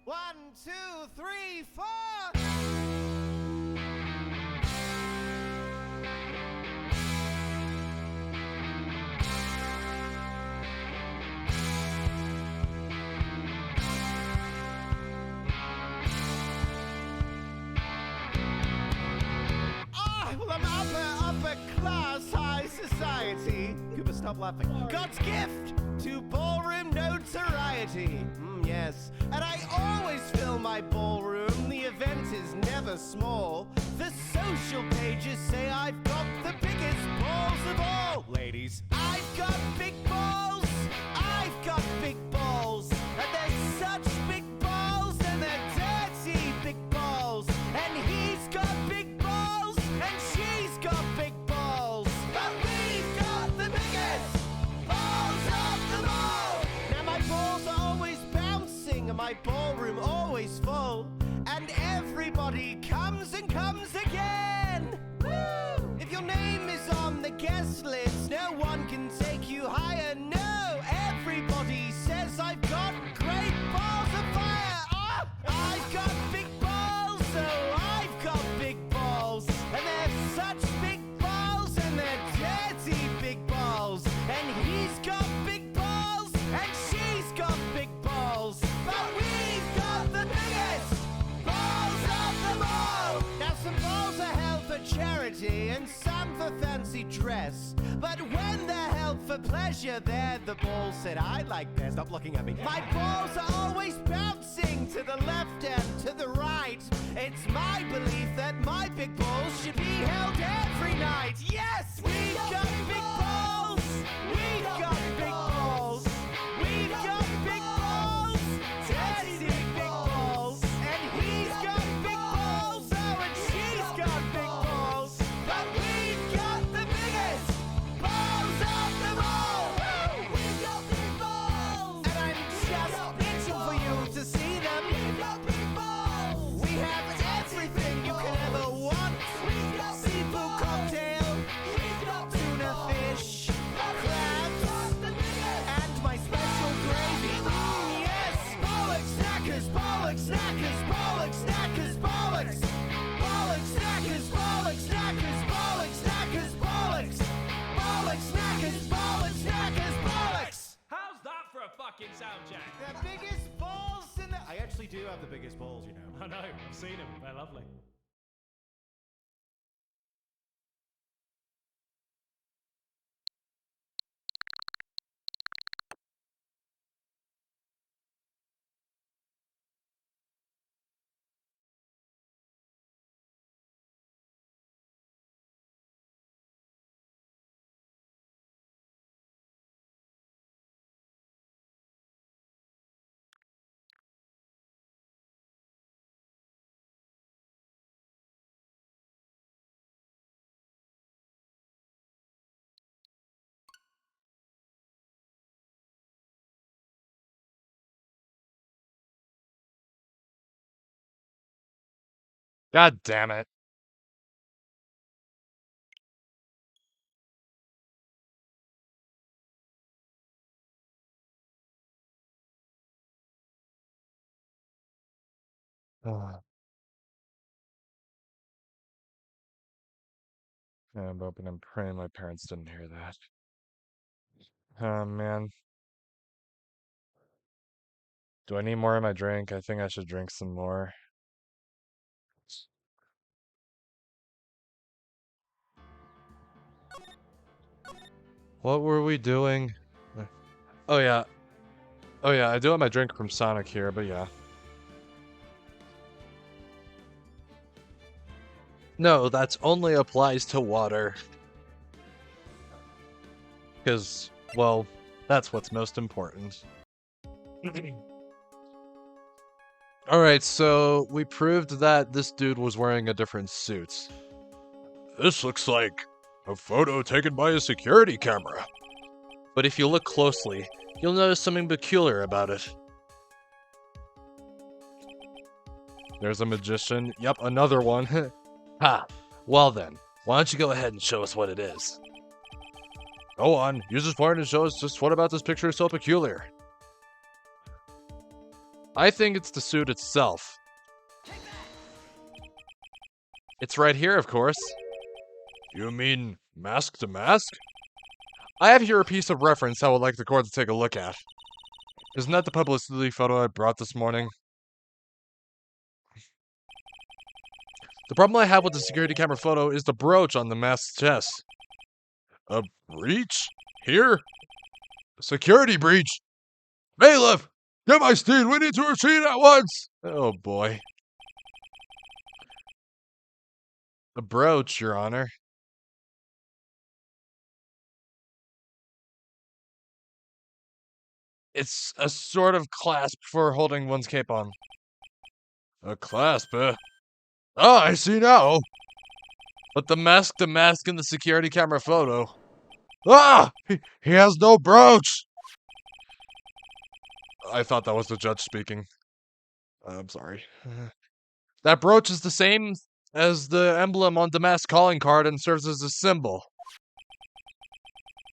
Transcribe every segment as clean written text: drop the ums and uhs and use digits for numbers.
1, 2, 3, 4. Well, I'm upper class, high society. Cooper, stop laughing. God's gift to ballroom notoriety. Yes, and I always fill my ballroom. The event is never small. The social pages say I've got the biggest balls of all. Ladies, I've got big balls. I've got big balls. And they're such big balls, and they're dirty big balls. And he's got big balls, and she's got big balls. But we've got the biggest balls of them all. Now my balls are always bouncing, and my ballroom always full. And everybody comes and comes again. Woo! If your name is on the guest list, no one can take you higher. No, everybody says I've got great balls of fire. Oh, I've got big balls, so I've got big balls. And they're such big balls, and they're dirty big balls. And he's got big balls, and she's got big balls. But we've got the biggest balls of them all. Now some balls are held for charity, and some for fancy dress. But when they're held for pleasure, they're the balls that I like best. Stop looking at me. My balls are always bouncing to the left and to the right. It's my belief that my big balls should be held every night. Yes, we've got big balls. We've got big balls. We've got big balls. Dirty big balls. And he's got big balls. Oh, and she's got big balls. But we've got the biggest balls of them all. We've got big balls. And I'm just itching for you to see them. We've got big balls. We have everything you can ever want. We've got seafood cocktail. We've got tuna fish, crabs, and my special gravy. Yes, bollocks snackers, bollocks snackers, bollocks snackers, bollocks. Bollocks snackers, bollocks snackers, bollocks snackers, bollocks. Bollocks snackers, bollocks snackers, bollocks. How's that for a fucking sound check? The biggest balls in the... I actually do have the biggest balls, you know. I know, I've seen them. They're lovely. God damn it. Ugh. I'm hoping and praying my parents didn't hear that. Oh man. Do I need more in my drink? I think I should drink some more. What were we doing? Oh yeah. Oh yeah, I do have my drink from Sonic here, but yeah. No, that's only applies to water. Because, well, that's what's most important. Alright, so we proved that this dude was wearing a different suit. This looks like a photo taken by a security camera. But if you look closely, you'll notice something peculiar about it. There's a magician. Yep, another one. Ha! Well then, why don't you go ahead and show us what it is? Go on, use this part to show us just what about this picture is so peculiar. I think it's the suit itself. It's right here, of course. You mean mask to mask? I have here a piece of reference I would like the court to take a look at. Isn't that the publicity photo I brought this morning? The problem I have with the security camera photo is the brooch on the mask's chest. A breach? Here? Security breach? Bailiff! Get my steed! We need to retreat at once! Oh boy. A brooch, Your Honor. It's a sort of clasp for holding one's cape on. A clasp, eh? Ah, I see now! But the mask to mask in the security camera photo. Ah! He has no brooch! I thought that was the judge speaking. I'm sorry. That brooch is the same as the emblem on the mask calling card and serves as a symbol.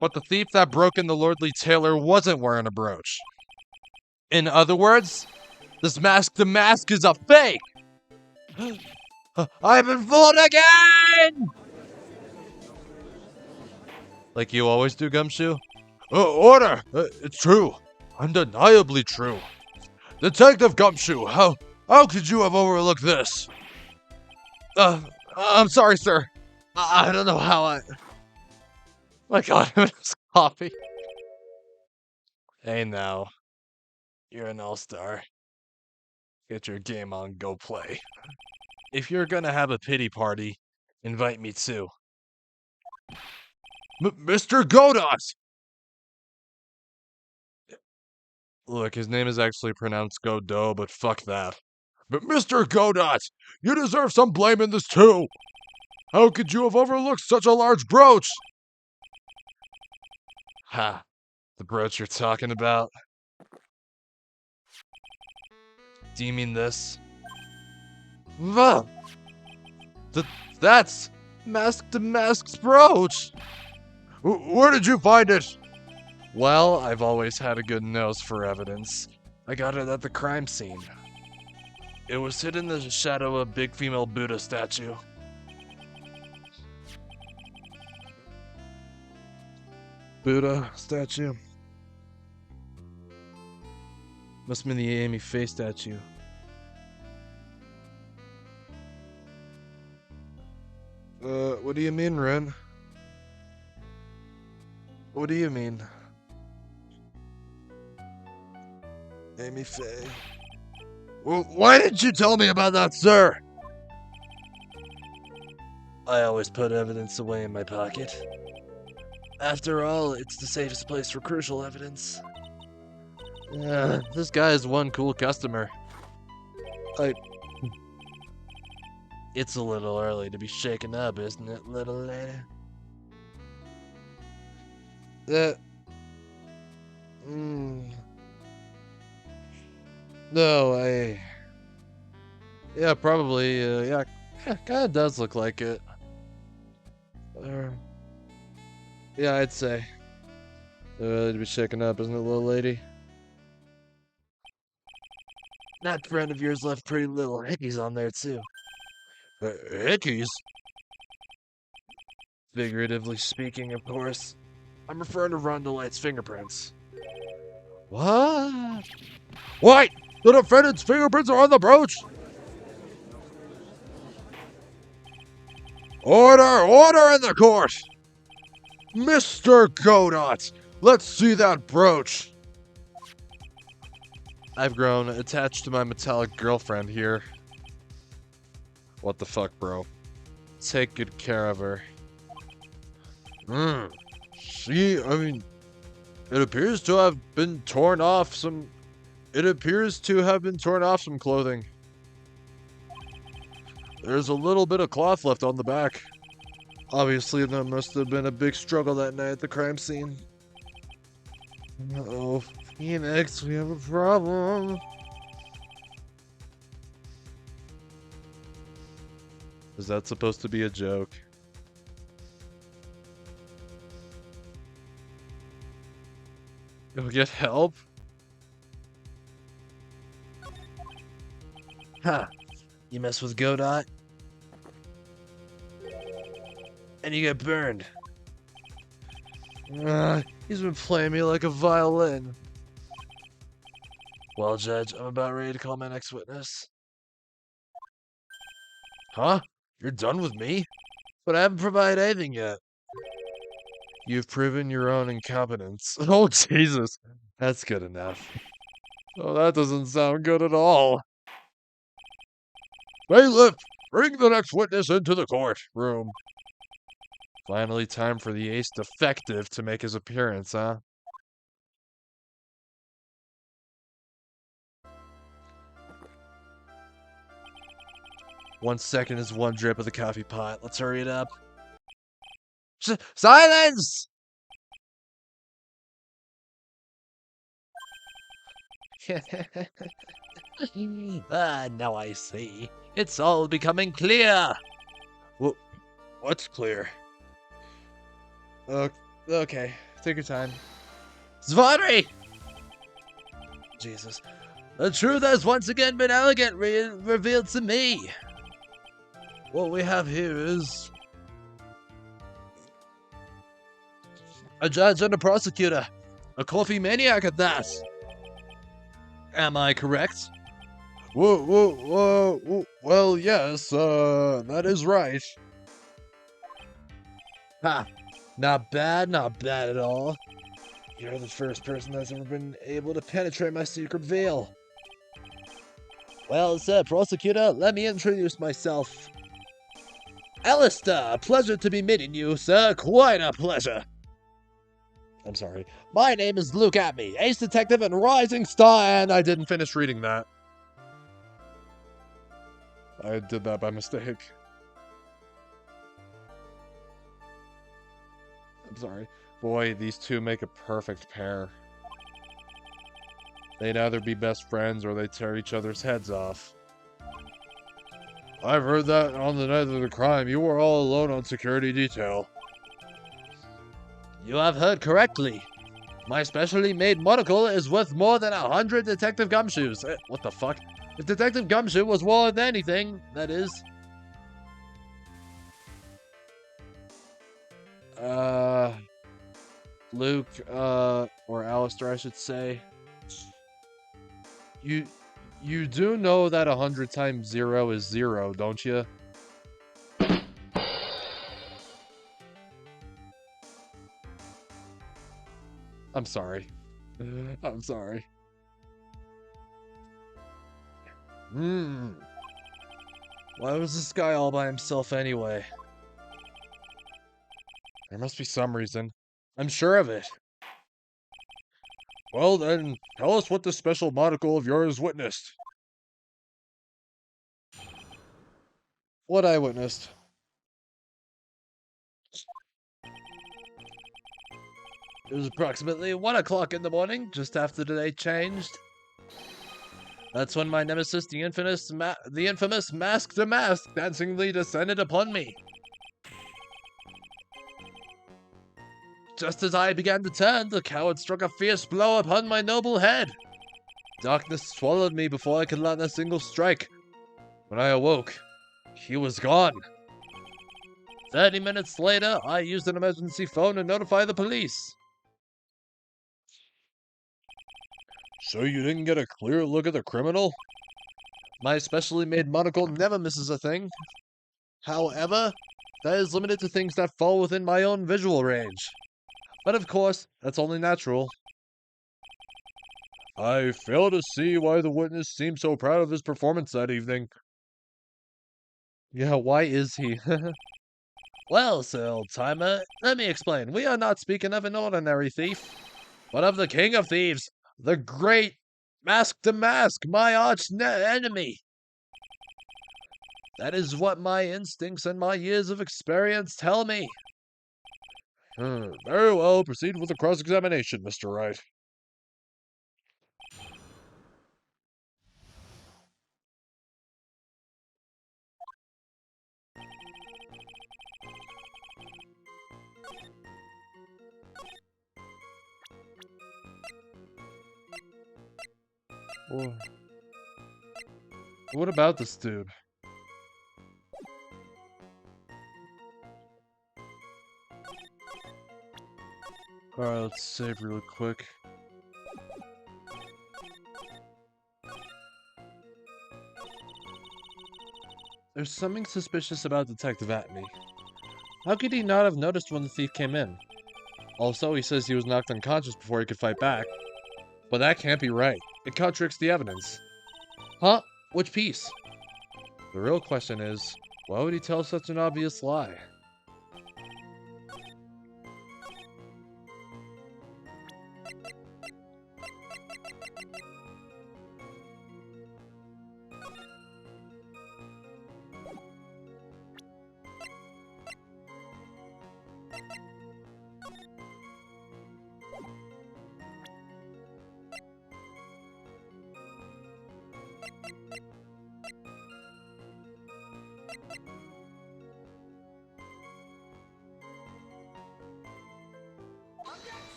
But the thief that broke in the lordly tailor wasn't wearing a brooch. In other words, this mask to mask is a fake! I've been fooled again! Like you always do, Gumshoe? Order! It's true. Undeniably true. Detective Gumshoe, how could you have overlooked this? I'm sorry, sir. I don't know how I... My god, I'm this coffee. Hey now. You're an all-star. Get your game on, go play. If you're gonna have a pity party, invite me too. Mr. Godot! Look, his name is actually pronounced Godot, but fuck that. But Mr. Godot, you deserve some blame in this too! How could you have overlooked such a large brooch? Ha, the brooch you're talking about? Do you mean this? That's Mask to Mask's brooch! Where did you find it? Well, I've always had a good nose for evidence. I got it at the crime scene. It was hidden in the shadow of a big female Buddha statue. Buddha statue? Must have been the Amy Faye statue. What do you mean, Ren? What do you mean? Amy Faye. Well, why didn't you tell me about that, sir? I always put evidence away in my pocket. After all, it's the safest place for crucial evidence. This guy is one cool customer. It's a little early to be shaken up, isn't it, little lady? No, yeah, probably, yeah, kinda does look like it. Yeah, I'd say. To be shaken up, isn't it, little lady? That friend of yours left pretty little hickeys on there, too. Hickeys? Figuratively speaking, of course. I'm referring to Rhonda Light's fingerprints. What? What? The defendant's fingerprints are on the brooch? Order in the court! Mr. Godot, let's see that brooch. I've grown attached to my metallic girlfriend here. What the fuck, bro? Take good care of her. See, I mean, it appears to have been torn off some... It appears to have been torn off some clothing. There's a little bit of cloth left on the back. Obviously, there must have been a big struggle that night at the crime scene. Uh-oh, Phoenix, we have a problem. Is that supposed to be a joke? Go get help? Huh. You mess with Godot, and you get burned. He's been playing me like a violin. Well, Judge, I'm about ready to call my next witness. Huh? You're done with me? But I haven't provided anything yet. You've proven your own incompetence. Oh, Jesus. That's good enough. Oh, that doesn't sound good at all. Bailiff, bring the next witness into the courtroom. Finally, time for the ace defective to make his appearance, huh? One second is one drip of the coffee pot. Let's hurry it up. Silence! Now I see. It's all becoming clear. What's clear? Okay, take your time. Zvadri! Jesus. The truth has once again been elegantly revealed to me. What we have here is a judge and a prosecutor. A coffee maniac at that. Am I correct? Whoa. Well, yes, that is right. Ha! Not bad at all. You're the first person that's ever been able to penetrate my secret veil. Well, sir, prosecutor, let me introduce myself. Alistair, pleasure to be meeting you, sir. Quite a pleasure. I'm sorry. My name is Luke Atme, ace detective and rising star, and I didn't finish reading that. I did that by mistake. I'm sorry. Boy, these two make a perfect pair. They'd either be best friends or they'd tear each other's heads off. I've heard that on the night of the crime, you were all alone on security detail. You have heard correctly. My specially made monocle is worth more than 100 Detective Gumshoes. What the fuck? If Detective Gumshoe was worth anything, that is. Luke, or Alistair, I should say. You do know that 100 times 0 is 0, don't you? I'm sorry. I'm sorry. Why was this guy all by himself anyway? There must be some reason. I'm sure of it. Well then, tell us what this special monocle of yours witnessed. What I witnessed. It was approximately 1 o'clock in the morning, just after the day changed. That's when my nemesis, the infamous Mask to Mask, dancingly descended upon me. Just as I began to turn, the coward struck a fierce blow upon my noble head. Darkness swallowed me before I could land a single strike. When I awoke, he was gone. 30 minutes later, I used an emergency phone to notify the police. So you didn't get a clear look at the criminal? My specially made monocle never misses a thing. However, that is limited to things that fall within my own visual range. But of course, that's only natural. I fail to see why the witness seemed so proud of his performance that evening. Yeah, why is he? Well, sir, old-timer, let me explain. We are not speaking of an ordinary thief, but of the king of thieves, the great Mask to Mask, my arch-enemy. That is what my instincts and my years of experience tell me. Very well, proceed with the cross-examination, Mr. Wright. What about this dude? Alright, let's save real quick. There's something suspicious about Detective Atney. How could he not have noticed when the thief came in? Also, he says he was knocked unconscious before he could fight back. But that can't be right. It contradicts the evidence. Huh? Which piece? The real question is, why would he tell such an obvious lie?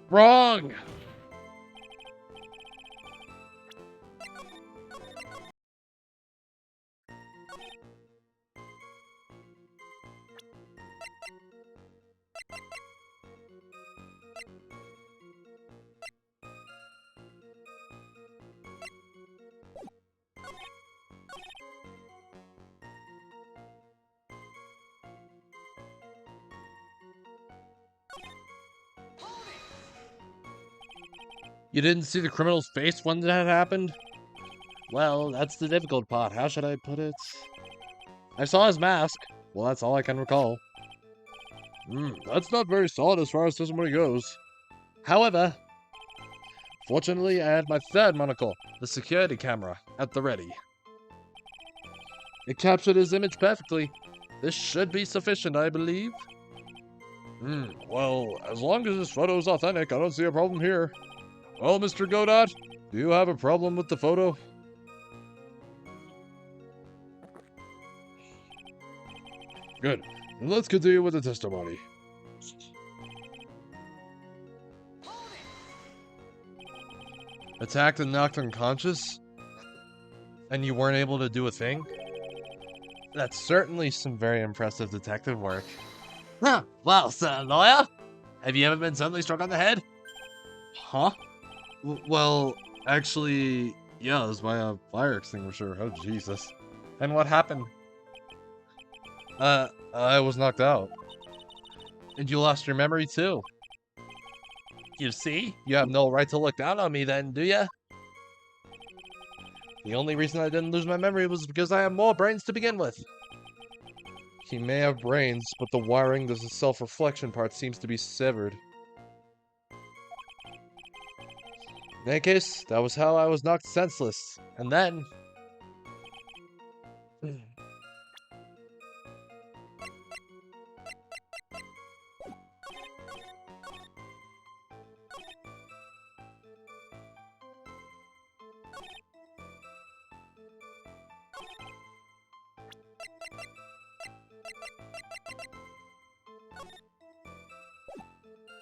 Wrong! You didn't see the criminal's face when that happened? Well, that's the difficult part. How should I put it? I saw his mask. Well, that's all I can recall. That's not very solid as far as testimony goes. However, fortunately, I had my third monocle, the security camera, at the ready. It captured his image perfectly. This should be sufficient, I believe. Well, as long as this photo is authentic, I don't see a problem here. Well, Mr. Godot, do you have a problem with the photo? Good. Then let's continue with the testimony. Attacked and knocked unconscious? And you weren't able to do a thing? That's certainly some very impressive detective work. Huh. Well, sir, lawyer? Have you ever been suddenly struck on the head? Huh? Well, actually, yeah, it was by a fire extinguisher. Oh, Jesus. And what happened? I was knocked out. And you lost your memory, too. You see? You have no right to look down on me then, do ya? The only reason I didn't lose my memory was because I have more brains to begin with. He may have brains, but the wiring to the self-reflection part seems to be severed. In any case, that was how I was knocked senseless. And then...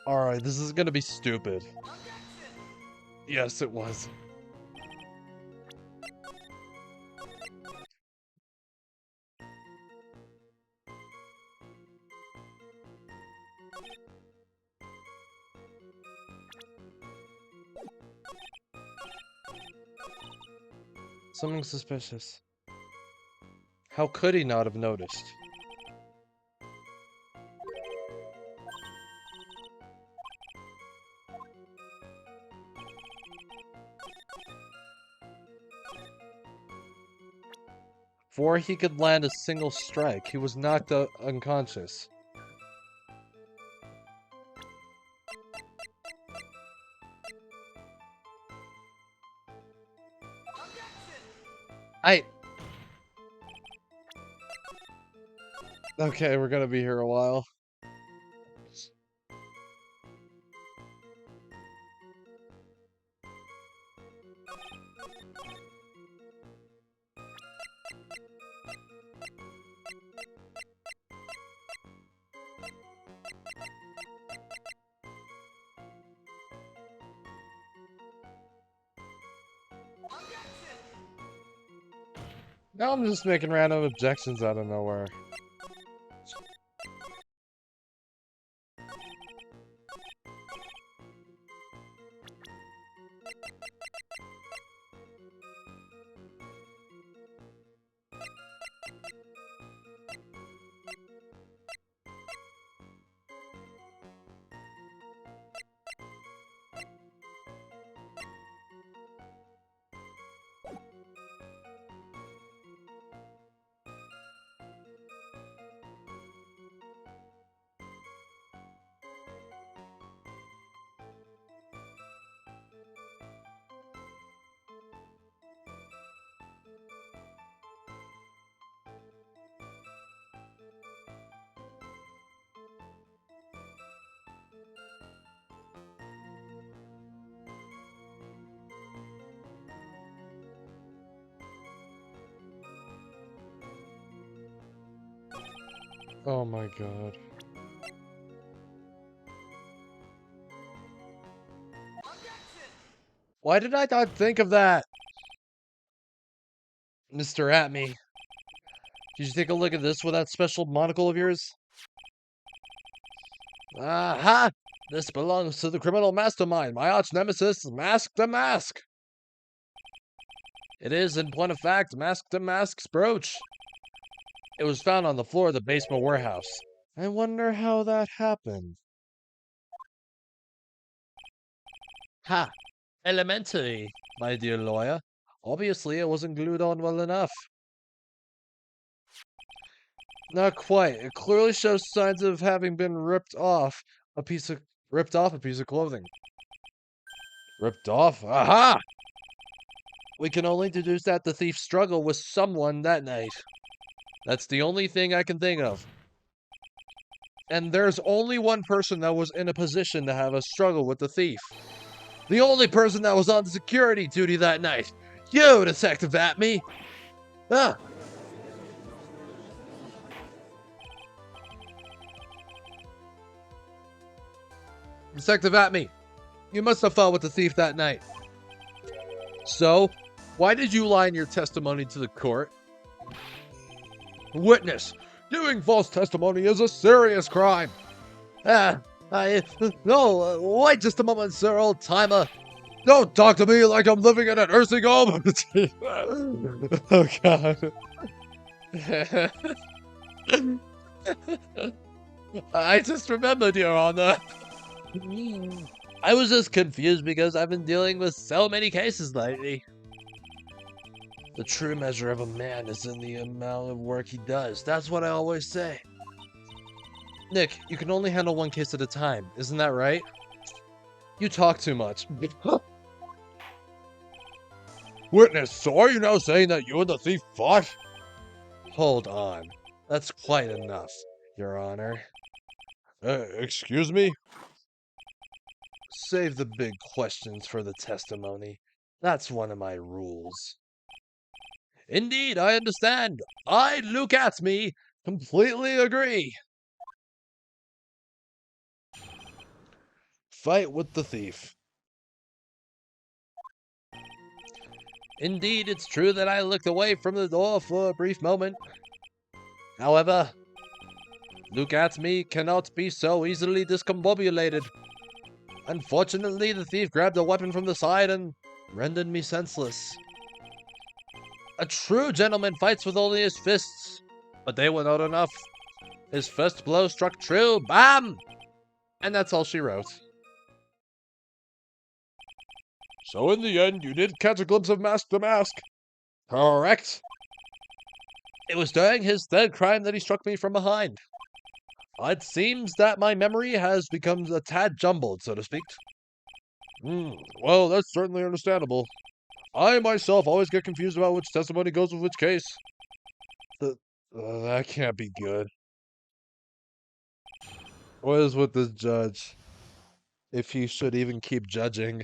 Alright, this is gonna be stupid. Yes, it was. Something suspicious. How could he not have noticed? Before he could land a single strike, he was knocked out unconscious. Okay, we're gonna be here a while. Now I'm just making random objections out of nowhere. Oh my god. Why did I not think of that? Mr. Atme, did you take a look at this with that special monocle of yours? Aha! This belongs to the criminal mastermind, my arch nemesis, Mask the Mask. It is, in point of fact, Mask the Mask's brooch. It was found on the floor of the basement warehouse. I wonder how that happened. Ha! Elementary, my dear lawyer. Obviously, it wasn't glued on well enough. Not quite. It clearly shows signs of having been ripped off a piece of clothing. Ripped off? Aha! We can only deduce that the thief struggled with someone that night. That's the only thing I can think of. And there's only one person that was in a position to have a struggle with the thief. The only person that was on security duty that night. You, Detective Atme! Ah! Detective Atme, you must have fought with the thief that night. So, why did you lie in your testimony to the court? Witness, giving false testimony is a serious crime. No, wait just a moment, sir, old timer. Don't talk to me like I'm living in a nursing home. Oh, God. I just remembered, Your Honor. I was just confused because I've been dealing with so many cases lately. The true measure of a man is in the amount of work he does. That's what I always say. Nick, you can only handle one case at a time. Isn't that right? You talk too much. Witness, so are you now saying that you and the thief fought? Hold on. That's quite enough, Your Honor. Excuse me? Save the big questions for the testimony. That's one of my rules. Indeed, I understand. I, Luke Atme, completely agree. Fight with the thief. Indeed, it's true that I looked away from the door for a brief moment. However, Luke Atme cannot be so easily discombobulated. Unfortunately, the thief grabbed a weapon from the side and rendered me senseless. A true gentleman fights with only his fists, but they were not enough. His first blow struck true, bam! And that's all she wrote. So in the end, you did catch a glimpse of Mask the Mask? Correct. It was during his third crime that he struck me from behind. It seems that my memory has become a tad jumbled, so to speak. Well, that's certainly understandable. I myself always get confused about which testimony goes with which case. That can't be good. What is with this judge? If he should even keep judging.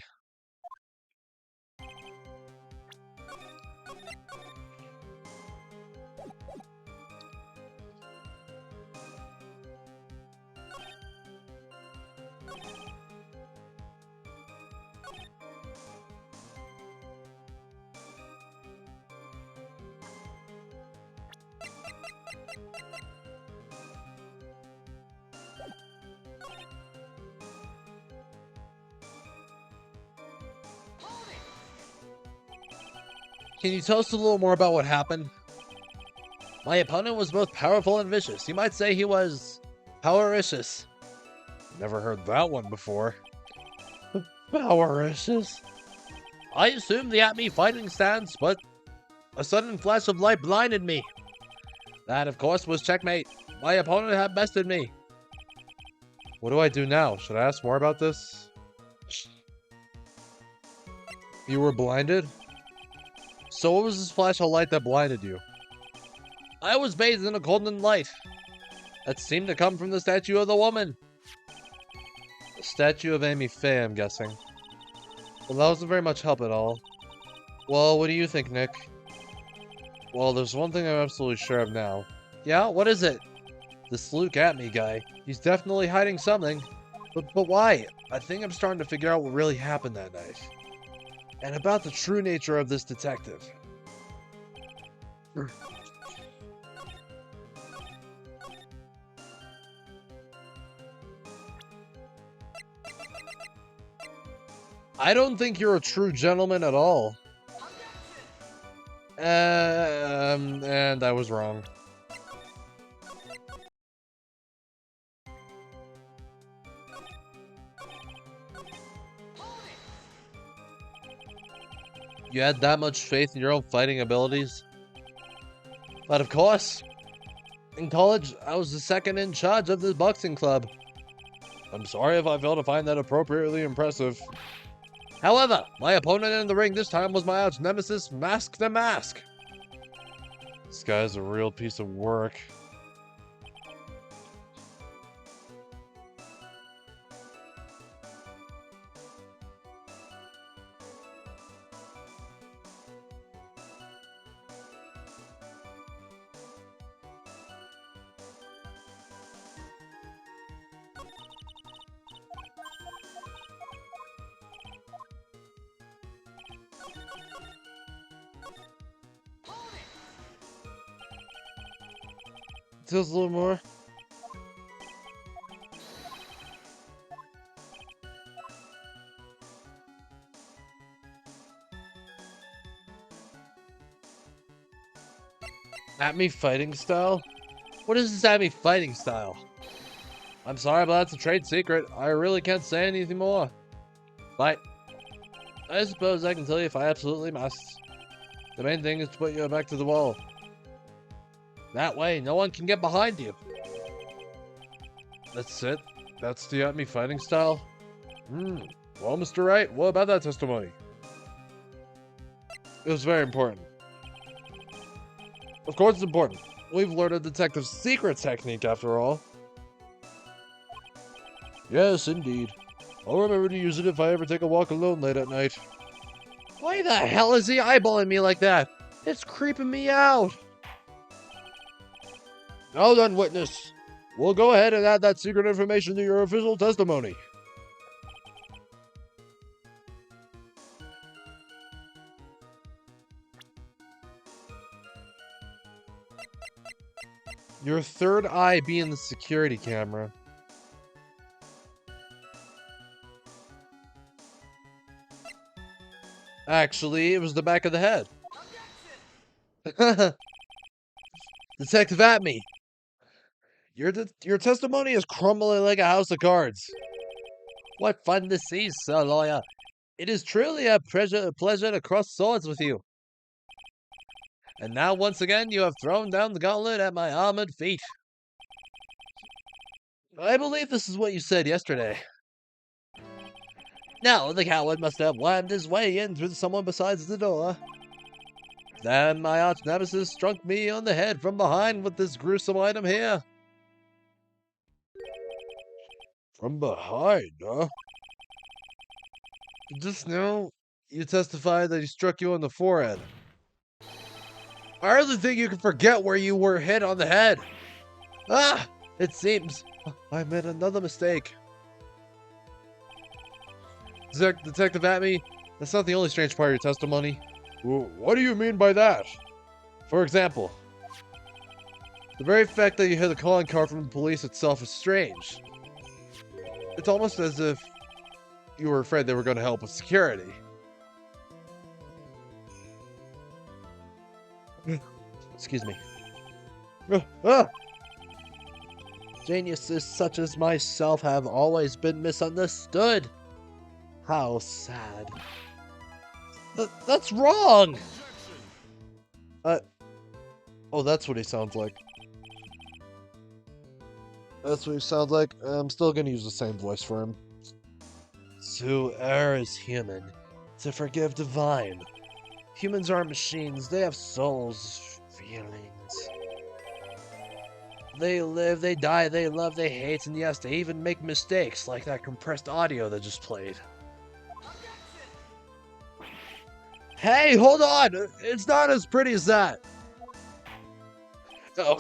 Can you tell us a little more about what happened? My opponent was both powerful and vicious. You might say he was powericious. Never heard that one before. Powericious? I assumed the at-me fighting stance, but a sudden flash of light blinded me. That, of course, was checkmate. My opponent had bested me. What do I do now? Should I ask more about this? You were blinded? So what was this flash of light that blinded you? I was bathed in a golden light that seemed to come from the statue of the woman. The statue of Amy Faye, I'm guessing. Well, that wasn't very much help at all. Well, what do you think, Nick? Well, there's one thing I'm absolutely sure of now. Yeah, what is it? This Luke at-me guy. He's definitely hiding something. But why? I think I'm starting to figure out what really happened that night. And about the true nature of this detective. I don't think you're a true gentleman at all. And I was wrong. You had that much faith in your own fighting abilities? But of course. In college, I was the second in charge of this boxing club. I'm sorry if I failed to find that appropriately impressive. However, my opponent in the ring this time was my arch nemesis, Mask the Mask. This guy's a real piece of work. Tell us a little more. At-me fighting style? What is this at-me fighting style? I'm sorry, but that's a trade secret. I really can't say anything more. But I suppose I can tell you if I absolutely must. The main thing is to put you back to the wall. That way, no one can get behind you. That's it? That's the at-me fighting style? Well, Mr. Wright, what about that testimony? It was very important. Of course it's important. We've learned a detective's secret technique, after all. Yes, indeed. I'll remember to use it if I ever take a walk alone late at night. Why the hell is he eyeballing me like that? It's creeping me out. Now then, witness. We'll go ahead and add that secret information to your official testimony. Your third eye being the security camera. Actually, it was the back of the head. Detective at-me. Your testimony is crumbling like a house of cards. What fun to see, sir lawyer. It is truly a pleasure to cross swords with you. And now once again you have thrown down the gauntlet at my armored feet. I believe this is what you said yesterday. No, the coward must have wormed his way in through someone besides the door. Then my arch nemesis struck me on the head from behind with this gruesome item here. From behind, huh? Just now, you testified that he struck you on the forehead. I hardly think you can forget where you were hit on the head. Ah! It seems I made another mistake. Detective at-me, that's not the only strange part of your testimony. What do you mean by that? For example, the very fact that you heard the calling card from the police itself is strange. It's almost as if you were afraid they were going to help with security. Excuse me. Ah! Geniuses such as myself have always been misunderstood. How sad. That's wrong! Oh, that's what he sounds like. That's what he sounds like. I'm still gonna use the same voice for him. To err is human, to forgive divine. Humans aren't machines, they have souls, feelings. They live, they die, they love, they hate, and yes, they even make mistakes, like that compressed audio that just played. Hey, hold on! It's not as pretty as that! Oh.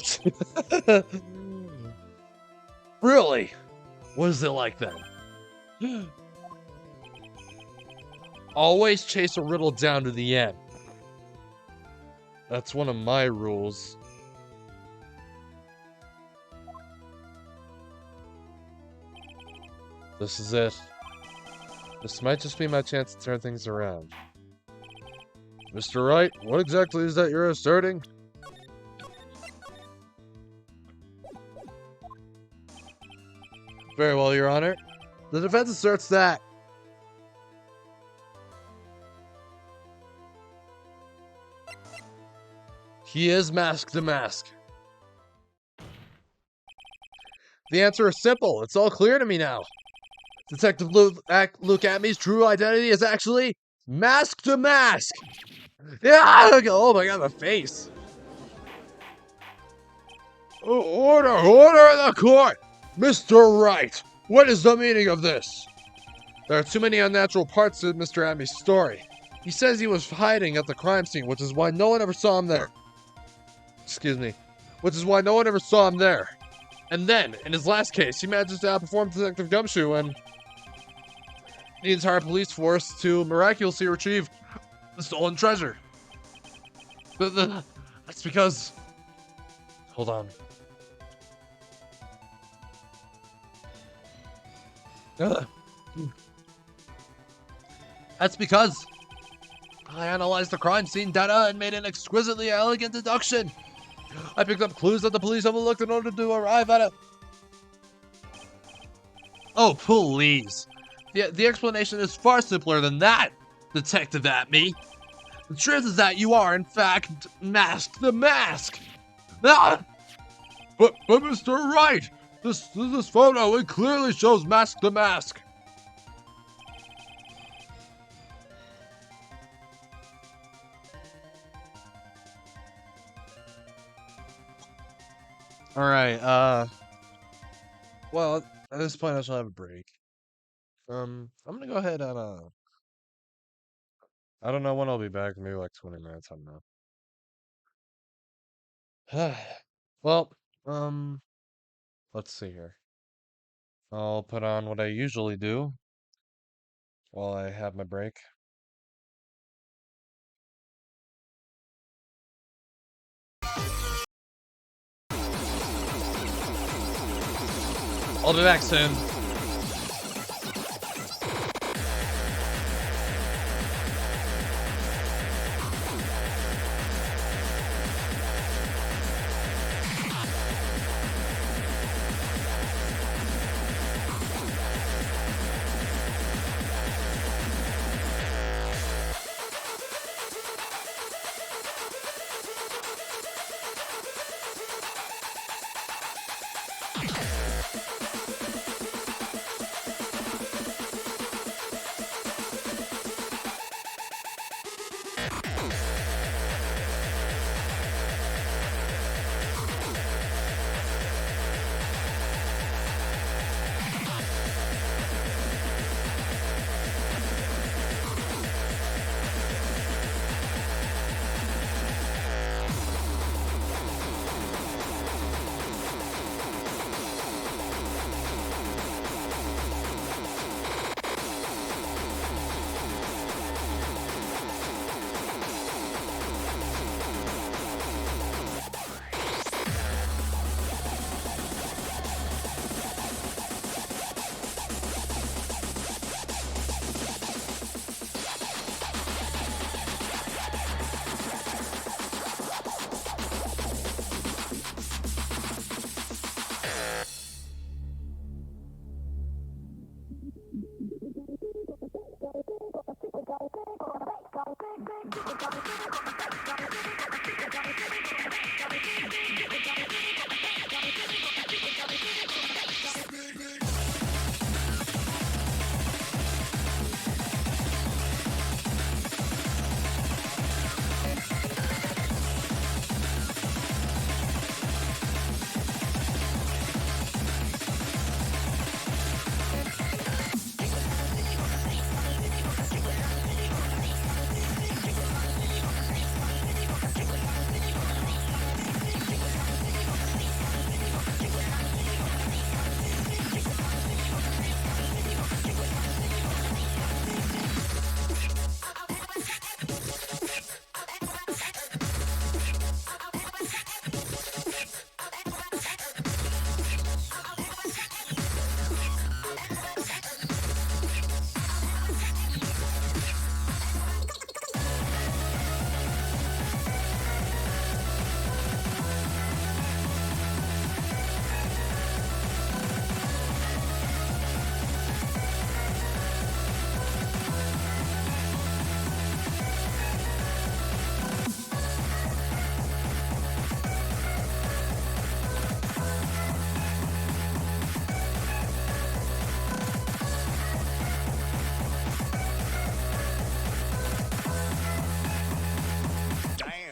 Really? Was it like that? Always chase a riddle down to the end. That's one of my rules. This is it. This might just be my chance to turn things around. Mr. Wright, what exactly is that you're asserting? Very well, Your Honor. The defense asserts that he is Mask the Mask. The answer is simple. It's all clear to me now. Detective Luke Atmey's true identity is actually Mask the Mask. Yeah! Oh my god, the face. Order in the court! Mr. Wright, what is the meaning of this? There are too many unnatural parts to Mr. Atmey's story. He says he was hiding at the crime scene, which is why no one ever saw him there. Excuse me. Which is why no one ever saw him there. And then, in his last case, he manages to outperform Detective Gumshoe and the entire police force to miraculously retrieve the stolen treasure. That's because... Hold on. That's because I analyzed the crime scene data and made an exquisitely elegant deduction. I picked up clues that the police overlooked in order to arrive at it. Oh, please. The explanation is far simpler than that, Detective Atmey. The truth is that you are, in fact, Mask the Mask. Ah! But Mr. Wright, this photo, it clearly shows Mask the Mask. Alright, well, at this point I shall have a break. I'm gonna go ahead and, I don't know when I'll be back, maybe like 20 minutes, I don't know. Well, let's see here. I'll put on what I usually do while I have my break. I'll be back soon.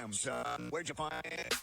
Damn, son, where'd you find it?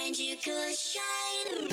and you could shine.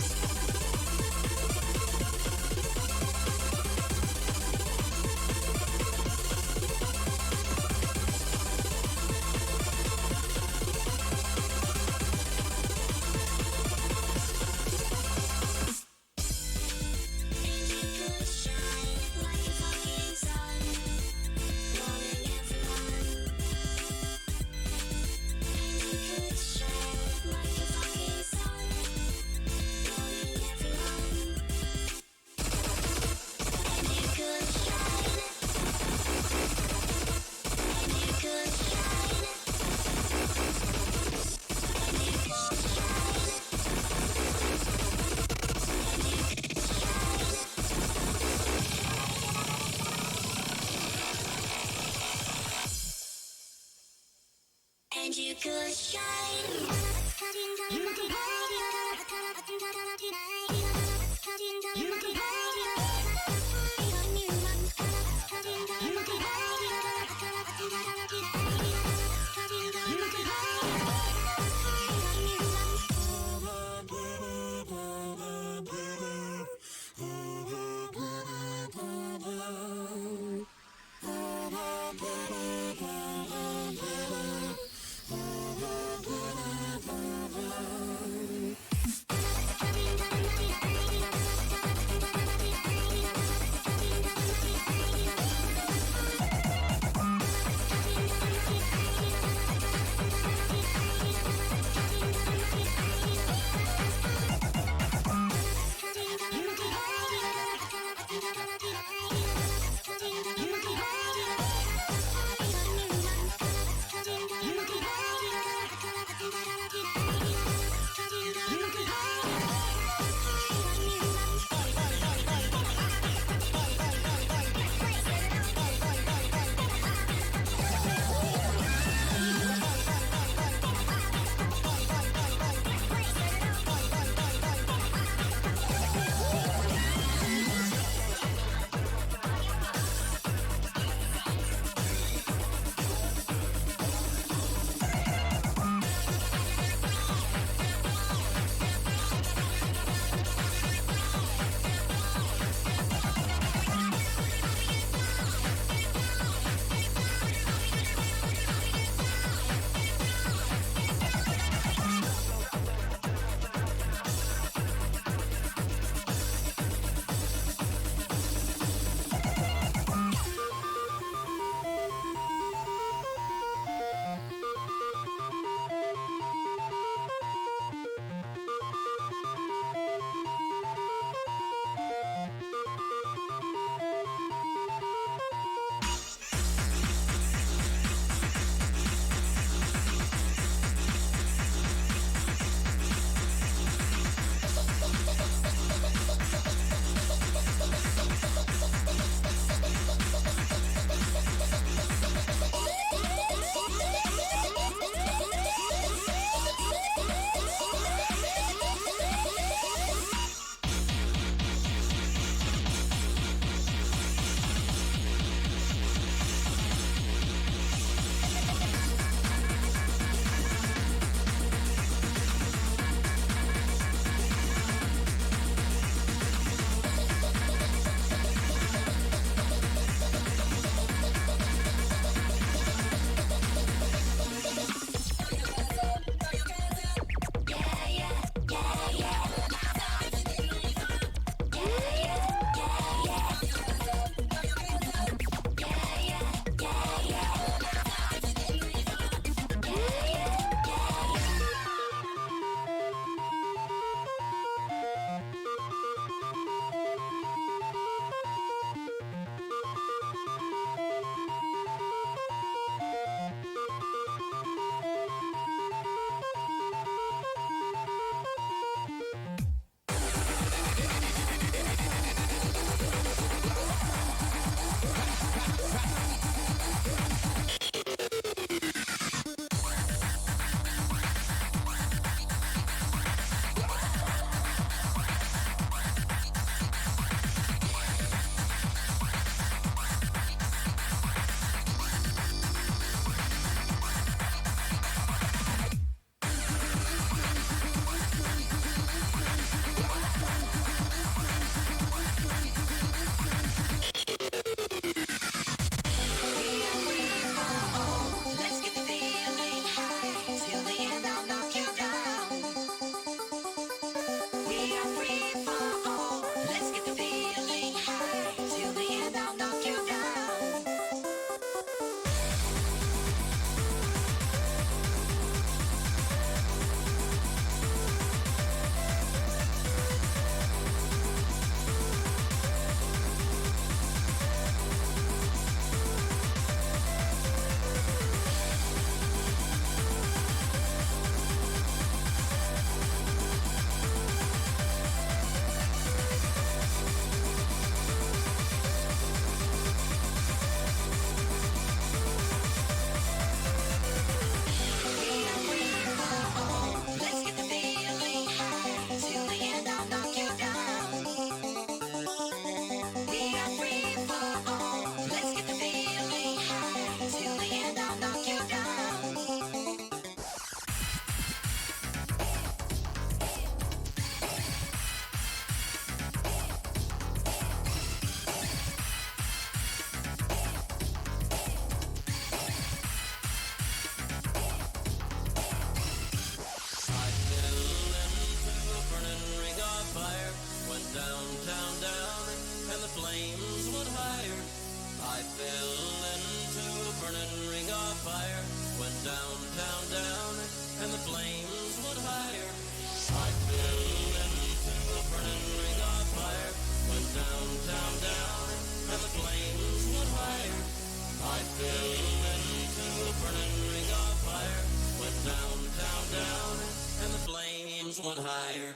choose one higher.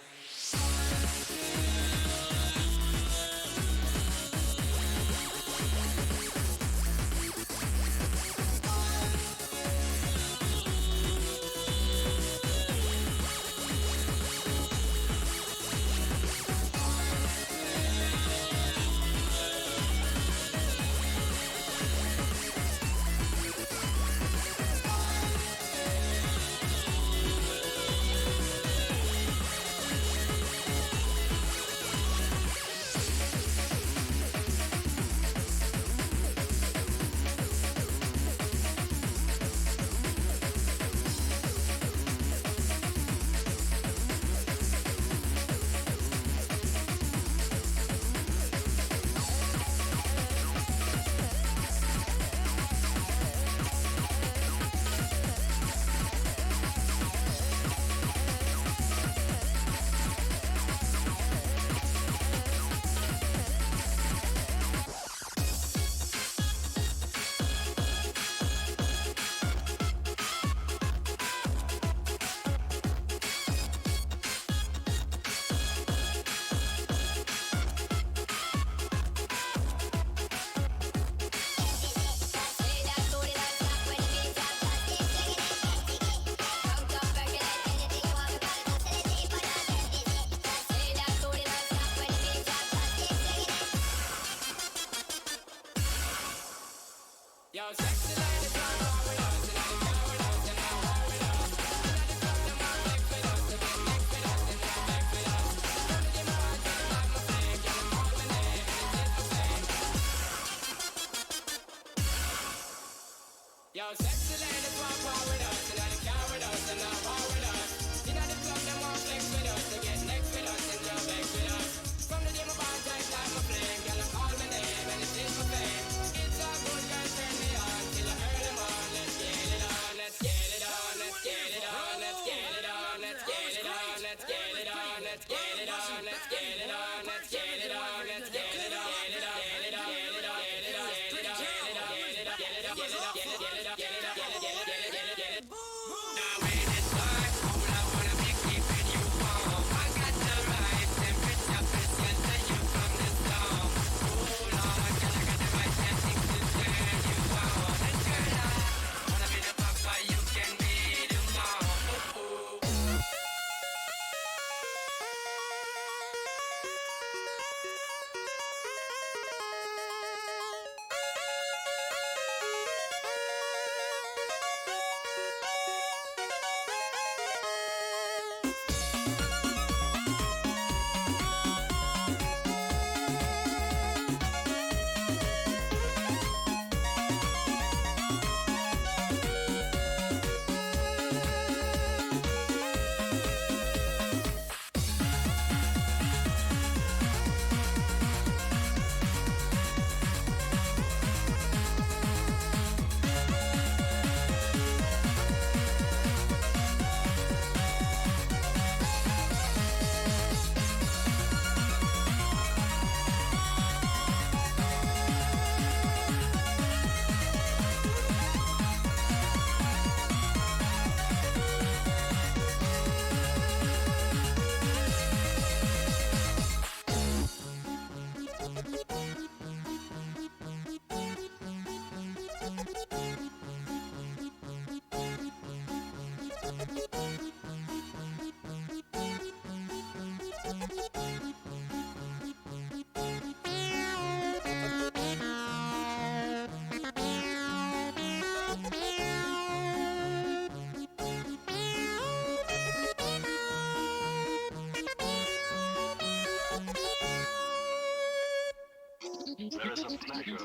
There is a pleasure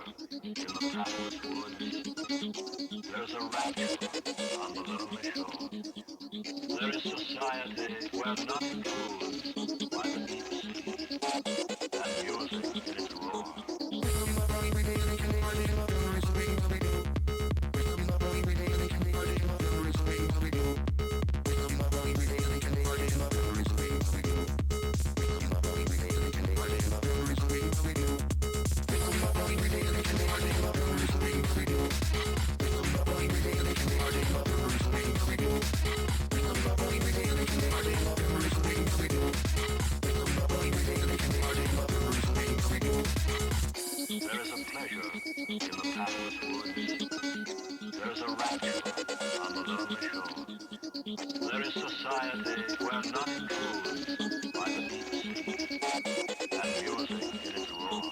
in the palace woods. There is a rapture on the lonely shore. There is society where nothing rules by the deep sea, and music in its roar. are not influenced by the deep sea and music in its roar.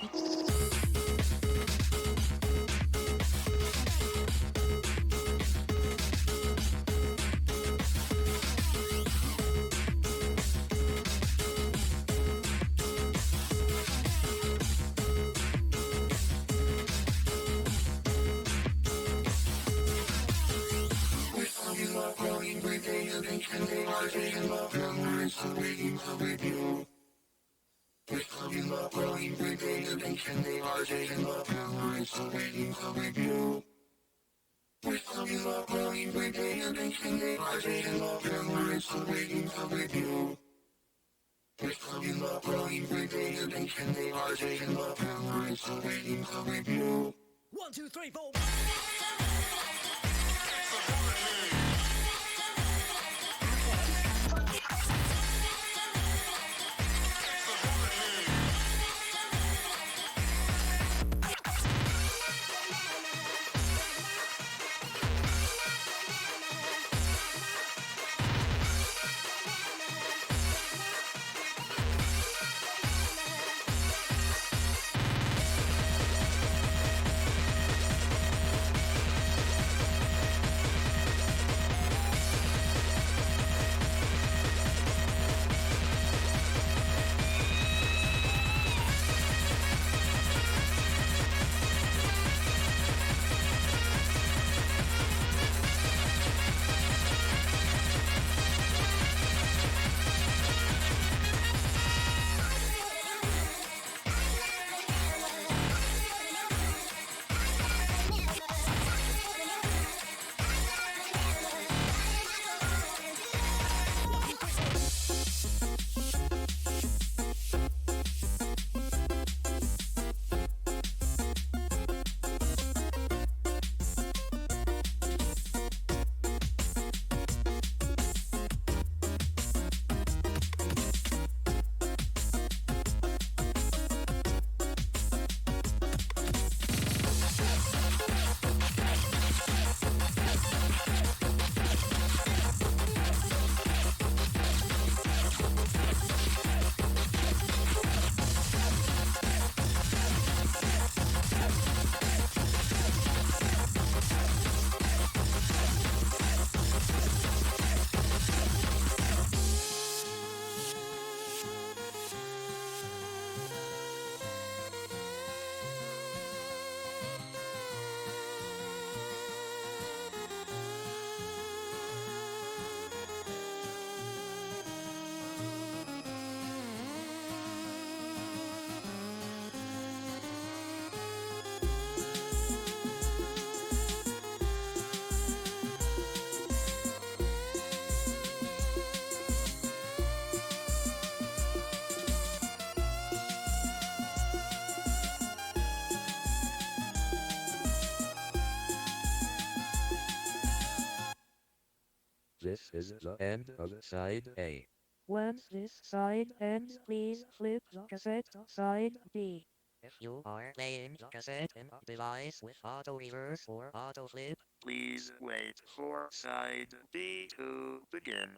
This is the end of side A. Once this side ends, please flip the cassette to side B. If you are playing the cassette in a device with auto reverse or auto flip, Please wait for side B to begin.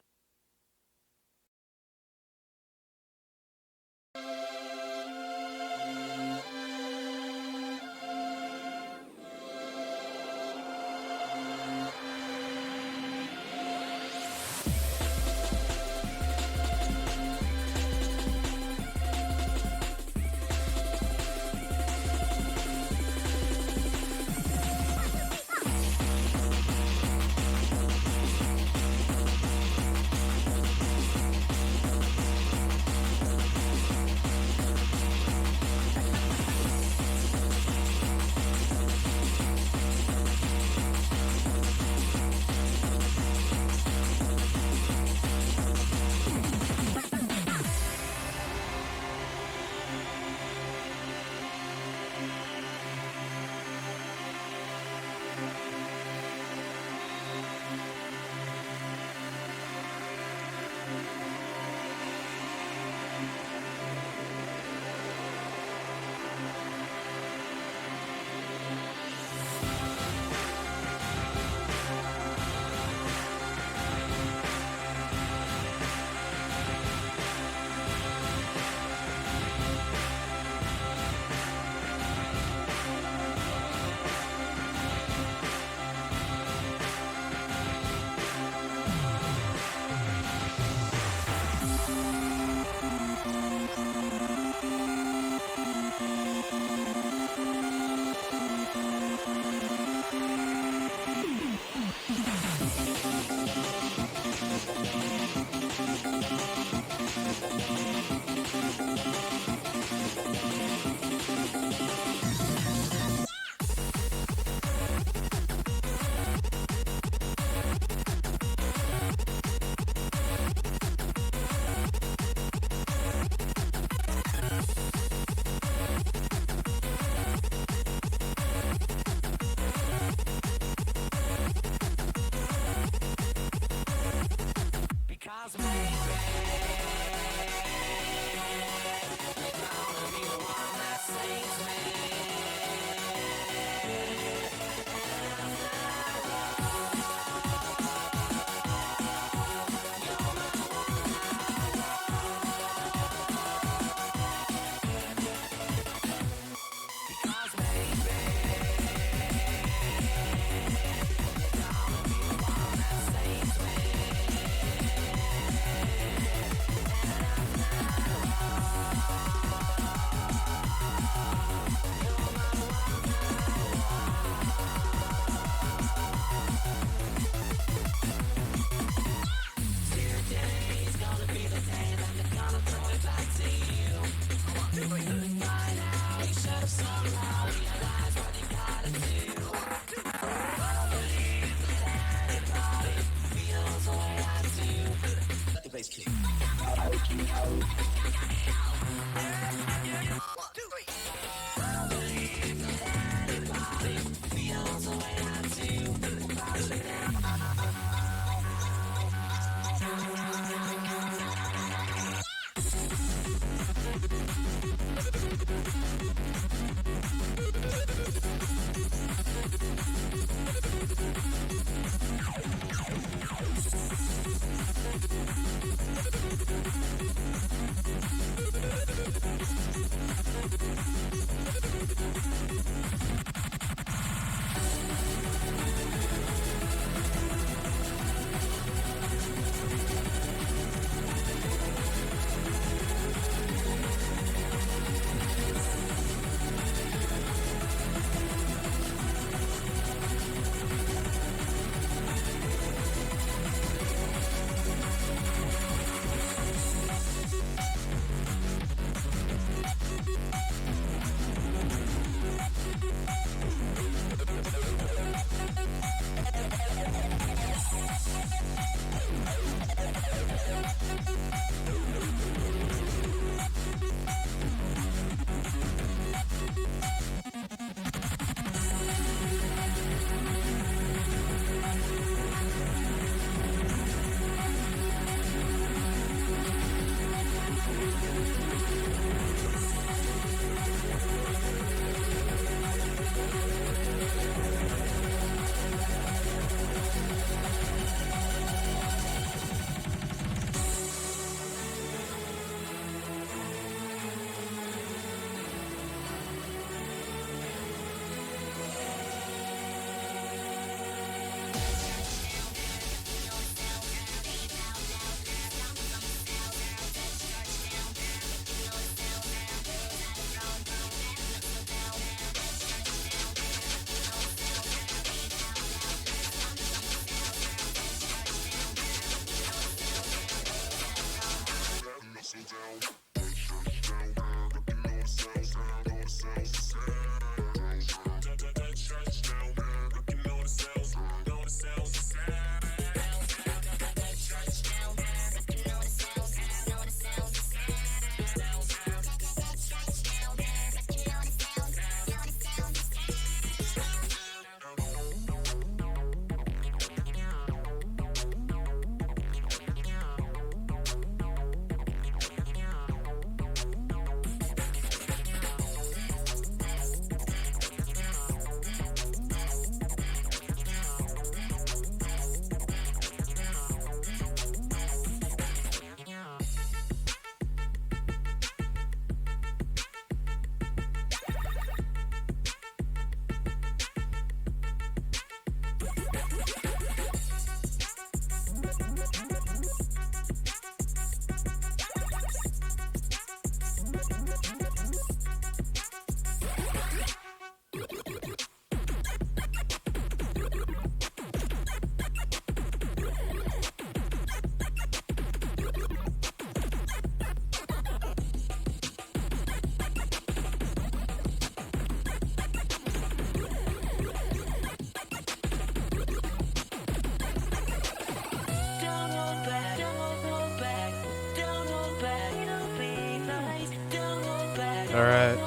Alright.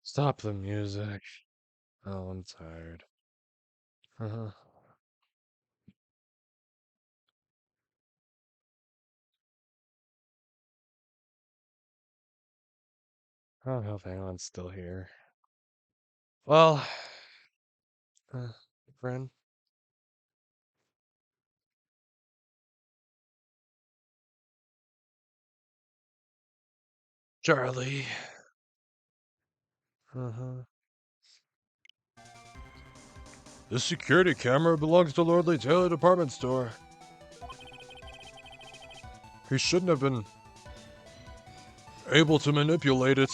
Stop the music. Oh, I'm tired. I don't know if anyone's still here. Well, friend. Charlie. This security camera belongs to Lordly Taylor Department Store. He shouldn't have been able to manipulate it.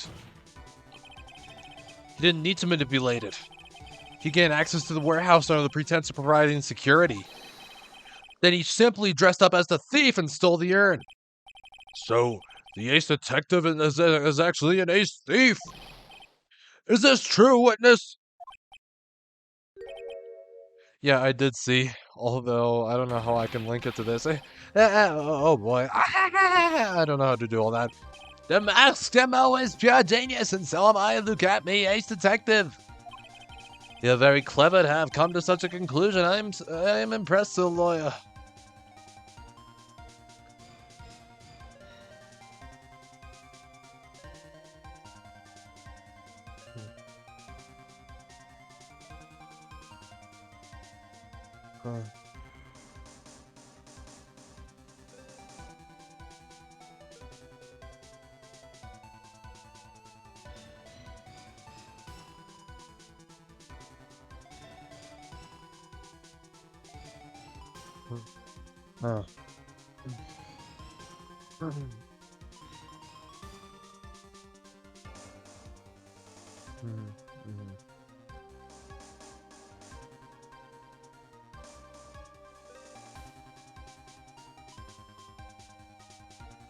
He didn't need to manipulate it. He gained access to the warehouse under the pretense of providing security. Then he simply dressed up as the thief and stole the urn. So, the ace detective is actually an ace thief. Is this true, witness? Yeah, I did see. Although I don't know how I can link it to this. Oh boy, I don't know how to do all that. The masked demo is pure genius, and so am I. Look at me, ace detective. You're very clever to have come to such a conclusion. I am impressed, the lawyer. Oh.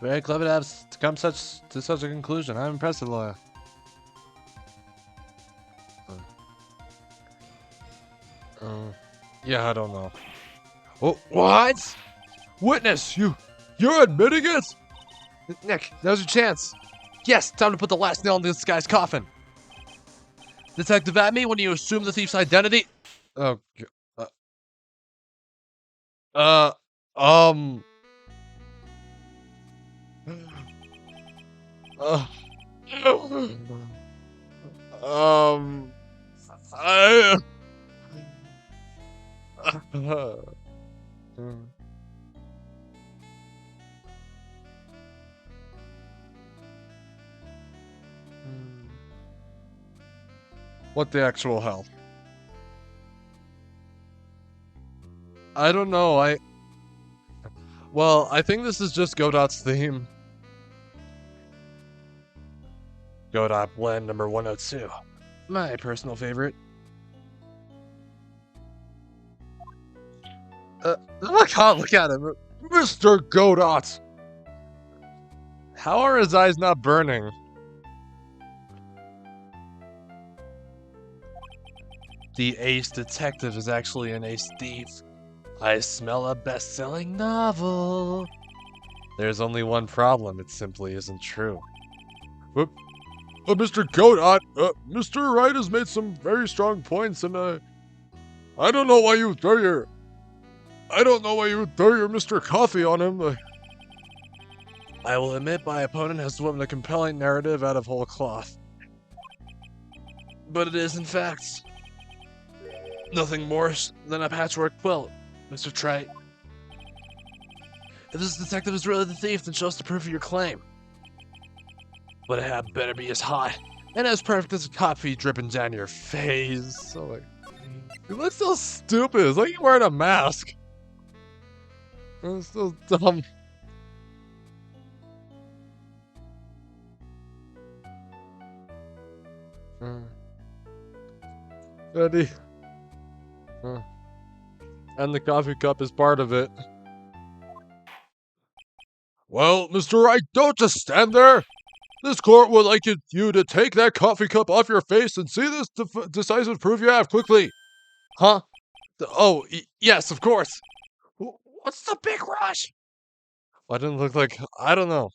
Very clever to have come to such a conclusion. I'm impressed, the lawyer. Yeah, I don't know. Oh, what? Witness, you're admitting it? Nick, now's your chance. Yes, time to put the last nail in this guy's coffin. Detective at me when you assume the thief's identity. Oh, uh, um, uh, I. What the actual hell? I don't know, well, I think this is just Godot's theme. Godot blend number 102. My personal favorite. Oh my god, look at him. Mr. Godot! How are his eyes not burning? The ace detective is actually an ace thief. I smell a best-selling novel. There's only one problem, it simply isn't true. Mr. Godot, Mr. Wright has made some very strong points, and I don't know why you would throw your Mr. Coffee on him. I will admit my opponent has woven a compelling narrative out of whole cloth. But it is, in fact, nothing more than a patchwork quilt, Mr. Trite. If this detective is really the thief, then show us the proof of your claim. But it had better be as hot and as perfect as coffee dripping down your face. Oh my. You look so stupid. It's like you're wearing a mask. It's so dumb. Ready? And the coffee cup is part of it. Well, Mr. Wright, don't just stand there. This court would like you to take that coffee cup off your face and see this decisive proof you have quickly. Huh? Oh, yes, of course. What's the big rush? I didn't look like... I don't know.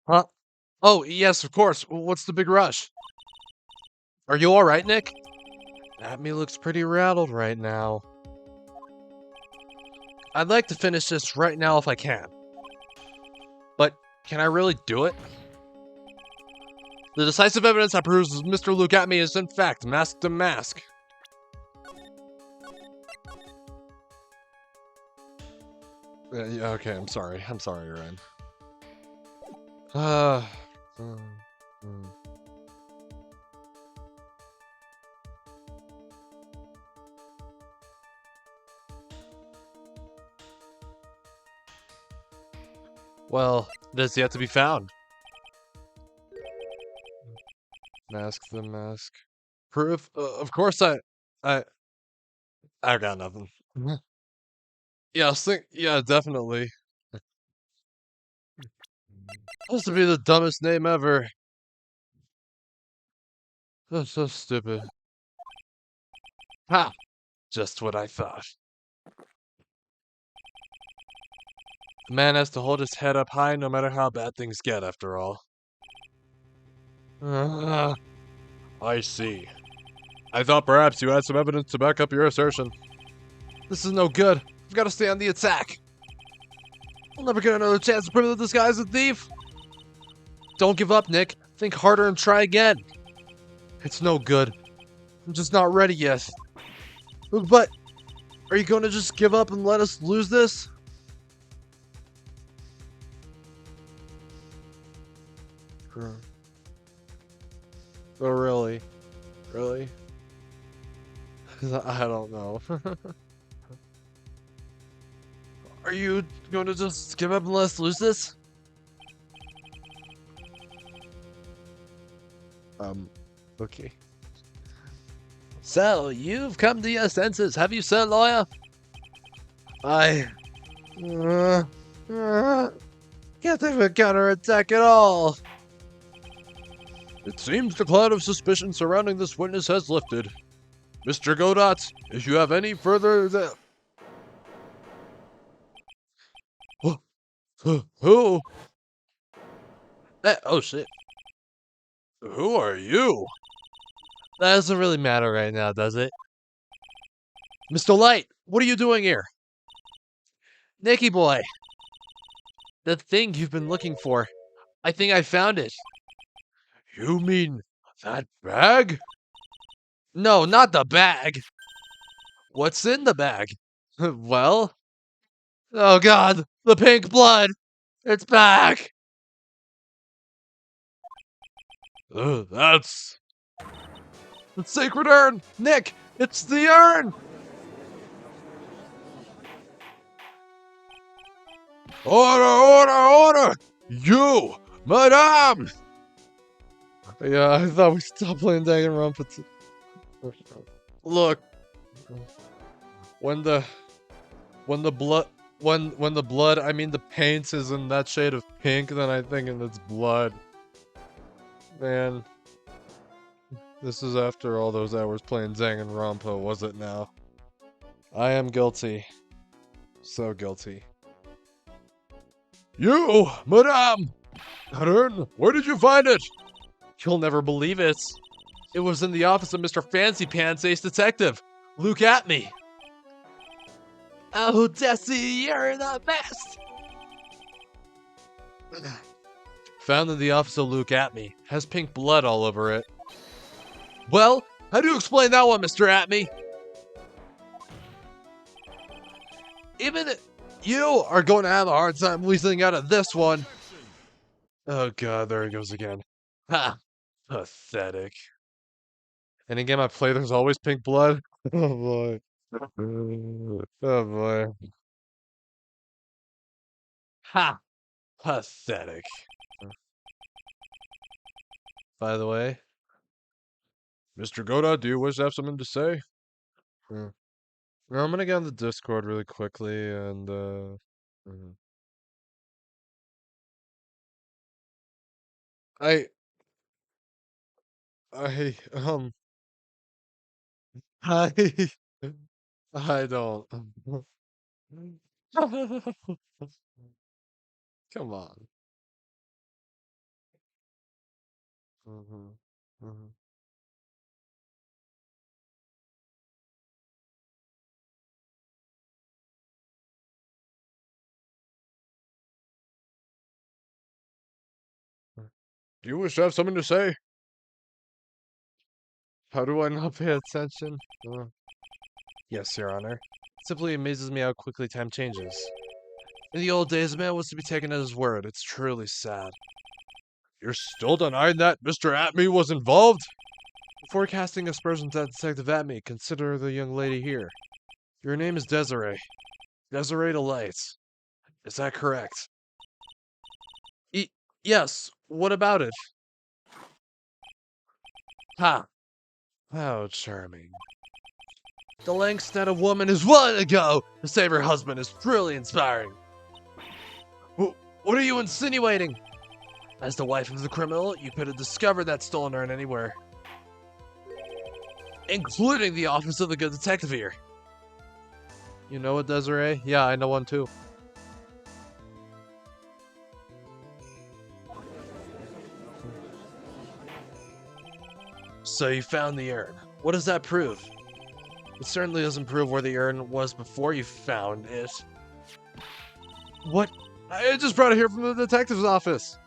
Huh? Oh, yes, of course. What's the big rush? Are you alright, Nick? Atme looks pretty rattled right now. I'd like to finish this right now if I can. But can I really do it? The decisive evidence that proves Mr. Luke Atme is in fact masked to mask. Yeah, okay, I'm sorry. I'm sorry, Ryan. Well, that's yet to be found. Mask the mask. Proof? Of course I got nothing. Yeah, yeah, definitely. Supposed to be the dumbest name ever. That's so stupid. Ha! Just what I thought. The man has to hold his head up high no matter how bad things get, after all. I see. I thought perhaps you had some evidence to back up your assertion. This is no good. I've got to stay on the attack. I'll never get another chance to prove this guy's a thief. Don't give up, Nick. Think harder and try again. It's no good. I'm just not ready yet. But, are you going to just give up and let us lose this? Oh, really? Really? I don't know. Are you going to just give up and let us lose this? Okay. So, you've come to your senses, have you, sir, lawyer? I... can't think of a counterattack at all. It seems the cloud of suspicion surrounding this witness has lifted. Mr. Godot, if you have any further... Who? Oh, shit. Who are you? That doesn't really matter right now, does it? Mr. Light, what are you doing here? Nicky boy. The thing you've been looking for. I think I found it. You mean that bag? No, not the bag. What's in the bag? Well? Oh god, the pink blood! It's back! That's... the sacred urn! Nick, it's the urn! Order! You, madame! Yeah, I thought we stopped playing Danganronpa. Look, when the blood, I mean the paint is in that shade of pink, then I think it's blood. Man, this is after all those hours playing Danganronpa, was it now? I am guilty. So guilty. You, madame! Pattern, where did you find it? You'll never believe it. It was in the office of Mr. Fancy Pants Ace Detective, Luke Atme. Oh, Desi, you're the best! Found in the office of Luke Atme. Has pink blood all over it. Well, how do you explain that one, Mr. Atme? Even you are going to have a hard time weaseling out of this one. Oh god, there he goes again. Ha! Pathetic. Any game I play, there's always pink blood. Oh boy. Oh boy. Ha! Pathetic. By the way, Mr. Godot, do you wish to have something to say? No, I'm gonna get on the Discord really quickly and I I I don't. Come on. Mhm. Mhm. Do you wish to have something to say? How do I not pay attention? Yes, Your Honor. It simply amazes me how quickly time changes. In the old days, a man was to be taken at his word. It's truly sad. You're still denying that Mr. Atme was involved? Before casting aspersions at Detective Atme, consider the young lady here. Your name is Desiree. Desiree Delight. Is that correct? Yes, what about it? Ha! How charming. The lengths that a woman is willing to go to save her husband is truly inspiring. What are you insinuating? As the wife of the criminal, you could have discovered that stolen urn anywhere. Including the office of the good detective here. You know what, Desiree? Yeah, I know one too. So you found the urn. What does that prove? It certainly doesn't prove where the urn was before you found it. What? I just brought it here from the detective's office.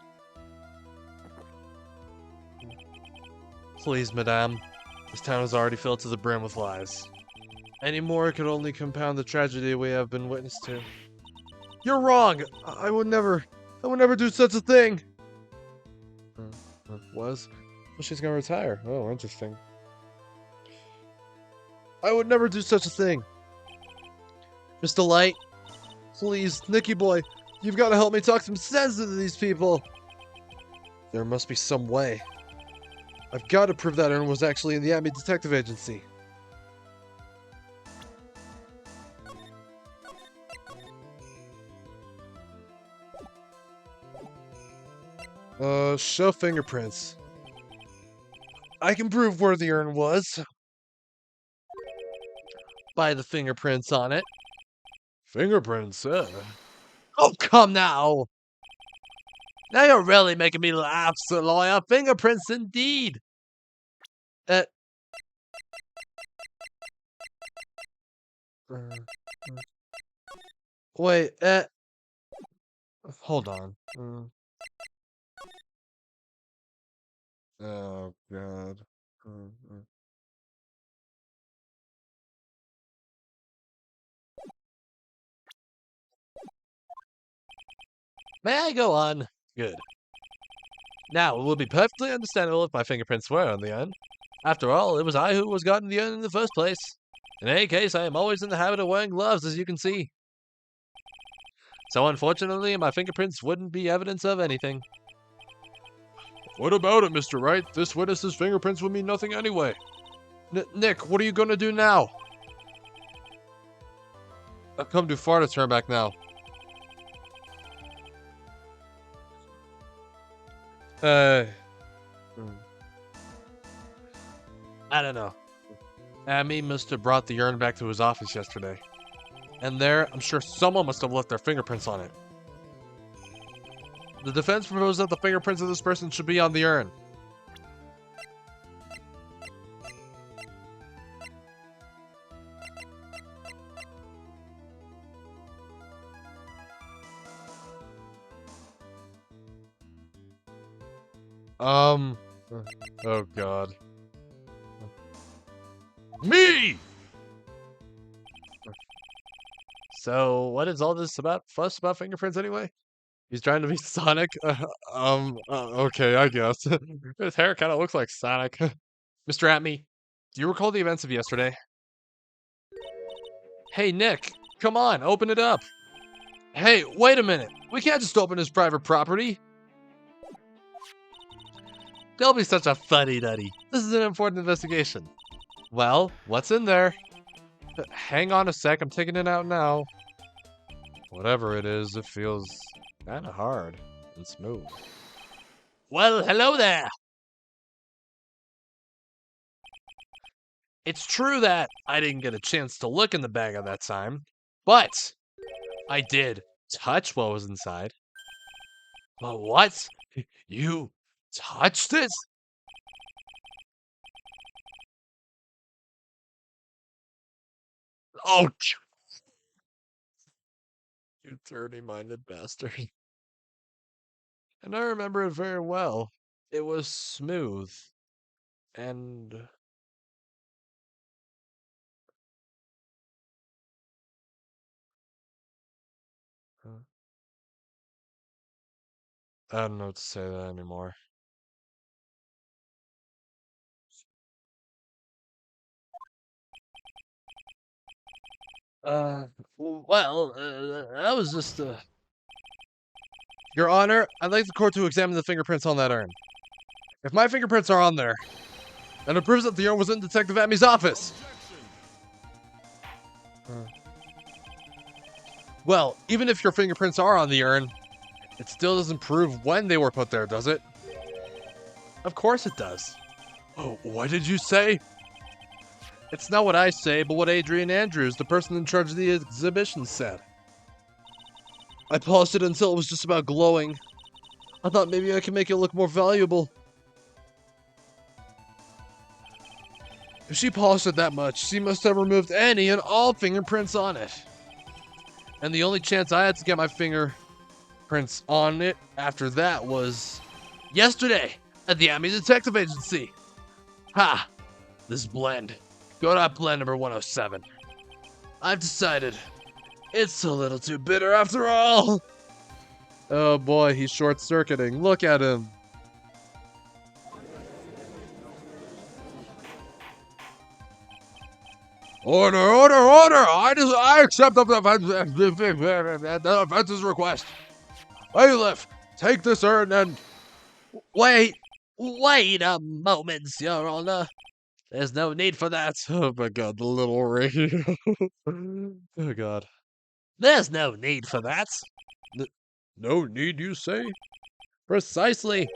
Please, madame. This town is already filled to the brim with lies. Any more could only compound the tragedy we have been witness to. You're wrong! I would never do such a thing! Was? Well, she's gonna retire. Oh, interesting. I would never do such a thing. Mr. Light, please, Nicky boy, you've got to help me talk some sense into these people. There must be some way. I've got to prove that urn was actually in the Abbey Detective Agency. Show fingerprints. I can prove where the urn was. By the fingerprints on it. Fingerprints, Oh, come now! Now you're really making me laugh, Sir Lawyer. Fingerprints indeed! Uh, Wait, hold on. Oh, God. May I go on? Good. Now, it would be perfectly understandable if my fingerprints were on the urn. After all, it was I who was gotten the urn in the first place. In any case, I am always in the habit of wearing gloves, as you can see. So unfortunately, my fingerprints wouldn't be evidence of anything. What about it, Mr. Wright? This witness's fingerprints would mean nothing anyway. Nick, what are you gonna do now? I've come too far to turn back now. I don't know. Amy must have brought the urn back to his office yesterday. And there, I'm sure someone must have left their fingerprints on it. The defense proposed that the fingerprints of this person should be on the urn. Oh God. Me! So, what is all this fuss about fingerprints anyway? He's trying to be Sonic? Okay, I guess. His hair kind of looks like Sonic. Mr. Atme, do you recall the events of yesterday? Hey, Nick, come on, open it up. Hey, wait a minute. We can't just open his private property. Don't be such a fuddy-duddy. This is an important investigation. Well, what's in there? Hang on a sec, I'm taking it out now. Whatever it is, it feels kind of hard and smooth. Well, hello there! It's true that I didn't get a chance to look in the bag at that time, but I did touch what was inside. But what? You touched it? Oh, you dirty-minded bastard. And I remember it very well. It was smooth. And... I don't know what to say to that anymore. Well, that was just, Your Honor, I'd like the court to examine the fingerprints on that urn. If my fingerprints are on there, then it proves that the urn was in Detective Amy's office. Well, even if your fingerprints are on the urn, it still doesn't prove when they were put there, does it? Of course it does. Oh, what did you say? It's not what I say, but what Adrian Andrews, the person in charge of the exhibition, said. I polished it until it was just about glowing. I thought maybe I could make it look more valuable. If she polished it that much, she must have removed any and all fingerprints on it. And the only chance I had to get my fingerprints on it after that was yesterday at the Army Detective Agency. Ha! This blend. Go to blend number 107. I've decided it's a little too bitter after all. Oh boy, he's short-circuiting. Look at him. Order, order, order! I accept the offense's request. Bailiff, take this urn and... Wait a moment, Your Honor. There's no need for that. Oh my god, the little radio. Oh god. There's no need for that. No need, you say? Precisely.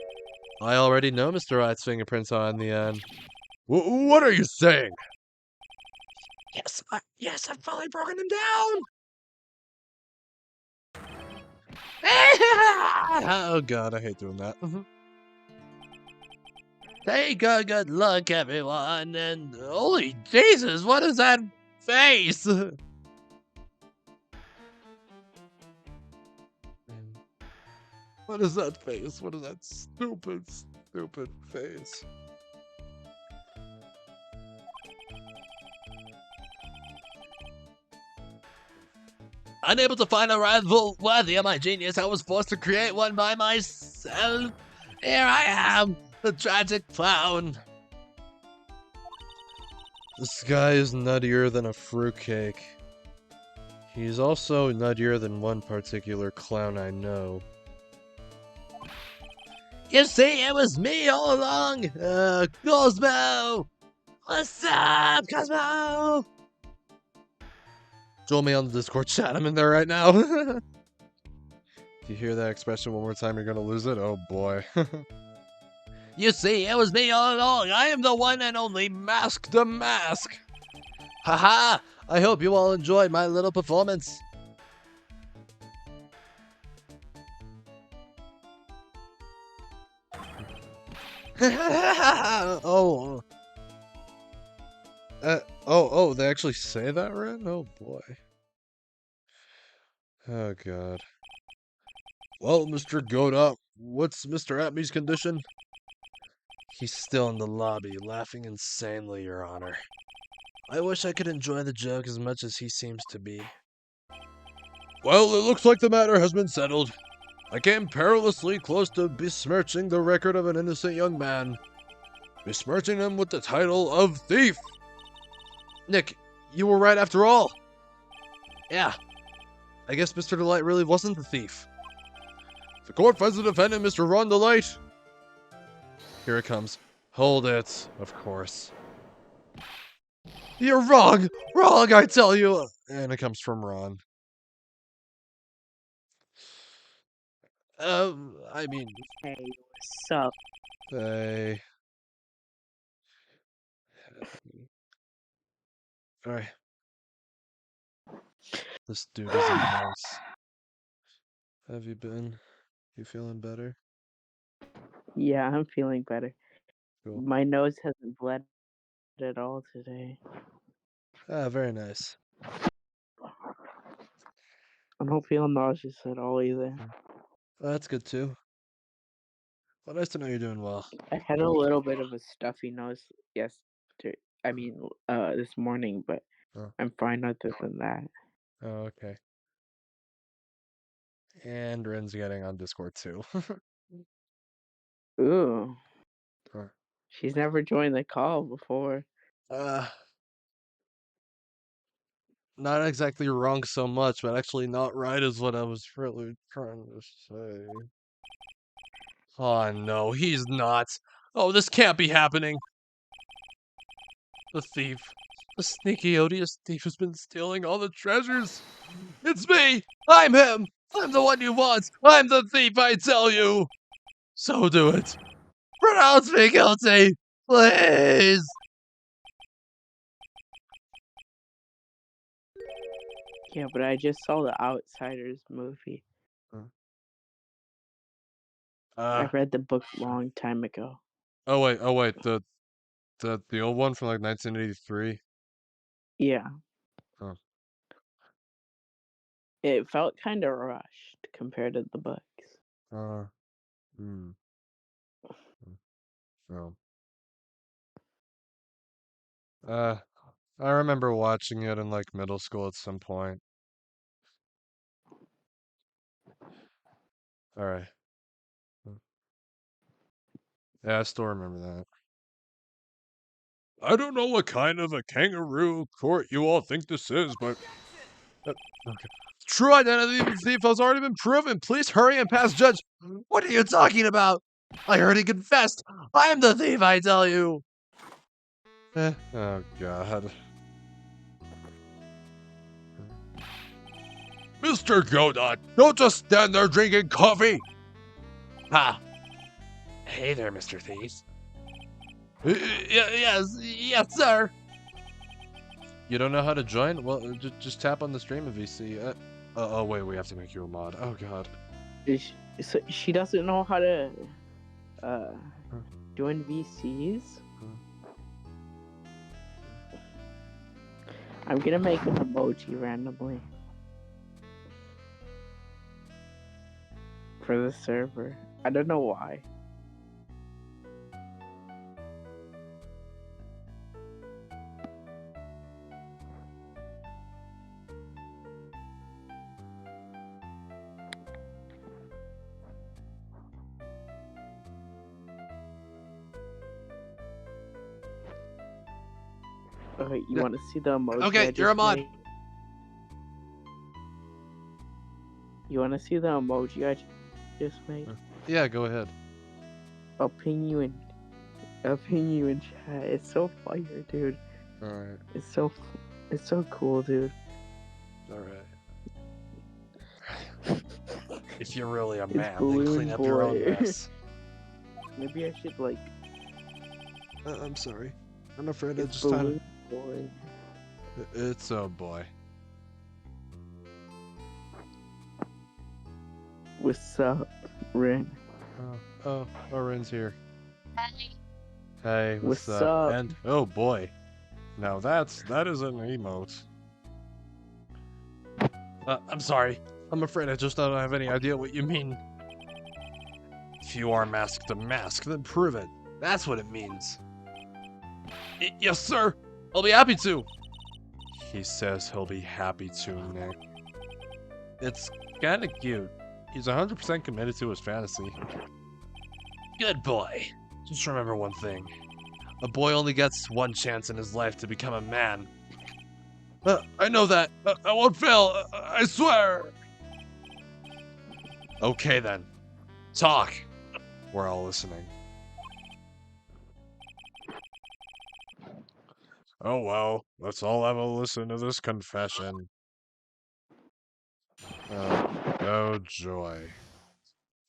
I already know Mr. Wright's fingerprints are on the end. What are you saying? Yes, I've finally broken him down. Oh god, I hate doing that. Take a good look, everyone, and holy Jesus, what is that face? What is that face? What is that stupid face? Unable to find a rival worthy of my genius, I was forced to create one by myself. Here I am, the tragic clown. This guy is nuttier than a fruitcake. He's also nuttier than one particular clown I know. You see, it was me all along! Cosmo! What's up, Cosmo? Join me on the Discord chat, I'm in there right now. If you hear that expression one more time, you're gonna lose it? Oh boy. You see, it was me all along. I am the one and only Mask the Mask. Haha! I hope you all enjoyed my little performance. Oh. Oh, they actually say that, Ren? Oh boy. Oh god. Well, Mr. Goat what's Mr. Atmy's condition? He's still in the lobby, laughing insanely, Your Honor. I wish I could enjoy the joke as much as he seems to be. Well, it looks like the matter has been settled. I came perilously close to besmirching the record of an innocent young man. Besmirching him with the title of thief. Nick, you were right after all. Yeah. I guess Mr. Delight really wasn't the thief. The court finds the defendant, Mr. Ron Delight. Here it comes. Hold it, of course. You're wrong! Wrong, I tell you! And it comes from Ron. I mean... Hey, what's up? Hey... Alright. This dude isn't nice. Have you been? You feeling better? Yeah, I'm feeling better. Cool. My nose hasn't bled at all today. Ah, very nice. I don't feel nauseous at all either. Well, that's good too. Well, nice to know you're doing well. I had a little bit of a stuffy nose this morning, but Oh. I'm fine other than that. Oh, okay. And Ren's getting on Discord too. Ooh. Huh. She's never joined the call before. not exactly wrong so much, but actually not right is what I was really trying to say. Oh no, he's not. Oh, this can't be happening. The thief. The sneaky, odious thief has been stealing all the treasures. It's me! I'm him! I'm the one you want! I'm the thief, I tell you! So do it. Pronounce me guilty! Please! Yeah, but I just saw the Outsiders movie. I read the book long time ago. Oh wait, the old one from like 1983? Yeah. Huh. It felt kind of rushed compared to the books. Hmm. Oh. I remember watching it in like middle school at some point. Alright. Yeah, I still remember that. I don't know what kind of a kangaroo court you all think this is, but... okay. True identity of the thief has already been proven. Please hurry and pass judge. What are you talking about? I already confessed. I am the thief, I tell you. Oh, God. Mr. Godot, don't just stand there drinking coffee. Ha. Hey there, Mr. Thief. Yes, sir. You don't know how to join? Well, just tap on the stream of VC. Oh, wait, we have to make you a mod. Oh, God. She doesn't know how to join VCs? I'm gonna make an emoji randomly for the server. I don't know why. Okay, you want to see the emoji? Okay, you're a mod. You want to see the emoji I just made? Yeah, go ahead. I'll ping you in chat. It's so fire, dude. All right. It's so cool, dude. All right. If you're really a man, then Balloon clean up your own Boy. mess. Maybe I should like. I'm sorry. I'm afraid I It's just kind of. Balloon Boy. It's a boy. What's up, Rin? Oh, Ren's here. Hey, what's What's up? up? And oh boy, now that is an emote. I'm sorry. I'm afraid I just don't have any idea what you mean. If you are masked to mask, then prove it. That's what it means. Yes, sir. I'll be happy to. He says he'll be happy to, Nick. It's kinda cute. He's 100% committed to his fantasy. Good boy. Just remember one thing. A boy only gets one chance in his life to become a man. I know that. I won't fail. I swear. Okay then. Talk. We're all listening. Oh well, let's all have a listen to this confession. Oh joy.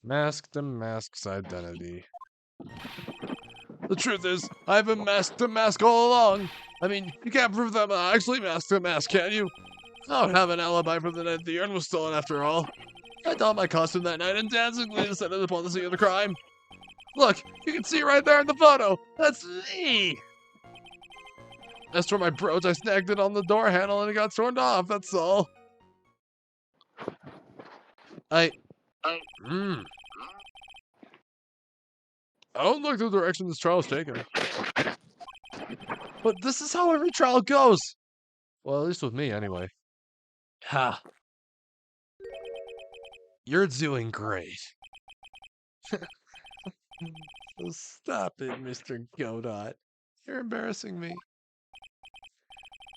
Mask to mask's identity. The truth is, I've been masked to mask all along. I mean, you can't prove that I'm actually masked to mask, can you? I don't have an alibi for the night the urn was stolen after all. I donned my costume that night and dancingly descended upon the scene of the crime. Look, you can see right there in the photo. That's me. As for my brooch, I snagged it on the door handle and it got torn off, that's all. I don't like the direction this trial is taking. But this is how every trial goes. Well, at least with me, anyway. Ha. You're doing great. Stop it, Mr. Godot. You're embarrassing me.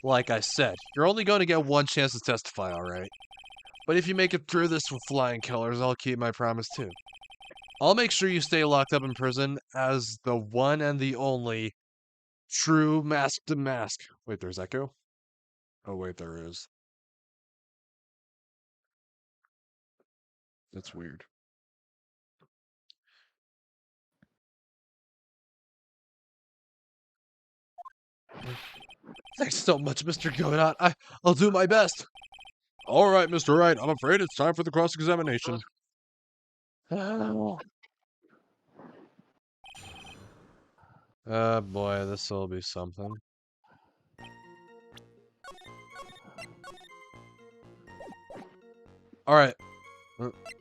Like I said, you're only going to get one chance to testify, alright? But if you make it through this with flying colors, I'll keep my promise too. I'll make sure you stay locked up in prison as the one and the only true mask to mask. Wait, there's Echo? Oh, wait, there is. That's weird. Thanks so much, Mr. Godot. I'll do my best. All right, Mr. Wright. I'm afraid it's time for the cross-examination. Boy, this will be something. All right.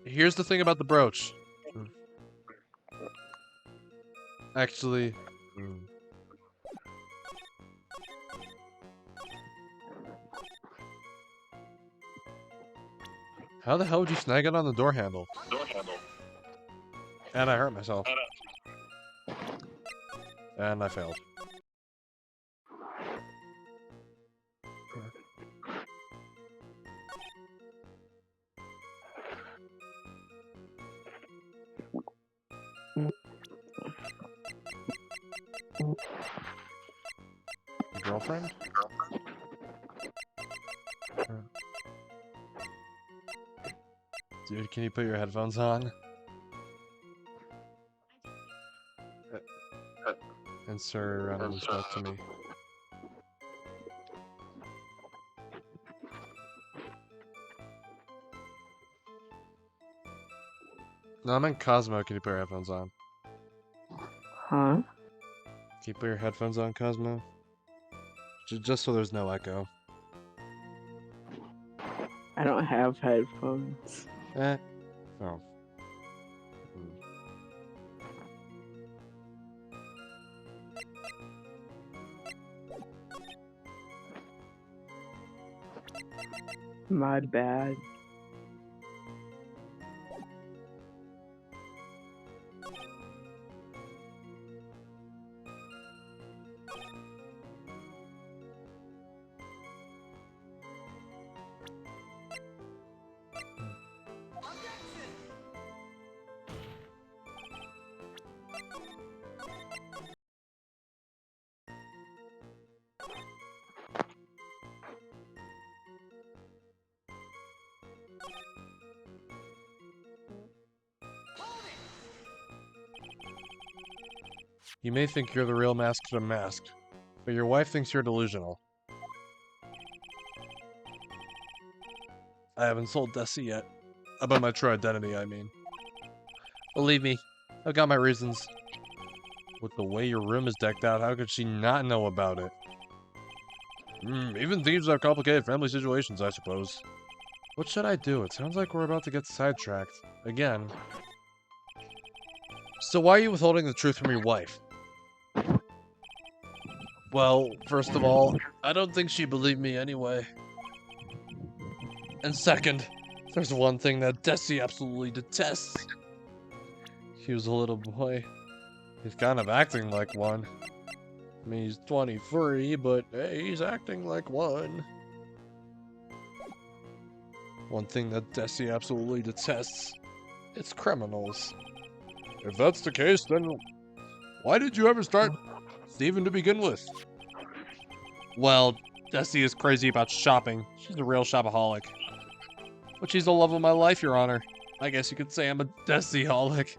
Here's the thing about the brooch. Actually... How the hell would you snag it on the door handle? And I hurt myself. And I failed. Girlfriend? Dude, can you put your headphones on? And sir, around and spoke to me. No, I meant Cosmo, can you put your headphones on? Huh? Can you put your headphones on, Cosmo? Just so there's no echo. I don't have headphones. Oh. My bad. You may think you're the real Masked and Masked, but your wife thinks you're delusional. I haven't told Desi yet. About my true identity, I mean. Believe me, I've got my reasons. With the way your room is decked out, how could she not know about it? Even thieves have complicated family situations, I suppose. What should I do? It sounds like we're about to get sidetracked. Again. So why are you withholding the truth from your wife? Well, first of all, I don't think she believed me anyway. And second, there's one thing that Desi absolutely detests. He was a little boy. He's kind of acting like one. I mean, he's 23, but hey, he's acting like one. One thing that Desi absolutely detests, it's criminals. If that's the case, then why did you ever start thieving to begin with? Well, Desi is crazy about shopping. She's a real shopaholic. But she's the love of my life, Your Honor. I guess you could say I'm a Desi-holic.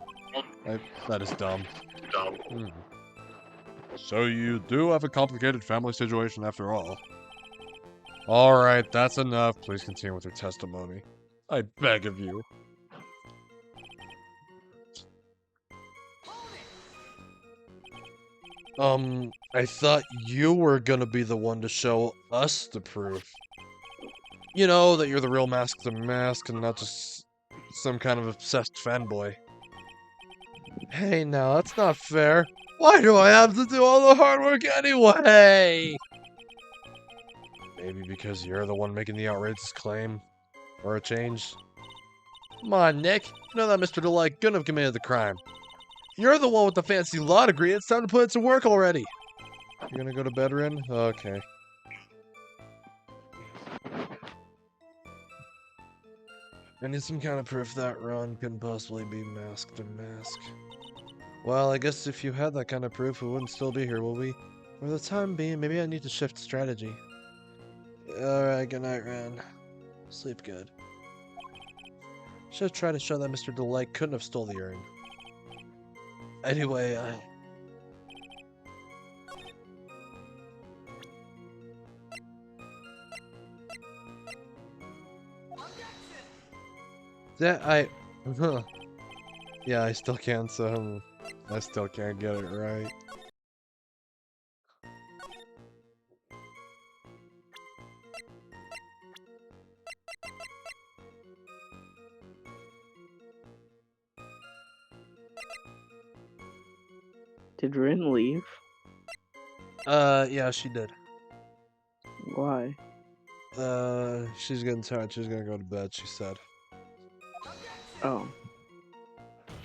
That is dumb. So you do have a complicated family situation after all. Alright, that's enough. Please continue with your testimony. I beg of you. I thought you were gonna be the one to show us the proof. You know, that you're the real Masked and Mask and not just some kind of obsessed fanboy. Hey, now, that's not fair. Why do I have to do all the hard work anyway? Maybe because you're the one making the outrageous claim. Or a change. Come on, Nick. You know that Mr. Delight couldn't have committed the crime. You're the one with the fancy law degree. It's time to put it to work already. You're gonna go to bed, Rin? Okay. I need some kind of proof that Ron couldn't possibly be masked or mask. Well, I guess if you had that kind of proof, we wouldn't still be here, will we? For the time being, maybe I need to shift strategy. Alright, good night, Ron. Sleep good. Should have tried to show that Mr. Delight couldn't have stole the urn. Anyway, yeah, I still can't, I still can't get it right. Did Rin leave? Yeah, she did. Why? She's getting tired. She's gonna go to bed, she said. Oh.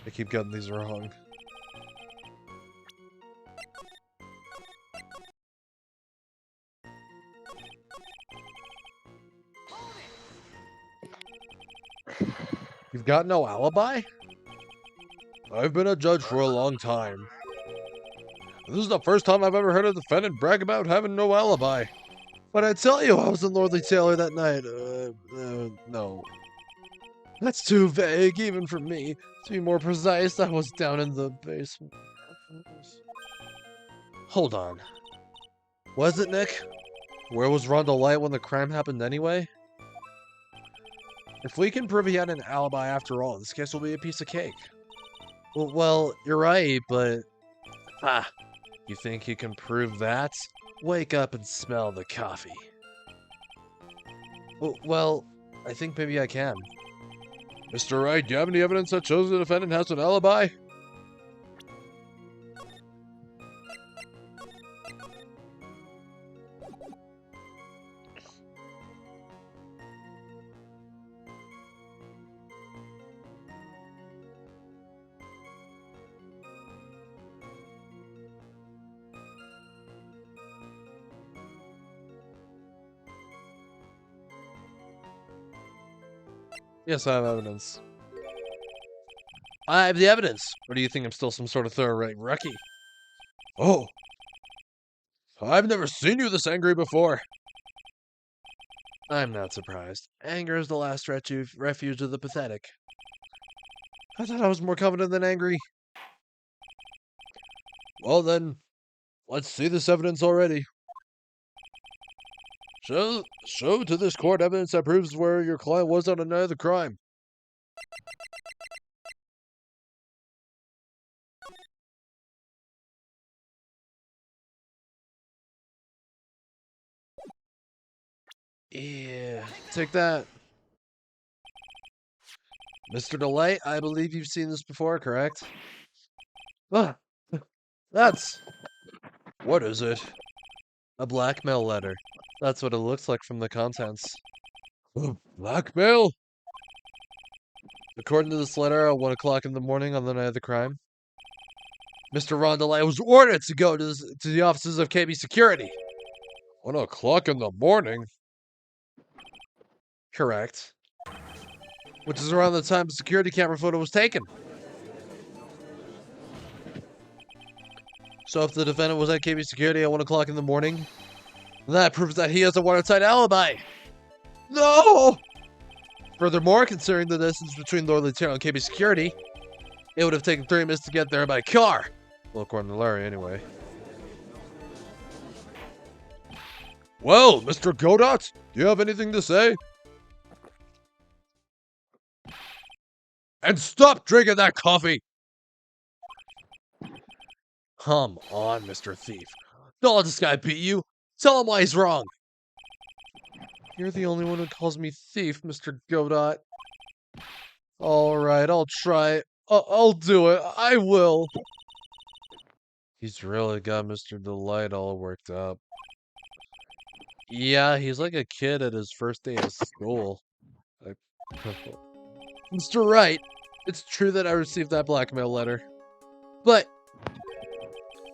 I keep getting these wrong. You've got no alibi? I've been a judge for a long time. This is the first time I've ever heard a defendant brag about having no alibi. But I tell you, I was in Lordly Taylor that night. No. That's too vague, even for me. To be more precise, I was down in the basement. Hold on. Was it, Nick? Where was Rondo Light when the crime happened anyway? If we can prove he had an alibi after all, this case will be a piece of cake. Well, you're right, but... You think you can prove that? Wake up and smell the coffee. Well, I think maybe I can. Mr. Wright, do you have any evidence that shows the defendant has an alibi? Yes, I have evidence. I have the evidence. Or do you think I'm still some sort of thorough rookie? Oh. I've never seen you this angry before. I'm not surprised. Anger is the last refuge of the pathetic. I thought I was more confident than angry. Well then, let's see this evidence already. Show to this court evidence that proves where your client was on the night of the crime. Yeah, take that. Mr. Delight, I believe you've seen this before, correct? That's... What is it? A blackmail letter. That's what it looks like from the contents. Blackmail? According to this letter, at 1 o'clock in the morning on the night of the crime, Mr. Rondelay was ordered to go to the offices of KB Security. 1 o'clock in the morning? Correct. Which is around the time the security camera photo was taken. So if the defendant was at KB Security at 1 o'clock in the morning, that proves that he has a watertight alibi. No! Furthermore, considering the distance between Lordly Taylor and KB Security, it would have taken 3 minutes to get there by car. Well, according to Larry, anyway. Well, Mr. Godot, do you have anything to say? And stop drinking that coffee! Come on, Mr. Thief. Don't let this guy beat you. Tell him why he's wrong. You're the only one who calls me thief, Mr. Godot. Alright, I'll try. I'll do it. I will. He's really got Mr. Delight all worked up. Yeah, he's like a kid at his first day of school. Mr. Wright, it's true that I received that blackmail letter. But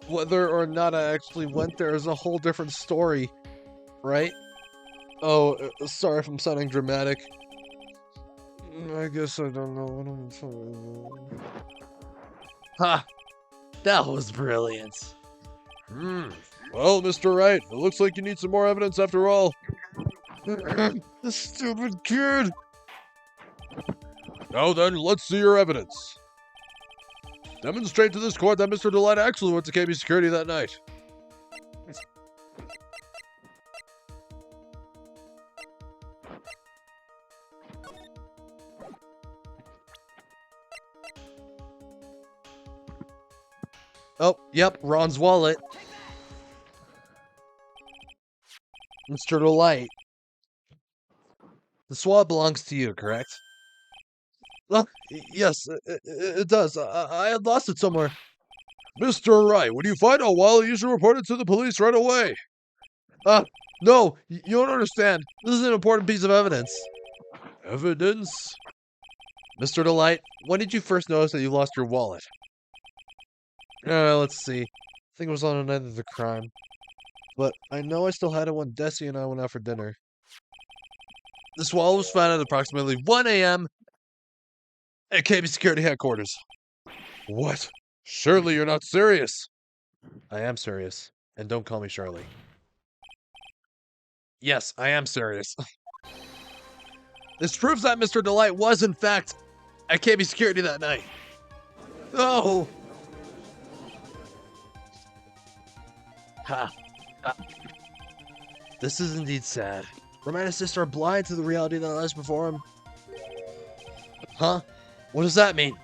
whether or not I actually went there is a whole different story, right? Oh, sorry if I'm sounding dramatic. I guess I don't know what I'm saying. Ha! That was brilliant. Well, Mr. Wright, it looks like you need some more evidence after all. This stupid kid! Now then, let's see your evidence. Demonstrate to this court that Mr. Delight actually went to KB Security that night. Oh, yep, Ron's wallet. Mr. Delight. The swab belongs to you, correct? Yes, it does. I had lost it somewhere. Mr. Wright, when you find a wallet, you should report it to the police right away. No, you don't understand. This is an important piece of evidence. Evidence? Mr. Delight, when did you first notice that you lost your wallet? Let's see. I think it was on the night of the crime. But I know I still had it when Desi and I went out for dinner. This wallet was found at approximately 1 a.m. at KB Security Headquarters. What? Surely you're not serious. I am serious. And don't call me Charlie. Yes, I am serious. This proves that Mr. Delight was, in fact, at KB Security that night. Oh! Ha. This is indeed sad. Roman and his sister are blind to the reality that lies before him. Huh? What does that mean?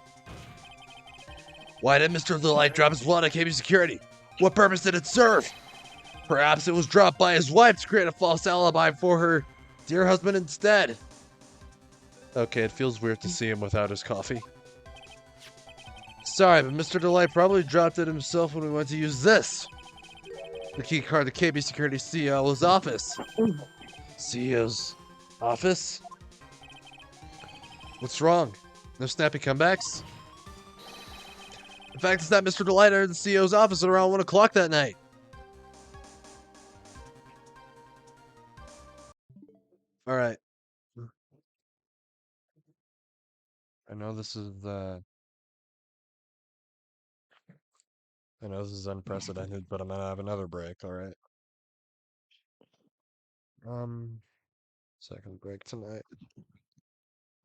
Why did Mr. Delight drop his wallet at KB Security? What purpose did it serve? Perhaps it was dropped by his wife to create a false alibi for her dear husband instead. Okay, it feels weird to see him without his coffee. Sorry, but Mr. Delight probably dropped it himself when we went to use this. The key card to KB Security CEO's office. CEO's office? What's wrong? No snappy comebacks? The fact is that Mr. Delight entered the CEO's office at around 1 o'clock that night. Alright. I know this is unprecedented, but I'm gonna have another break, alright? Second break tonight.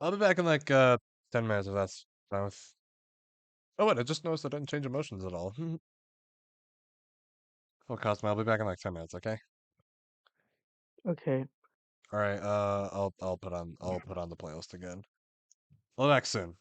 I'll be back in like 10 minutes if that's fine with... Oh wait, I just noticed I didn't change emotions at all. Full Cosmo, I'll be back in like 10 minutes, okay? Okay. Alright, I'll put on the playlist again. I'll be back soon.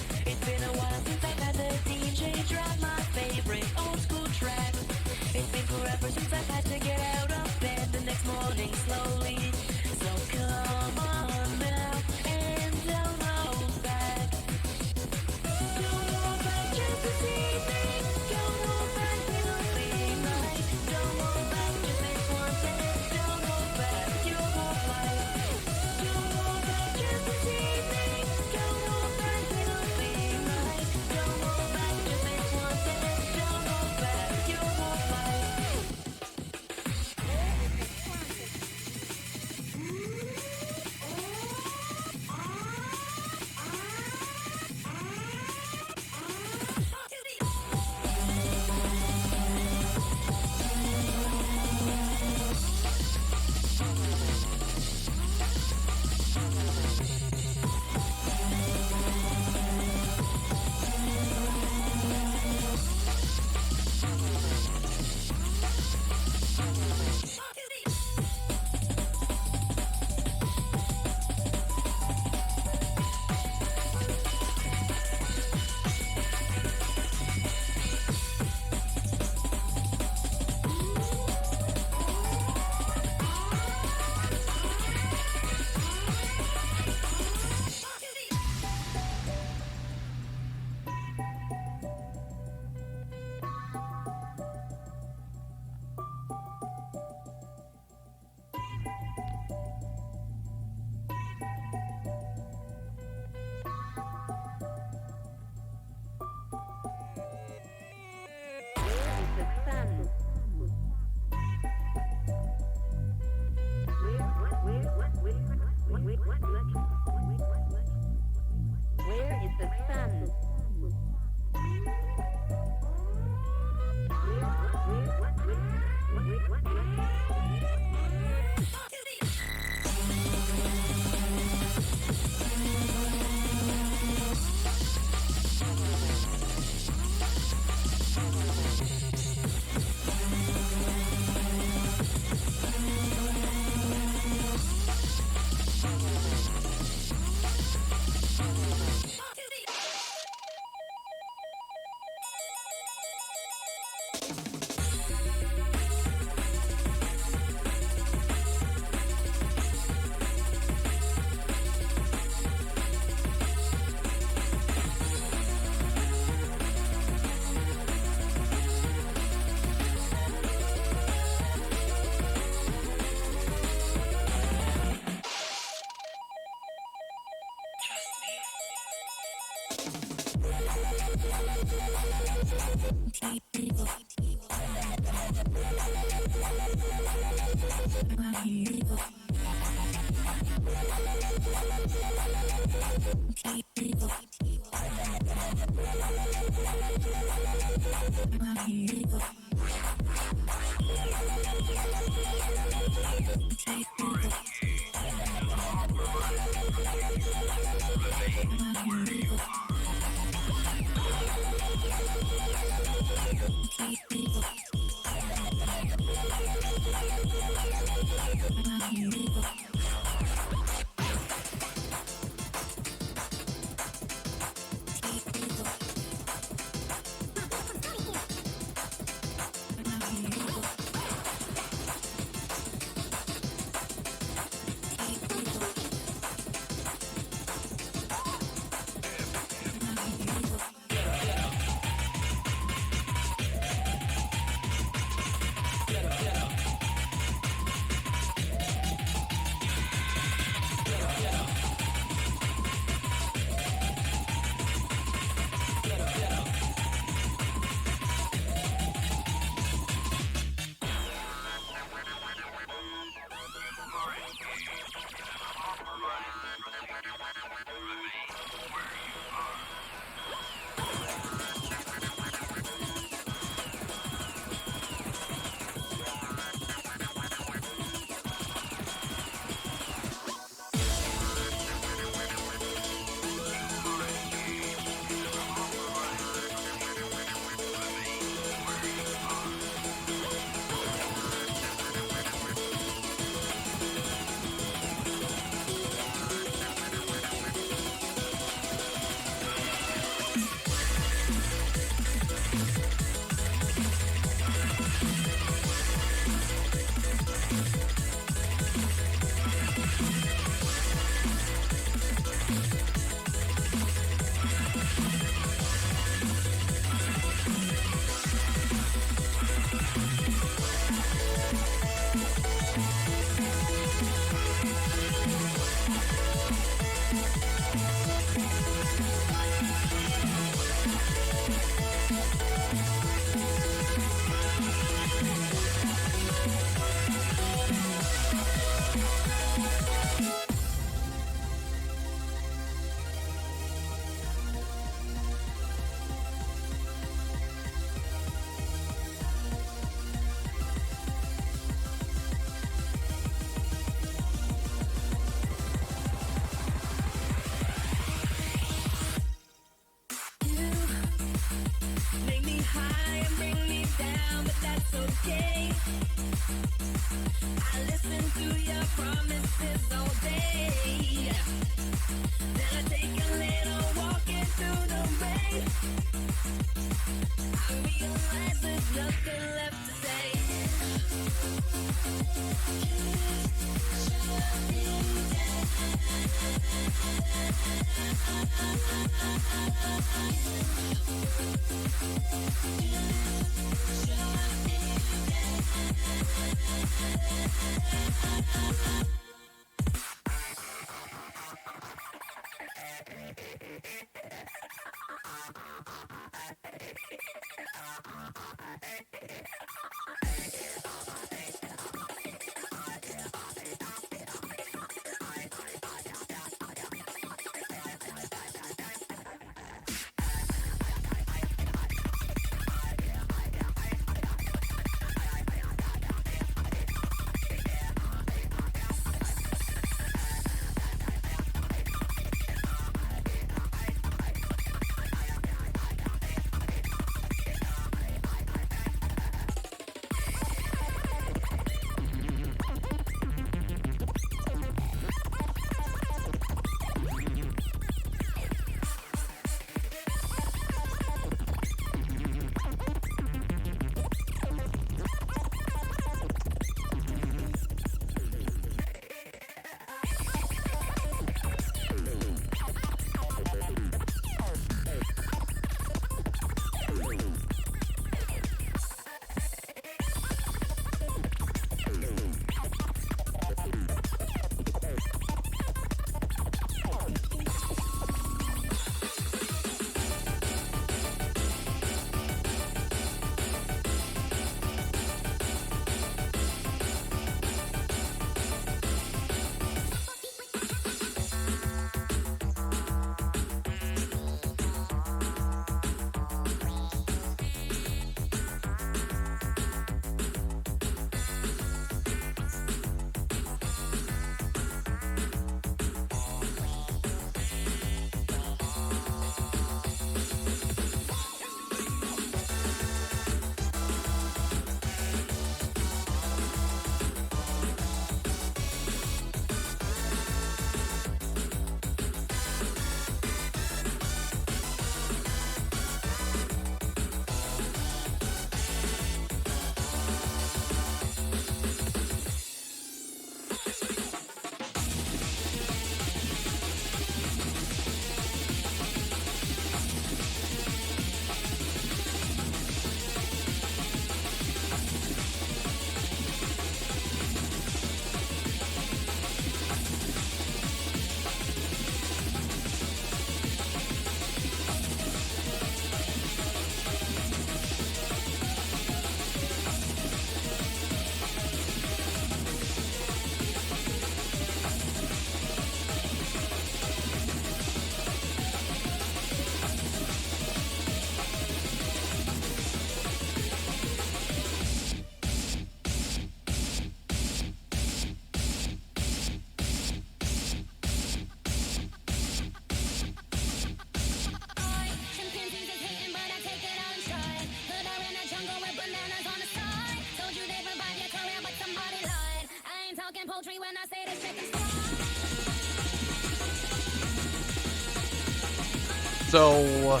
So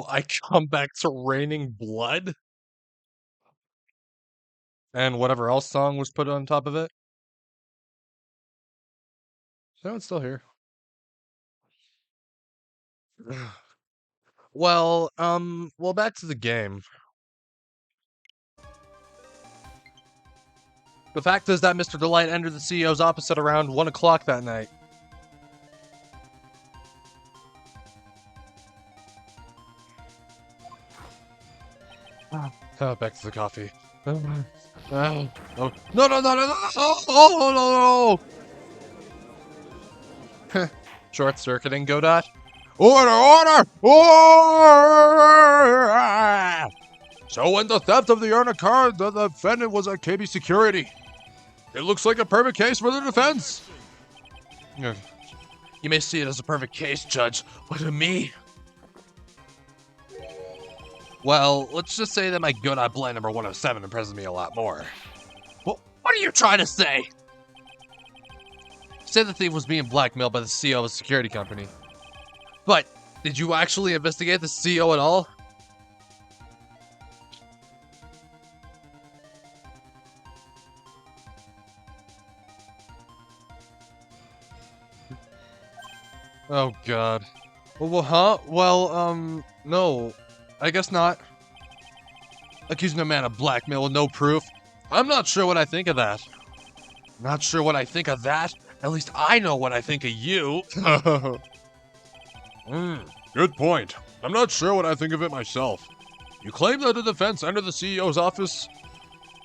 I come back to Raining Blood? And whatever else song was put on top of it? No, it's still here. Well, back to the game. The fact is that Mr. Delight entered the CEO's office at around 1 o'clock that night. Back to the coffee. Oh, no, no, no, no, no, oh, no, no. Short-circuiting Godot. Order! Order! So in the theft of the earner card, the defendant was at KB Security. It looks like a perfect case for the defense. You may see it as a perfect case, Judge, but to me... Well, let's just say that my Godot Blade number 107 impresses me a lot more. Well, what are you trying to say? Say the thief was being blackmailed by the CEO of a security company. But, did you actually investigate the CEO at all? Oh god. Well, huh? Well, no. I guess not. Accusing a man of blackmail with no proof? I'm not sure what I think of that. Not sure what I think of that? At least I know what I think of you. Good point. I'm not sure what I think of it myself. You claim that the defense entered the CEO's office,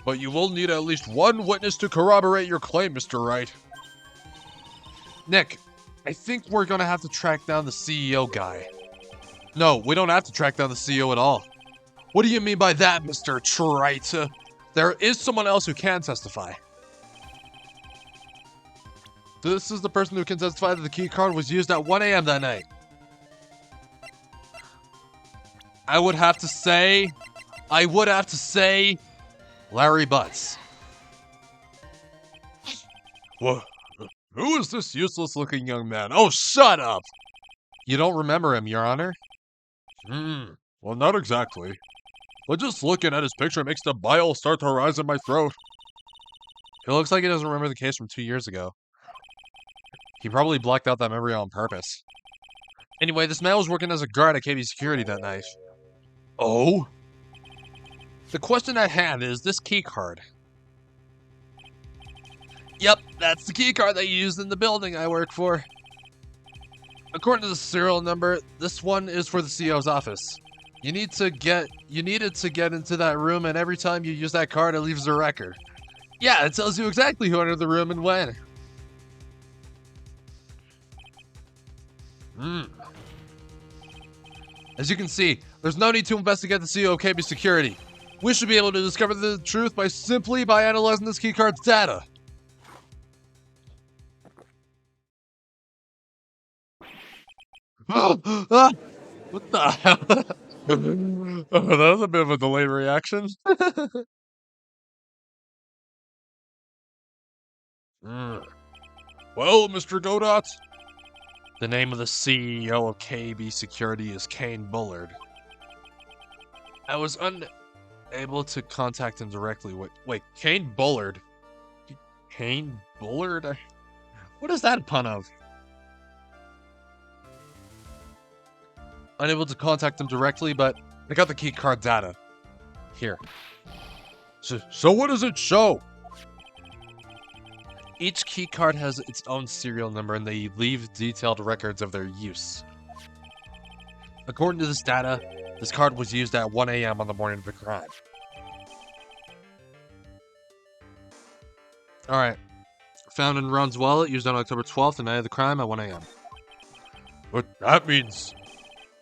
but you will need at least one witness to corroborate your claim, Mr. Wright. Nick, I think we're gonna have to track down the CEO guy. No, we don't have to track down the CEO at all. What do you mean by that, Mr. Wright? There is someone else who can testify. This is the person who can testify that the key card was used at 1 a.m. that night. I would have to say, Larry Butts. What? Who is this useless-looking young man? Oh, shut up! You don't remember him, Your Honor? Well, not exactly. But just looking at his picture makes the bile start to rise in my throat. It looks like he doesn't remember the case from 2 years ago. He probably blocked out that memory on purpose. Anyway, this man was working as a guard at KB Security that night. Oh? The question at hand is this key card. Yep, that's the key card that you used in the building I work for. According to the serial number, this one is for the CEO's office. You needed to get into that room, and every time you use that card, it leaves a record. Yeah, it tells you exactly who entered the room and when. As you can see, there's no need to investigate the CEO of KB Security. We should be able to discover the truth simply by analyzing this keycard's data. What the hell? Oh, that was a bit of a delayed reaction. Well, Mr. Godot, the name of the CEO of KB Security is Kane Bullard. I was unable to contact him directly. Wait, Kane Bullard? Kane Bullard? What is that a pun of? Unable to contact him directly, but I got the key card data. Here. So what does it show? Each key card has its own serial number and they leave detailed records of their use. According to this data, this card was used at 1 a.m. on the morning of the crime. Alright. Found in Ron's wallet, used on October 12th, the night of the crime at 1 a.m. But that means...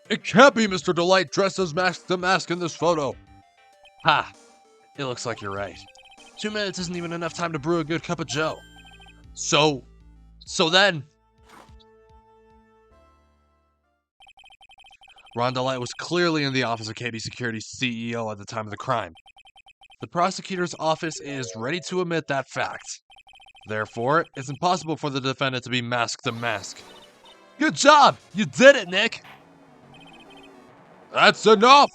It can't be Mr. Delight dressed as the mask in this photo. Ha! It looks like you're right. 2 minutes isn't even enough time to brew a good cup of joe. So then... Ron Delight was clearly in the office of KB Security's CEO at the time of the crime. The prosecutor's office is ready to admit that fact. Therefore, it's impossible for the defendant to be masked to mask. Good job! You did it, Nick! That's enough!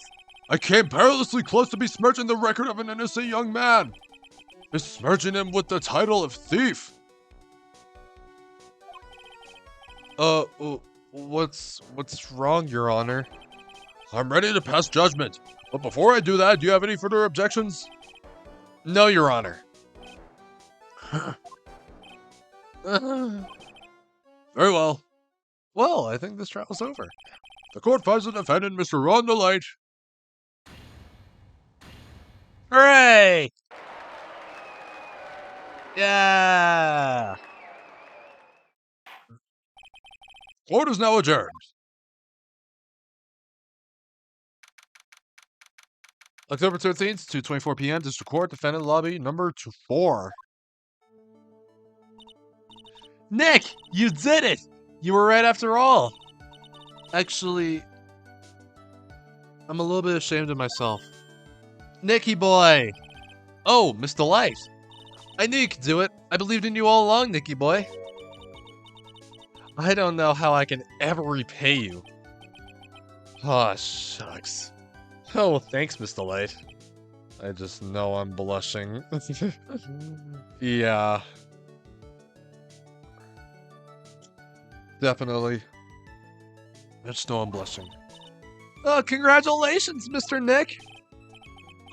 I came perilously close to besmirching the record of an innocent young man! Besmirching him with the title of thief! What's wrong, Your Honor? I'm ready to pass judgment, but before I do that, do you have any further objections? No, Your Honor. Very well. Well, I think this trial's over. The court finds the defendant, Mr. Ron DeLight. Hooray! Yeah! Court is now adjourned. October 13th, 2:24 p.m. District Court, Defendant Lobby, number 4. Nick! You did it! You were right after all. Actually, I'm a little bit ashamed of myself. Nicky boy! Oh, Miss Delight. I knew you could do it. I believed in you all along, Nicky boy. I don't know how I can ever repay you. Aw, shucks. Oh, well, thanks, Miss Delight. I just know I'm blushing. Yeah. Definitely. I just know I'm blushing. Oh, congratulations, Mr. Nick!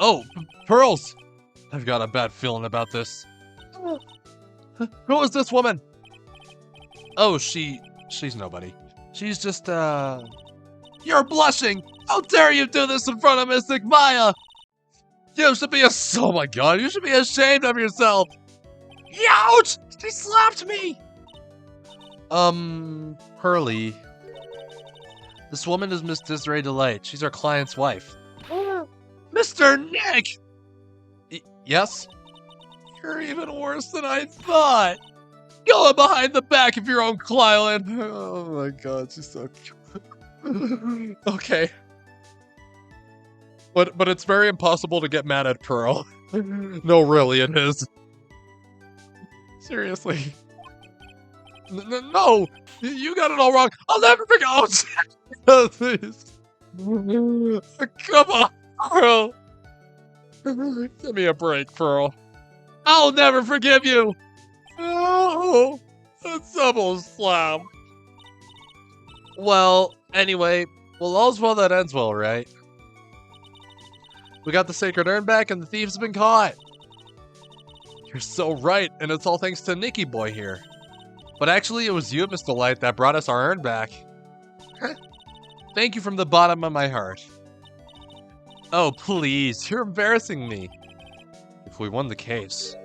Oh, Pearls! I've got a bad feeling about this. Who is this woman? Oh, she's nobody. She's just, You're blushing! How dare you do this in front of Mystic Maya! You should be oh my god, you should be ashamed of yourself! Ouch! She slapped me! Pearly. This woman is Miss Desiree Delight. She's our client's wife. Mr. Nick! Yes? You're even worse than I thought! Going behind the back of your own client! Oh my god, she's so cute. Okay. But it's very impossible to get mad at Pearl. No, really, it is. Seriously. No! You got it all wrong! I'll never forget! Oh, please. Come on, Pearl! Give me a break, Pearl. I'll never forgive you! Oh, that's double slap. Well, anyway, all's well that ends well, right? We got the sacred urn back and the thieves been caught. You're so right, and it's all thanks to Nicky boy here. But actually, it was you, Miss Delight, that brought us our urn back. Thank you from the bottom of my heart. Oh, please, you're embarrassing me. If we won the case,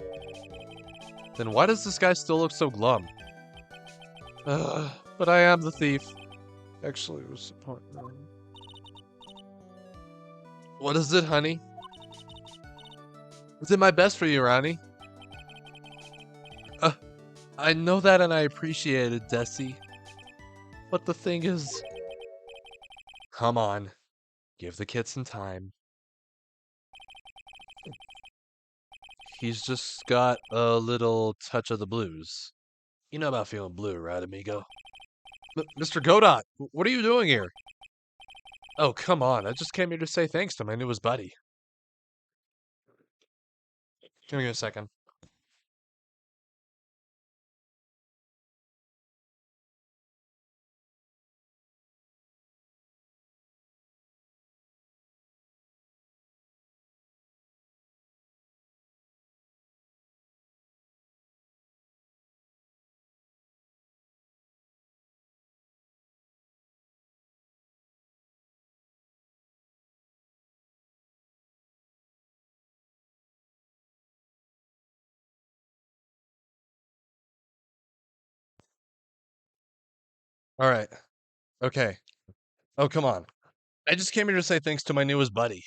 then why does this guy still look so glum? But I am the thief. Actually, it was the point. What is it, honey? I did my best for you, Ronnie. I know that and I appreciate it, Desi. But the thing is... Come on. Give the kid some time. He's just got a little touch of the blues. You know about feeling blue, right, amigo? Mr. Godot, what are you doing here? Oh, come on. I just came here to say thanks to my newest buddy. Give me a second. All right. Okay. Oh, come on. I just came here to say thanks to my newest buddy.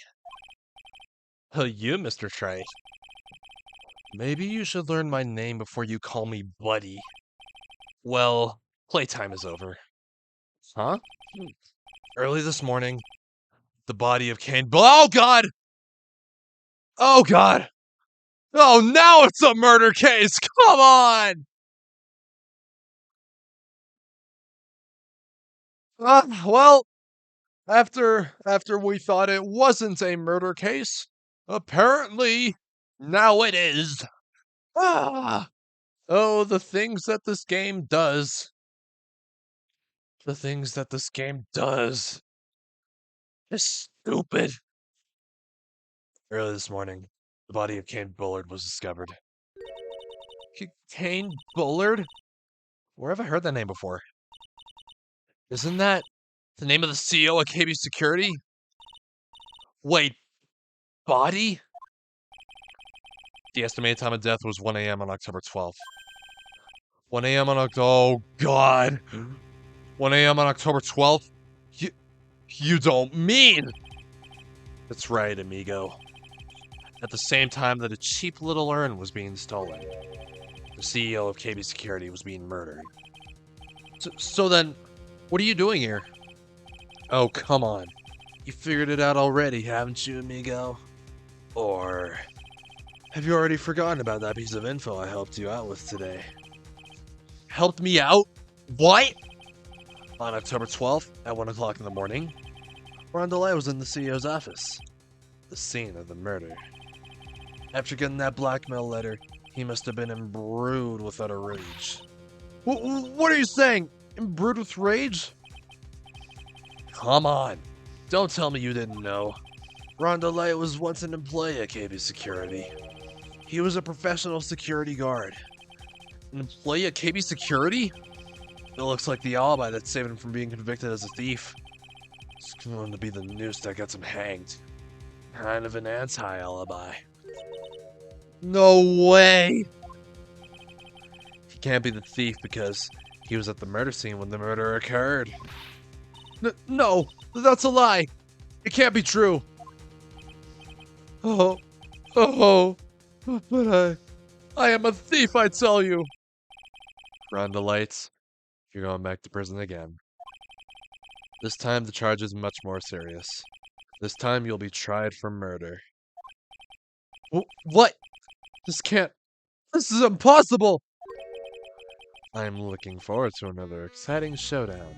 Oh, you, Mr. Trey. Maybe you should learn my name before you call me buddy. Well, playtime is over. Huh? Early this morning, the body of Cain... Oh, God! Oh, God! Oh, now it's a murder case! Come on! Well, after we thought it wasn't a murder case, apparently now it is. Ah! Oh, the things that this game does. The things that this game does. It's stupid. Early this morning, the body of Kane Bullard was discovered. Kane Bullard? Where have I heard that name before? Isn't that the name of the CEO of KB Security? Wait, body? The estimated time of death was 1 a.m. on October 12th. 1 a.m. on October... Oh, God. 1 a.m. on October 12th? You don't mean... That's right, amigo. At the same time that a cheap little urn was being stolen, the CEO of KB Security was being murdered. So then, what are you doing here? Oh, come on. You figured it out already, haven't you, amigo? Or have you already forgotten about that piece of info I helped you out with today? Helped me out? What? On October 12th, at 1 o'clock in the morning, Rondelay was in the CEO's office. The scene of the murder. After getting that blackmail letter, he must have been imbrued with utter rage. What are you saying? Imbrued with rage? Come on. Don't tell me you didn't know. Rondelay was once an employee at KB Security. He was a professional security guard. An employee at KB Security? It looks like the alibi that saved him from being convicted as a thief. It's going to be the noose that gets him hanged. Kind of an anti-alibi. No way! He can't be the thief because he was at the murder scene when the murder occurred. No, that's a lie. It can't be true. Oh, but I am a thief, I tell you. Rondelites, you're going back to prison again. This time the charge is much more serious. This time you'll be tried for murder. What? This is impossible! I'm looking forward to another exciting showdown,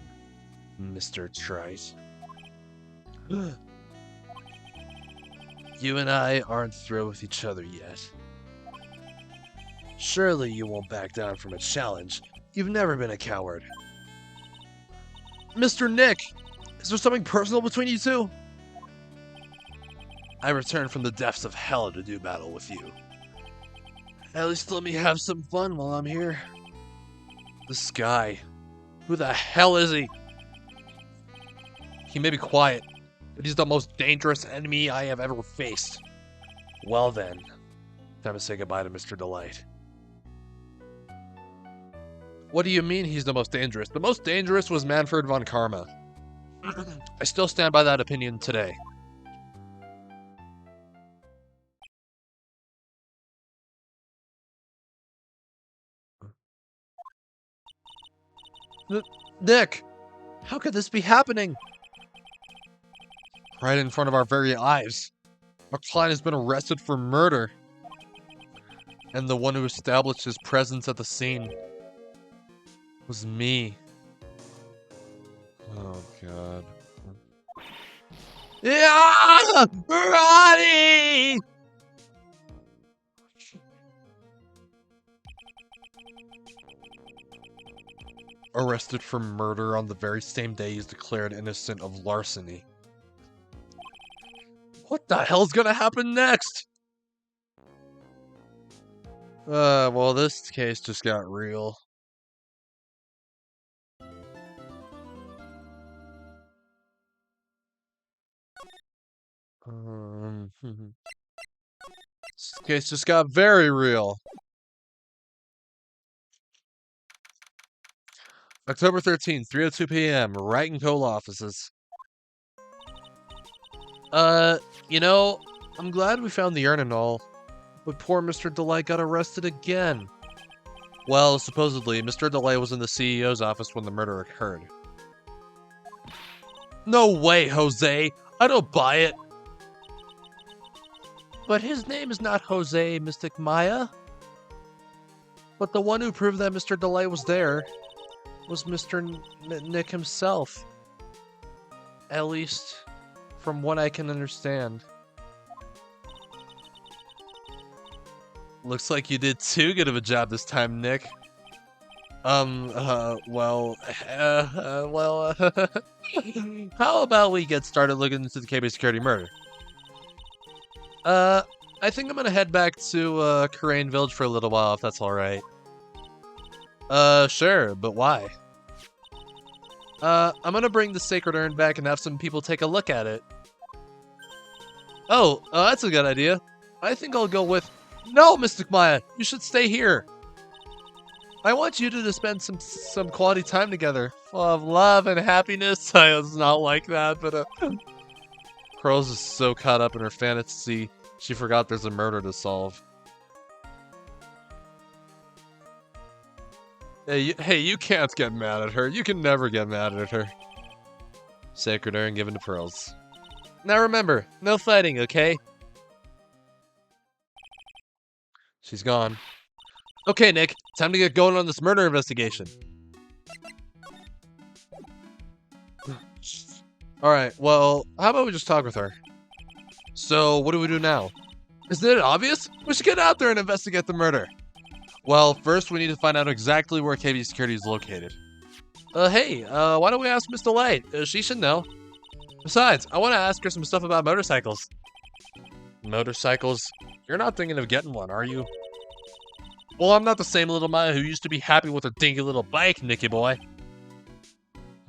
Mr. Trite. You and I aren't through with each other yet. Surely you won't back down from a challenge. You've never been a coward. Mr. Nick! Is there something personal between you two? I returned from the depths of hell to do battle with you. At least let me have some fun while I'm here. This guy. Who the hell is he? He may be quiet, but he's the most dangerous enemy I have ever faced. Well then, time to say goodbye to Mr. Delight. What do you mean he's the most dangerous? The most dangerous was Manfred von Karma. I still stand by that opinion today. Nick! How could this be happening? Right in front of our very eyes. Our client has been arrested for murder. And the one who established his presence at the scene was me. Oh, God. Yeah! Ronnie! Arrested for murder on the very same day he's declared innocent of larceny. What the hell's gonna happen next? Well, this case just got real. This case just got very real. October 13th, 3:02 p.m., Wright and Cole offices. You know, I'm glad we found the urn and all, but poor Mr. Delight got arrested again. Well, supposedly, Mr. Delight was in the CEO's office when the murder occurred. No way, Jose! I don't buy it! But his name is not Jose Mystic Maya. But the one who proved that Mr. Delight was there was Mr. Nick himself. At least, from what I can understand. Looks like you did too good of a job this time, Nick. Well, how about we get started looking into the KB security murder? I think I'm gonna head back to, Korean Village for a little while, if that's alright. Sure, but why? I'm gonna bring the Sacred Urn back and have some people take a look at it. Oh, that's a good idea. I think I'll go with... No, Mystic Maya! You should stay here! I want you two to spend some quality time together. Full of love and happiness. It's not like that, but, Pearls is so caught up in her fantasy, she forgot there's a murder to solve. Hey, you can't get mad at her. You can never get mad at her. Sacred Urn given to Pearls. Now remember, no fighting, okay? She's gone. Okay, Nick, time to get going on this murder investigation. Alright, well, how about we just talk with her? So, what do we do now? Isn't it obvious? We should get out there and investigate the murder. Well, first we need to find out exactly where KB Security is located. Hey, why don't we ask Miss Delight? She should know. Besides, I want to ask her some stuff about motorcycles. Motorcycles? You're not thinking of getting one, are you? Well, I'm not the same little Maya who used to be happy with a dinky little bike, Nicky boy.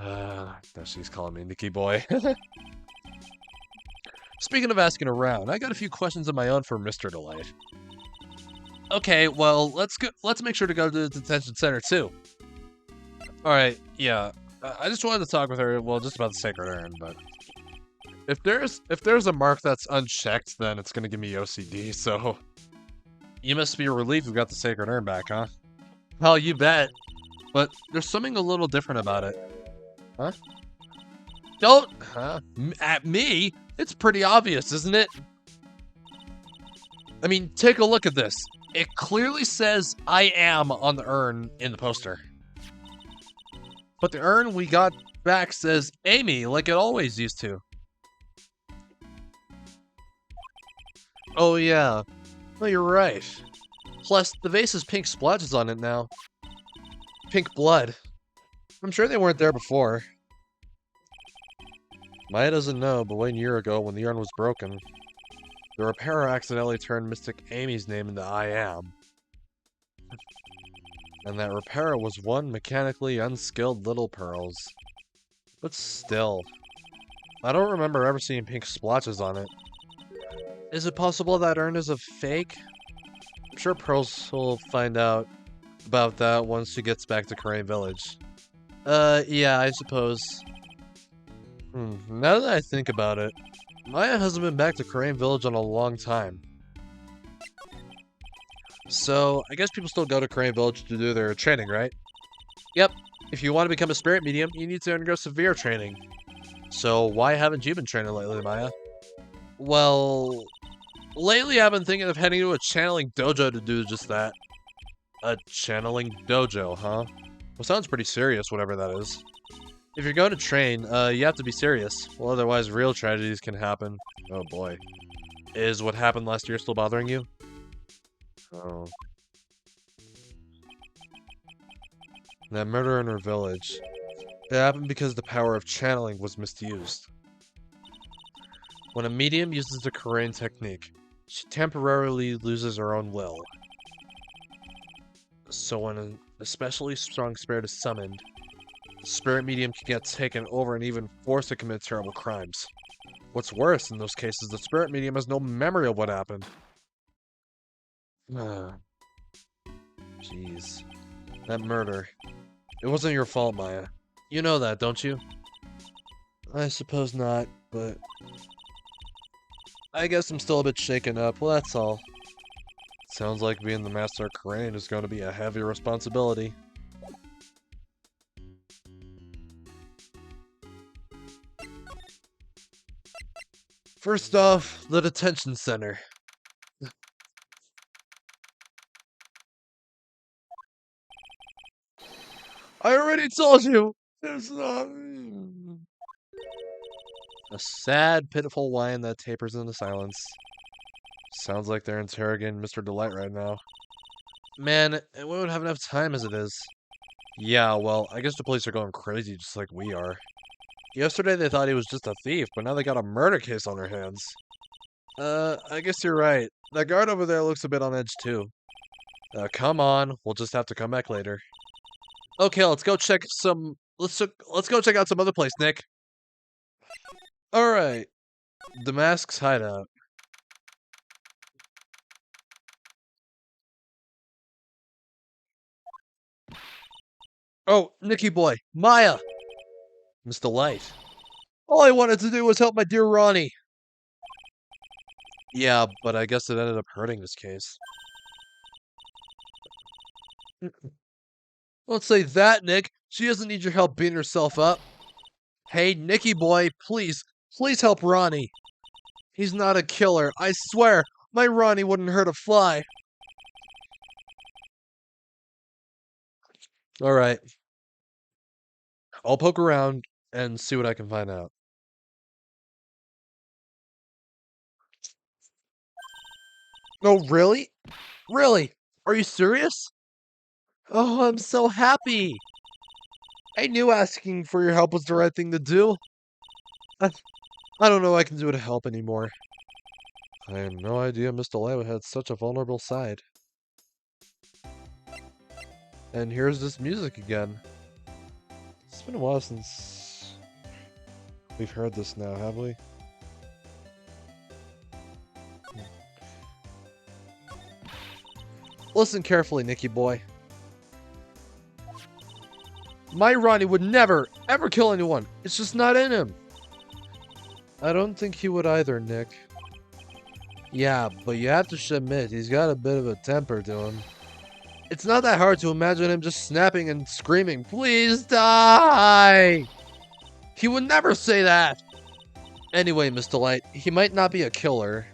Now she's calling me Nicky boy. Speaking of asking around, I got a few questions of my own for Mr. Delight. Okay, well, let's make sure to go to the detention center too. Alright, yeah. I just wanted to talk with her, well, just about the Sacred Urn, but if there's a mark that's unchecked, then it's gonna give me OCD, so you must be relieved we got the Sacred Urn back, huh? Well, you bet. But there's something a little different about it. Huh? Don't, huh? At me? It's pretty obvious, isn't it? I mean, take a look at this. It clearly says I am on the urn in the poster. But the urn we got back says Amy, like it always used to. Oh yeah. Well, you're right. Plus, the vase has pink splotches on it now. Pink blood. I'm sure they weren't there before. Maya doesn't know, but 1 year ago, when the urn was broken, the repairer accidentally turned Mystic Amy's name into I Am. And that repairer was one mechanically unskilled little Pearls. But still, I don't remember ever seeing pink splotches on it. Is it possible that urn is a fake? I'm sure Pearls will find out about that once she gets back to Korean Village. Yeah, I suppose. Now that I think about it, Maya hasn't been back to Korean Village in a long time. So, I guess people still go to Korean Village to do their training, right? Yep. If you want to become a spirit medium, you need to undergo severe training. So, why haven't you been training lately, Maya? Well, lately I've been thinking of heading to a channeling dojo to do just that. A channeling dojo, huh? Well, sounds pretty serious, whatever that is. If you're going to train, you have to be serious. Well, otherwise real tragedies can happen. Oh boy. Is what happened last year still bothering you? Oh. That murder in her village. It happened because the power of channeling was misused. When a medium uses the Korean technique, she temporarily loses her own will. So when an especially strong spirit is summoned, the spirit medium can get taken over and even forced to commit terrible crimes. What's worse, in those cases, the spirit medium has no memory of what happened. Jeez. That murder. It wasn't your fault, Maya. You know that, don't you? I suppose not, but I guess I'm still a bit shaken up. Well, that's all. Sounds like being the Master of Korean is going to be a heavy responsibility. First off, the detention center. I already told you! It's not... A sad, pitiful whine that tapers into silence. Sounds like they're interrogating Mr. Delight right now. Man, we won't have enough time as it is. Yeah, well, I guess the police are going crazy just like we are. Yesterday they thought he was just a thief, but now they got a murder case on their hands. I guess you're right. That guard over there looks a bit on edge too. Come on, we'll just have to come back later. Okay, let's go check some. Let's go check out some other place, Nick. All right, the Mask's hideout. Oh, Nicky boy, Maya, Mr. Light. All I wanted to do was help my dear Ronnie. Yeah, but I guess it ended up hurting this case. Don't say that, Nick. She doesn't need your help beating herself up. Hey, Nicky boy, please help Ronnie. He's not a killer. I swear, my Ronnie wouldn't hurt a fly. All right. I'll poke around and see what I can find out. Oh, really? Really? Are you serious? Oh, I'm so happy. I knew asking for your help was the right thing to do. I don't know what I can do to help anymore. I had no idea Mr. Light had such a vulnerable side. And here's this music again. It's been a while since we've heard this now, have we? Listen carefully, Nicky boy. My Ronnie would never, ever kill anyone. It's just not in him. I don't think he would either, Nick. Yeah, but you have to admit, he's got a bit of a temper to him. It's not that hard to imagine him just snapping and screaming, "Please die!" He would never say that! Anyway, Mr. Light, he might not be a killer,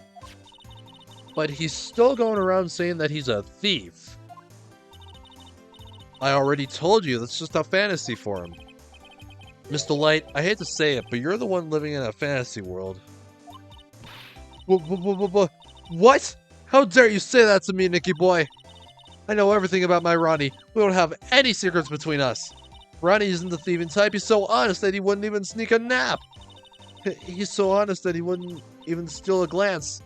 but he's still going around saying that he's a thief. I already told you, that's just a fantasy for him. Mr. Light, I hate to say it, but you're the one living in a fantasy world. What? How dare you say that to me, Nicky boy? I know everything about my Ronnie. We don't have any secrets between us. Ronnie isn't the thieving type. He's so honest that he wouldn't even sneak a nap. He's so honest that he wouldn't even steal a glance.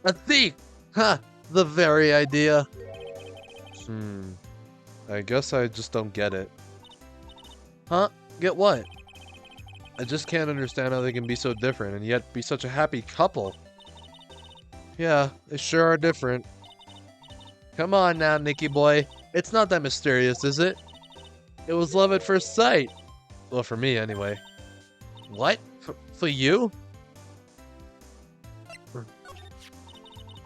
A thief! Ha! The very idea. I guess I just don't get it. Huh? Get what? I just can't understand how they can be so different and yet be such a happy couple. Yeah, they sure are different. Come on now, Nicky boy. It's not that mysterious, is it? It was love at first sight. Well, for me, anyway. What? For you?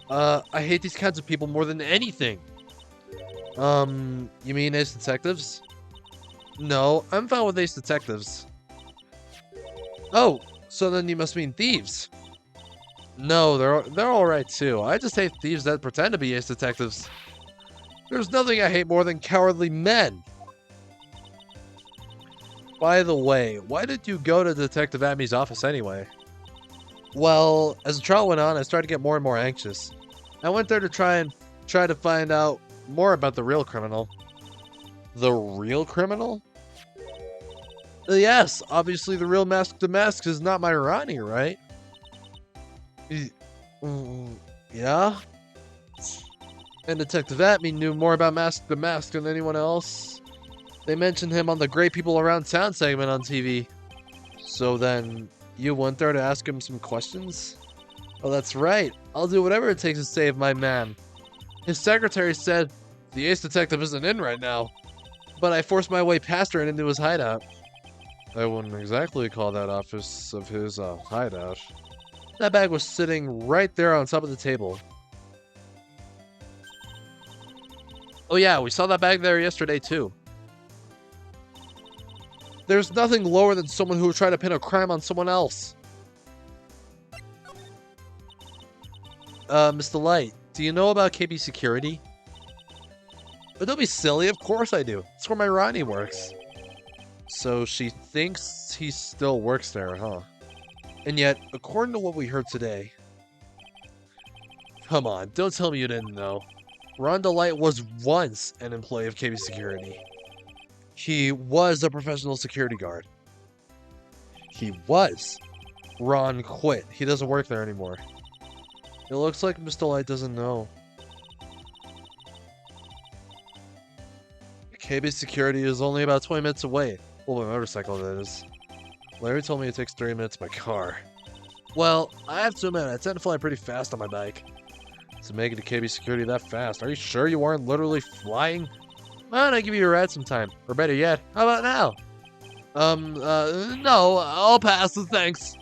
I hate these kinds of people more than anything. You mean Ace Detectives? No, I'm fine with Ace Detectives. Oh, so then you must mean thieves. No, they're alright too. I just hate thieves that pretend to be Ace Detectives. There's nothing I hate more than cowardly men. By the way, why did you go to Detective Amy's office anyway? Well, as the trial went on, I started to get more and more anxious. I went there to try to find out more about the real criminal. The real criminal? Yes, obviously the real Mask to Mask is not my Ronnie, right? Yeah? And Detective Atme knew more about Mask to Mask than anyone else. They mentioned him on the Great People Around Town segment on TV. So then, you went there to ask him some questions? Oh, that's right. I'll do whatever it takes to save my man. His secretary said the ace detective isn't in right now, but I forced my way past her and into his hideout. I wouldn't exactly call that office of his a hideout. That bag was sitting right there on top of the table. Oh yeah, we saw that bag there yesterday too. There's nothing lower than someone who would try to pin a crime on someone else. Mr. Light, do you know about KB Security? But don't be silly, of course I do. It's where my Ronnie works. So she thinks he still works there, huh? And yet, according to what we heard today... Come on, don't tell me you didn't know. Ron Delight was once an employee of KB Security. He was a professional security guard. He was. Ron quit. He doesn't work there anymore. It looks like Mr. Light doesn't know. KB Security is only about 20 minutes away. Well, my motorcycle, that is. Larry told me it takes 3 minutes by car. Well, I have to admit, I tend to fly pretty fast on my bike. To make it to KB Security that fast, are you sure you aren't literally flying? Why don't I give you a ride sometime? Or better yet, how about now? No, I'll pass, thanks.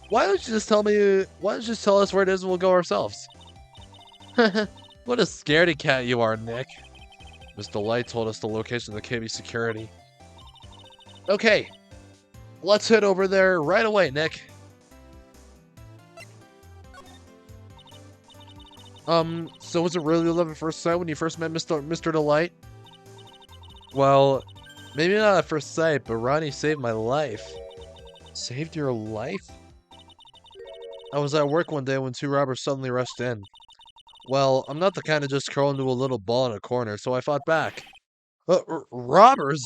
Why don't you just tell us where it is and we'll go ourselves? What a scaredy cat you are, Nick. Mr. Light told us the location of the KB Security. Okay, let's head over there right away, Nick. So was it really love at first sight when you first met Mr. Delight? Well, maybe not at first sight, but Ronnie saved my life. Saved your life? I was at work one day when 2 robbers suddenly rushed in. Well, I'm not the kind to just curl into a little ball in a corner, so I fought back. Robbers?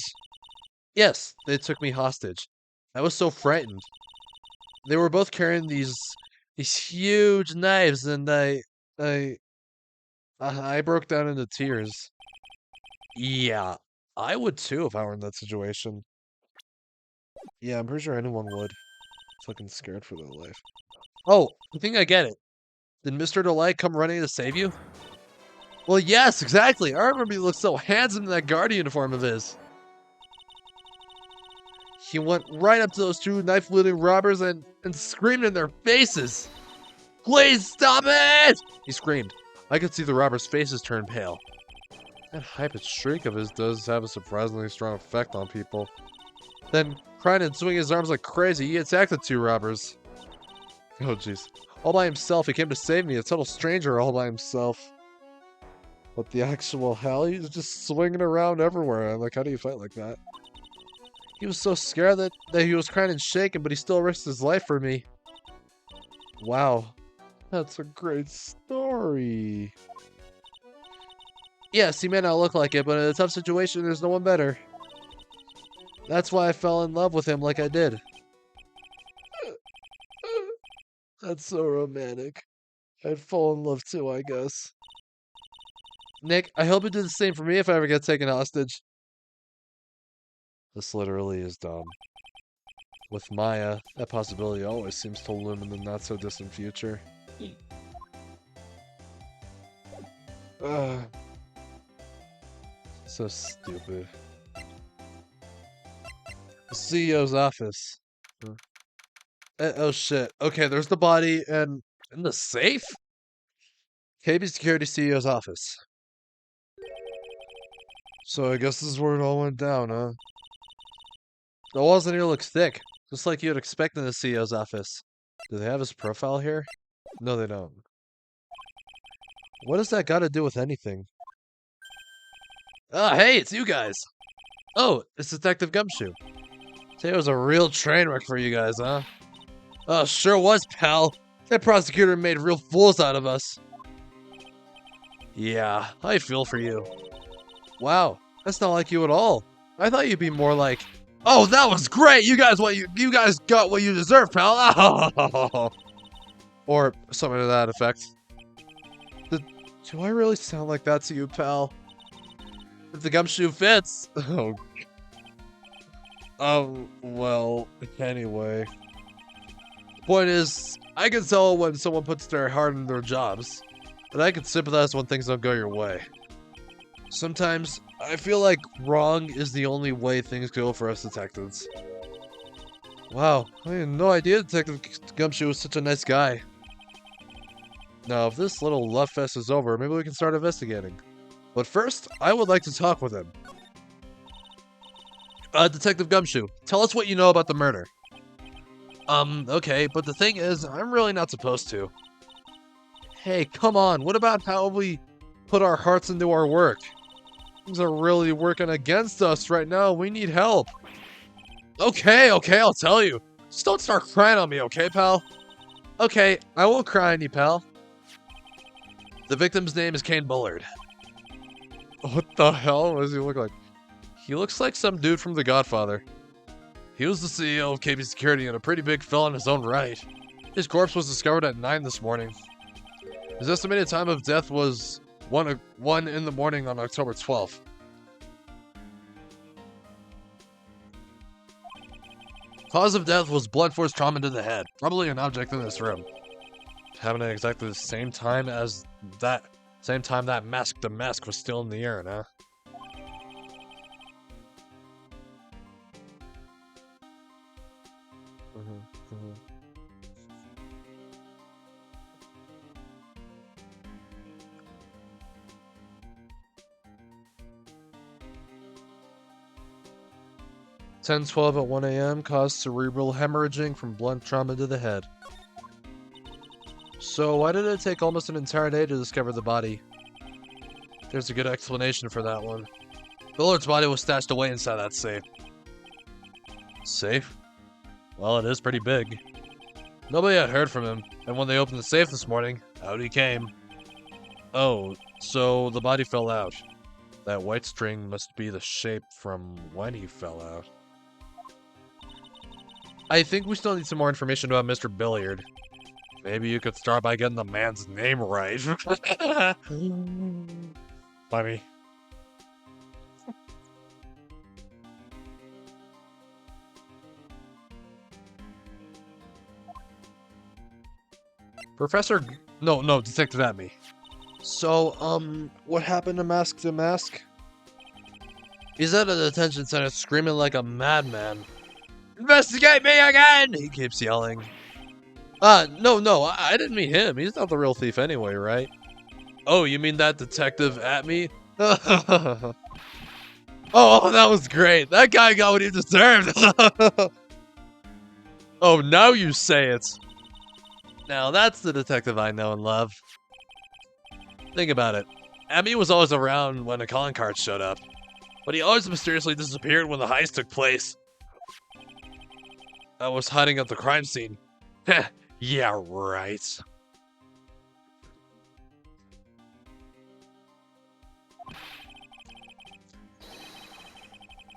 Yes, they took me hostage. I was so frightened. They were both carrying these huge knives, and I broke down into tears. Yeah, I would too if I were in that situation. Yeah, I'm pretty sure anyone would. Fucking scared for their life. Oh, I think I get it. Did Mr. Delight come running to save you? Well, yes, exactly. I remember he looked so handsome in that guard uniform of his. He went right up to those 2 knife-wielding robbers and screamed in their faces. Please stop it! He screamed. I could see the robbers' faces turn pale. That high-pitched shriek of his does have a surprisingly strong effect on people. Then, crying and swinging his arms like crazy, he attacked the 2 robbers. Oh, jeez. All by himself, he came to save me, a total stranger all by himself. What the actual hell? He was just swinging around everywhere. I'm like, how do you fight like that? He was so scared that he was crying and shaking, but he still risked his life for me. Wow. That's a great story. Yes, he may not look like it, but in a tough situation, there's no one better. That's why I fell in love with him like I did. That's so romantic. I'd fall in love too, I guess. Nick, I hope you do the same for me if I ever get taken hostage. This literally is dumb. With Maya, that possibility always seems to loom in the not-so-distant future. So stupid. The CEO's office. Oh shit. Okay, there's the body and in the safe? KB Security CEO's office. So I guess this is where it all went down, huh? The walls in here look thick, just like you'd expect in the CEO's office. Do they have his profile here? No, they don't. What does that got to do with anything? Ah, hey, it's you guys! Oh, it's Detective Gumshoe. Today was a real train wreck for you guys, huh? Oh, sure was, pal. That prosecutor made real fools out of us. Yeah, I feel for you. Wow, that's not like you at all. I thought you'd be more like, oh, that was great. You guys got what you deserve, pal. Or something to that effect. Do I really sound like that to you, pal? If the gumshoe fits. Well, anyway. Point is, I can tell when someone puts their heart into their jobs, but I can sympathize when things don't go your way. Sometimes, I feel like wrong is the only way things go for us detectives. Wow, I had no idea Detective Gumshoe was such a nice guy. Now, if this little love fest is over, maybe we can start investigating. But first, I would like to talk with him. Detective Gumshoe, tell us what you know about the murder. Okay, but the thing is, I'm really not supposed to. Hey, come on, what about how we put our hearts into our work? Things are really working against us right now, we need help. Okay, I'll tell you. Just don't start crying on me, okay, pal? Okay, I won't cry on you, pal. The victim's name is Kane Bullard. What the hell does he look like? He looks like some dude from The Godfather. He was the CEO of KB Security and a pretty big fella in his own right. His corpse was discovered at 9 this morning. His estimated time of death was 1 in the morning on October 12th. Cause of death was blunt force trauma to the head. Probably an object in this room. Happening at exactly the same time as that mask the mask was still in the air, huh? Mm-hmm. 10:12 at 1 a.m. caused cerebral hemorrhaging from blunt trauma to the head. So why did it take almost an entire day to discover the body? There's a good explanation for that one. Bullard's body was stashed away inside that safe. Safe? Well, it is pretty big. Nobody had heard from him, and when they opened the safe this morning, out he came. Oh, so the body fell out. That white string must be the shape from when he fell out. I think we still need some more information about Mr. Billiard. Maybe you could start by getting the man's name right. Funny. No, Detective Atme. So, what happened to Mask? He's at a detention center screaming like a madman. Investigate me again! He keeps yelling. No, I didn't mean him. He's not the real thief anyway, right? Oh, you mean that Detective Atme? Oh, that was great. That guy got what he deserved. Oh, now you say it. Now that's the detective I know and love. Think about it. Atme was always around when a calling card showed up, but he always mysteriously disappeared when the heist took place. I was hiding at the crime scene. Yeah, right.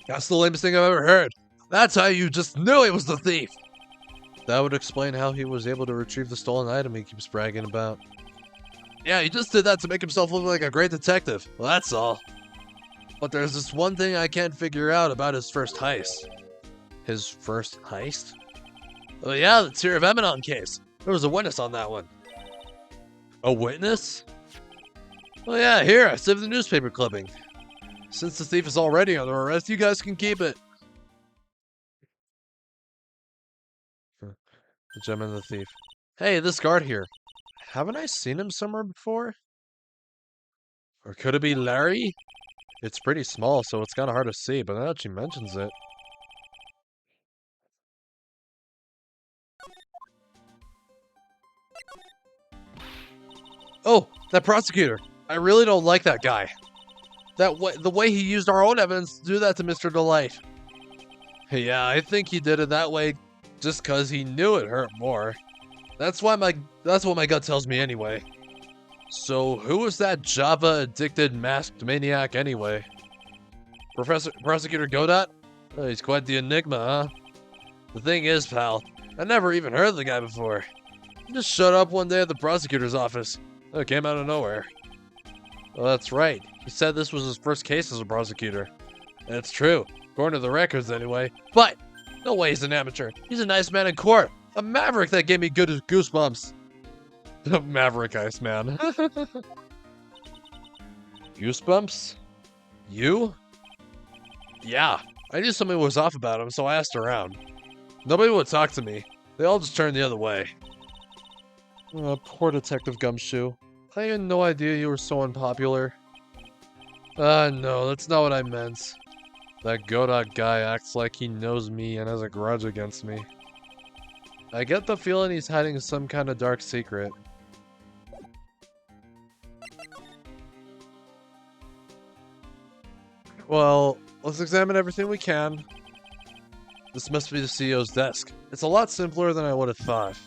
That's the lamest thing I've ever heard. That's how you just knew he was the thief. That would explain how he was able to retrieve the stolen item he keeps bragging about. Yeah, he just did that to make himself look like a great detective. Well, that's all. But there's this one thing I can't figure out about his first heist. His first heist? Oh yeah, the Tear of Eminon case. There was a witness on that one. A witness? Well yeah, here, I saved the newspaper clipping. Since the thief is already under arrest, you guys can keep it. The gem and the thief. Hey, this guard here. Haven't I seen him somewhere before? Or could it be Larry? It's pretty small, so it's kind of hard to see, but now that she mentions it. Oh, that prosecutor. I really don't like that guy. The way he used our own evidence to do that to Mr. Delight. Yeah, I think he did it that way just because he knew it hurt more. That's what my gut tells me anyway. So who was that Java-addicted masked maniac anyway? Prosecutor Godot? Oh, he's quite the enigma, huh? The thing is, pal, I never even heard of the guy before. He just showed up one day at the prosecutor's office. It came out of nowhere. Well, that's right. He said this was his first case as a prosecutor. And it's true, according to the records anyway. But, no way he's an amateur. He's a nice man in court. A maverick that gave me good goosebumps. Maverick Iceman. Goosebumps? You? Yeah, I knew something was off about him, so I asked around. Nobody would talk to me. They all just turned the other way. Poor Detective Gumshoe. I had no idea you were so unpopular. No, that's not what I meant. That Godot guy acts like he knows me and has a grudge against me. I get the feeling he's hiding some kind of dark secret. Well, let's examine everything we can. This must be the CEO's desk. It's a lot simpler than I would have thought.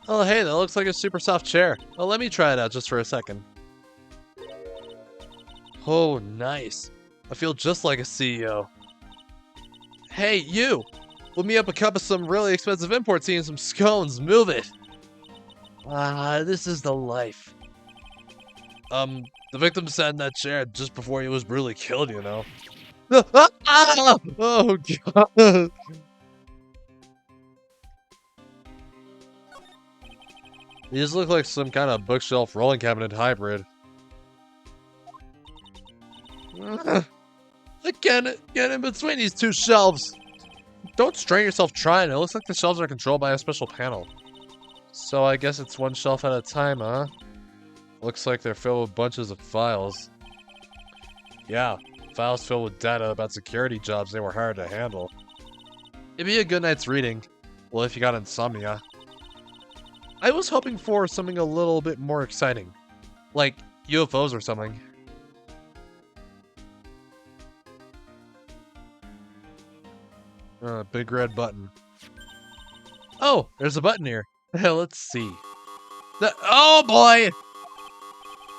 Oh, hey, that looks like a super soft chair. Well, let me try it out just for a second. Oh, nice. I feel just like a CEO. Hey, you! Whip me up a cup of some really expensive import tea and some scones. Move it! Ah, this is the life. The victim sat in that chair just before he was brutally killed, you know. Oh, God. These look like some kind of bookshelf rolling cabinet hybrid. I can't get in between these two shelves. Don't strain yourself trying. It looks like the shelves are controlled by a special panel. So I guess it's one shelf at a time, huh? Looks like they're filled with bunches of files. Yeah, files filled with data about security jobs they were hired to handle. It'd be a good night's reading. Well, if you got insomnia. I was hoping for something a little bit more exciting. Like UFOs or something. Big red button. Oh, there's a button here. Let's see. Oh boy!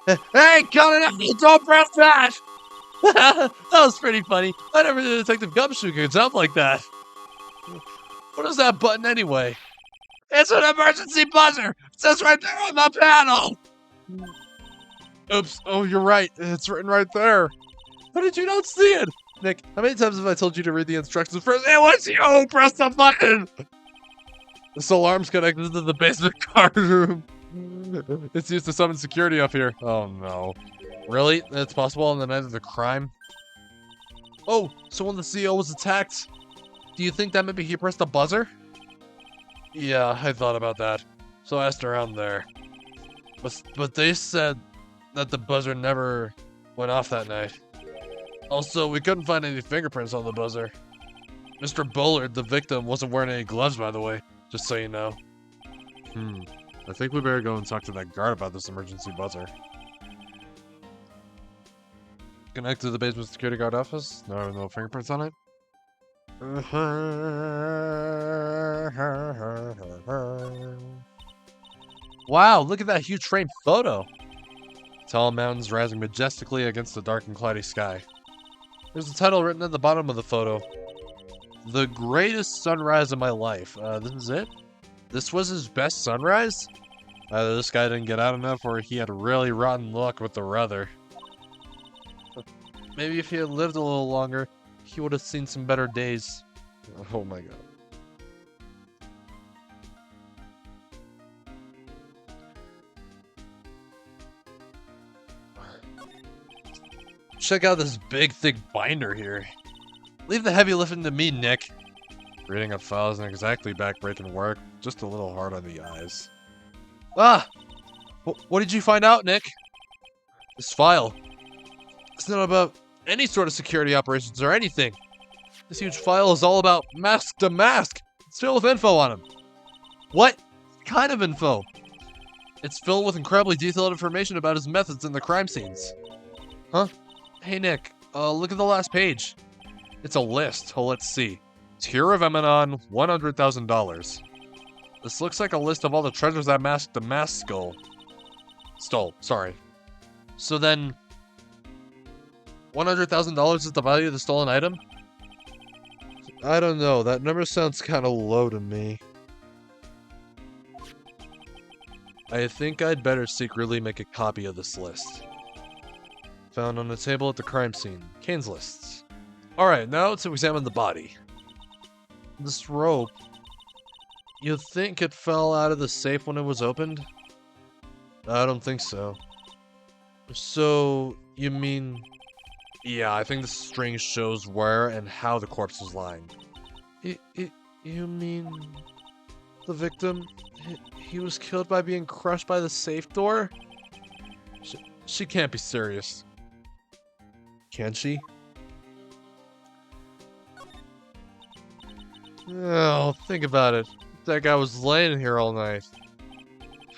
Hey, cut it out! Don't press that! That was pretty funny. I never knew Detective Gumshoe could jump like that. What is that button anyway? It's an emergency buzzer! It says right there on the panel! Oops. Oh, you're right. It's written right there. How did you not see it? Nick, how many times have I told you to read the instructions first? It was you! Press the button! This alarm's connected to the basement card room. It's used to summon security up here. Oh no. Really? That's possible on the night of the crime? Oh, so when the CEO was attacked, do you think that maybe he pressed the buzzer? Yeah, I thought about that. So I asked around there. But they said that the buzzer never went off that night. Also, we couldn't find any fingerprints on the buzzer. Mr. Bullard, the victim, wasn't wearing any gloves, by the way. Just so you know. I think we better go and talk to that guard about this emergency buzzer. Connect to the basement security guard office. No fingerprints on it. Wow, look at that huge framed photo. Tall mountains rising majestically against the dark and cloudy sky. There's a title written at the bottom of the photo. The greatest sunrise of my life. This is it? This was his best sunrise? Either this guy didn't get out enough or he had really rotten luck with the weather. Maybe if he had lived a little longer, he would have seen some better days. Oh my god. Check out this big, thick binder here. Leave the heavy lifting to me, Nick. Reading a file isn't exactly backbreaking work, just a little hard on the eyes. Ah! What did you find out, Nick? This file. It's not about any sort of security operations or anything. This huge file is all about mask to mask. It's filled with info on him. What kind of info? It's filled with incredibly detailed information about his methods in the crime scenes. Huh? Hey, Nick, look at the last page. It's a list. Oh, let's see. Tier of Eminon, $100,000. This looks like a list of all the treasures that Mask the Mask stole. Sorry. So then, $100,000 is the value of the stolen item? I don't know. That number sounds kind of low to me. I think I'd better secretly make a copy of this list. Found on the table at the crime scene. Kane's lists. Alright, now to examine the body. This rope. You think it fell out of the safe when it was opened? I don't think so. So, you mean... Yeah, I think the string shows where and how the corpse was lying. You mean... The victim... He was killed by being crushed by the safe door? She can't be serious. Can she? Oh, think about it. That guy was laying here all night.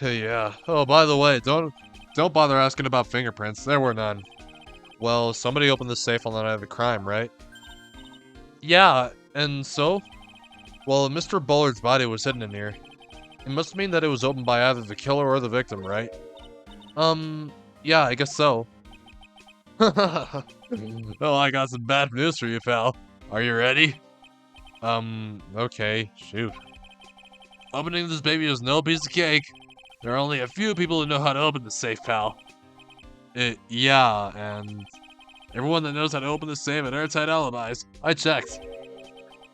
Yeah. Oh, by the way, don't bother asking about fingerprints. There were none. Well, somebody opened the safe on the night of the crime, right? Yeah, and so? Well, Mr. Bullard's body was hidden in here. It must mean that it was opened by either the killer or the victim, right? Yeah, I guess so. Oh, I got some bad news for you, pal. Are you ready? Okay, shoot. Opening this baby is no piece of cake. There are only a few people who know how to open the safe, pal. Yeah, and everyone that knows how to open the safe had airtight alibis. I checked.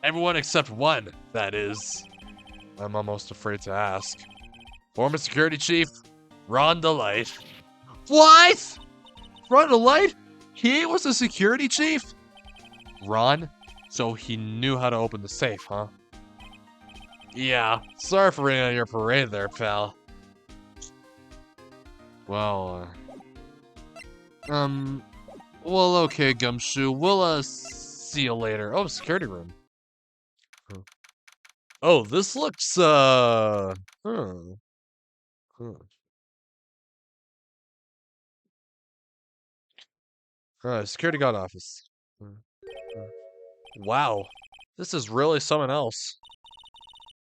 Everyone except one, that is. I'm almost afraid to ask. Former security chief, Ron DeLight. What? Ron DeLight? He was the security chief? Ron? So he knew how to open the safe, huh? Yeah, sorry for raining on your parade there, pal. Well, well, okay, Gumshoe. We'll, see you later. Oh, security room. Huh. Oh, this looks, huh. Security guard office. Wow. This is really someone else.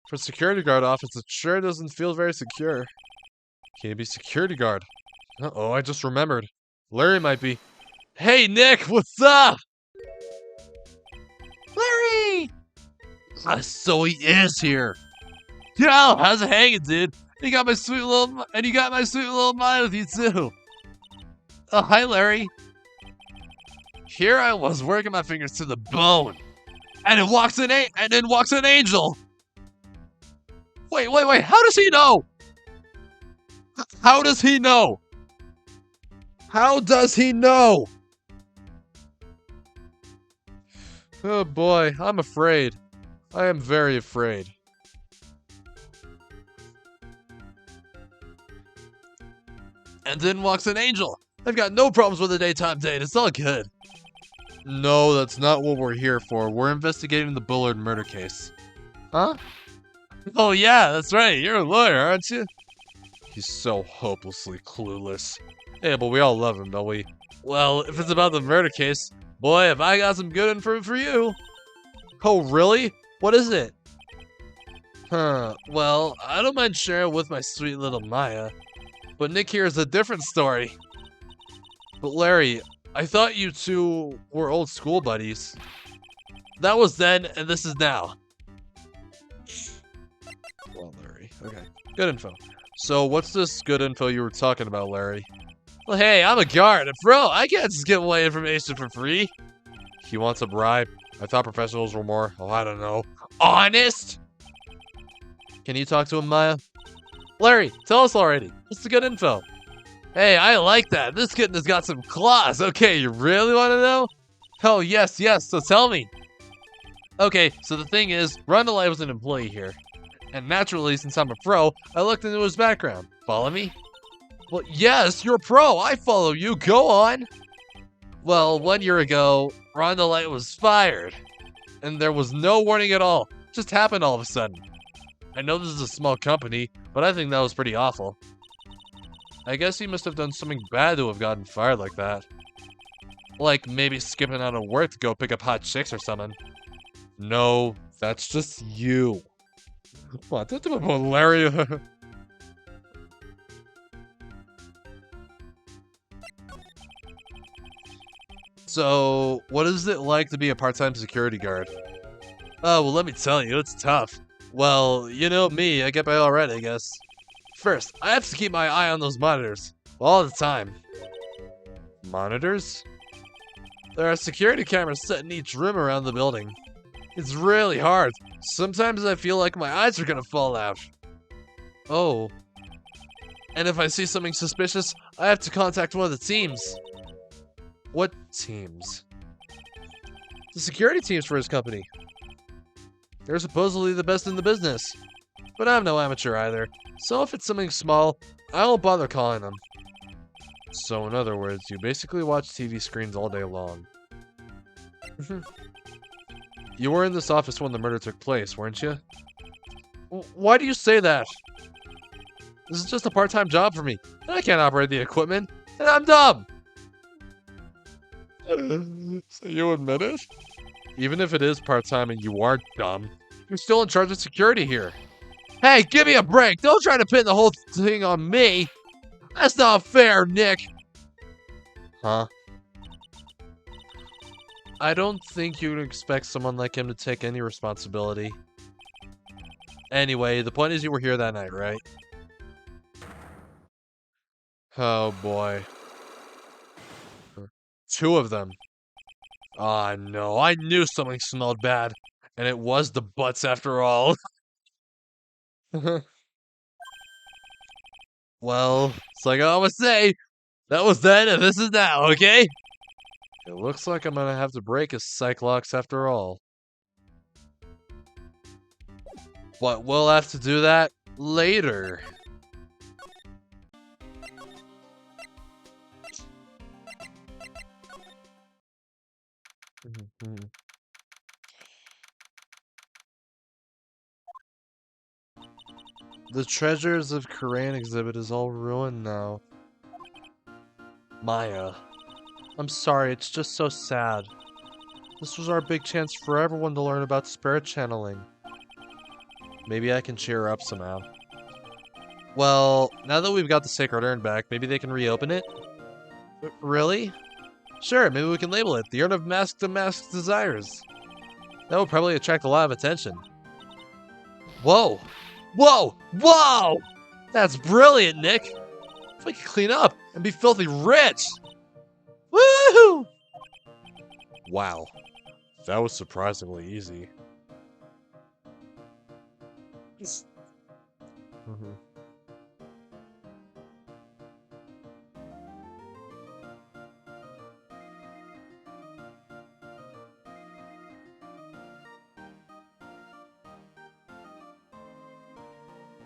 For security guard office, it sure doesn't feel very secure. Can you be security guard? Uh-oh, I just remembered. Larry might be. Hey, Nick, what's up? Larry! So he is here. Yo, how's it hanging, dude? You got my sweet little mind with you too. Oh, hi, Larry. Here I was working my fingers to the bone, and then walks an angel. Wait. How does he know? How does he know? How does he know? Oh boy, I'm afraid. I am very afraid. And then walks an angel. I've got no problems with a daytime date. It's all good. No, that's not what we're here for. We're investigating the Bullard murder case. Huh? Oh yeah, that's right. You're a lawyer, aren't you? He's so hopelessly clueless. Yeah, but we all love him, don't we? Well, if it's about the murder case, boy, have I got some good info for you. Oh, really? What is it? Huh, well, I don't mind sharing with my sweet little Maya. But Nick here is a different story. But Larry, I thought you two were old school buddies. That was then, and this is now. Well, Larry, okay. Good info. So, what's this good info you were talking about, Larry? Well, hey, I'm a guard, and bro, I can't just give away information for free. He wants a bribe. I thought professionals were more, I don't know, honest? Can you talk to him, Maya? Larry, tell us already. What's the good info? Hey, I like that. This kitten has got some claws. Okay, you really want to know? Oh, yes, so tell me. Okay, so the thing is, Ron DeLight was an employee here. And naturally, since I'm a pro, I looked into his background. Follow me? Well, yes, you're a pro. I follow you. Go on. Well, 1 year ago, Ron DeLight was fired. And there was no warning at all. It just happened all of a sudden. I know this is a small company, but I think that was pretty awful. I guess he must have done something bad to have gotten fired like that. Like maybe skipping out of work to go pick up hot chicks or something. No, that's just you. What? That's Larry. So, what is it like to be a part-time security guard? Oh, well, let me tell you, it's tough. Well, you know me, I get by alright, I guess. First, I have to keep my eye on those monitors. All the time. Monitors? There are security cameras set in each room around the building. It's really hard. Sometimes I feel like my eyes are gonna fall out. Oh. And if I see something suspicious, I have to contact one of the teams. What teams? The security teams for his company. They're supposedly the best in the business. But I'm no amateur either, so if it's something small, I won't bother calling them. So in other words, you basically watch TV screens all day long. You were in this office when the murder took place, weren't you? Why do you say that? This is just a part-time job for me, and I can't operate the equipment, and I'm dumb! So you admit it? Even if it is part-time and you are dumb, You're still in charge of security here. Hey, give me a break. Don't try to pin the whole thing on me. That's not fair, Nick. Huh? I don't think you'd expect someone like him to take any responsibility. Anyway, the point is you were here that night, right? Oh boy. 2 of them. Ah, no. I knew something smelled bad. And it was the butts after all. Well, it's like I always say, that was then and this is now, okay? It looks like I'm gonna have to break his psych locks after all. But we'll have to do that later. The Treasures of Korean exhibit is all ruined now. Maya. I'm sorry, it's just so sad. This was our big chance for everyone to learn about spirit channeling. Maybe I can cheer her up somehow. Well, now that we've got the Sacred Urn back, maybe they can reopen it? Really? Sure, maybe we can label it the Urn of Masked Desires. That would probably attract a lot of attention. Whoa! Whoa! Whoa! That's brilliant, Nick! If we could clean up and be filthy rich! Woohoo! Wow. That was surprisingly easy.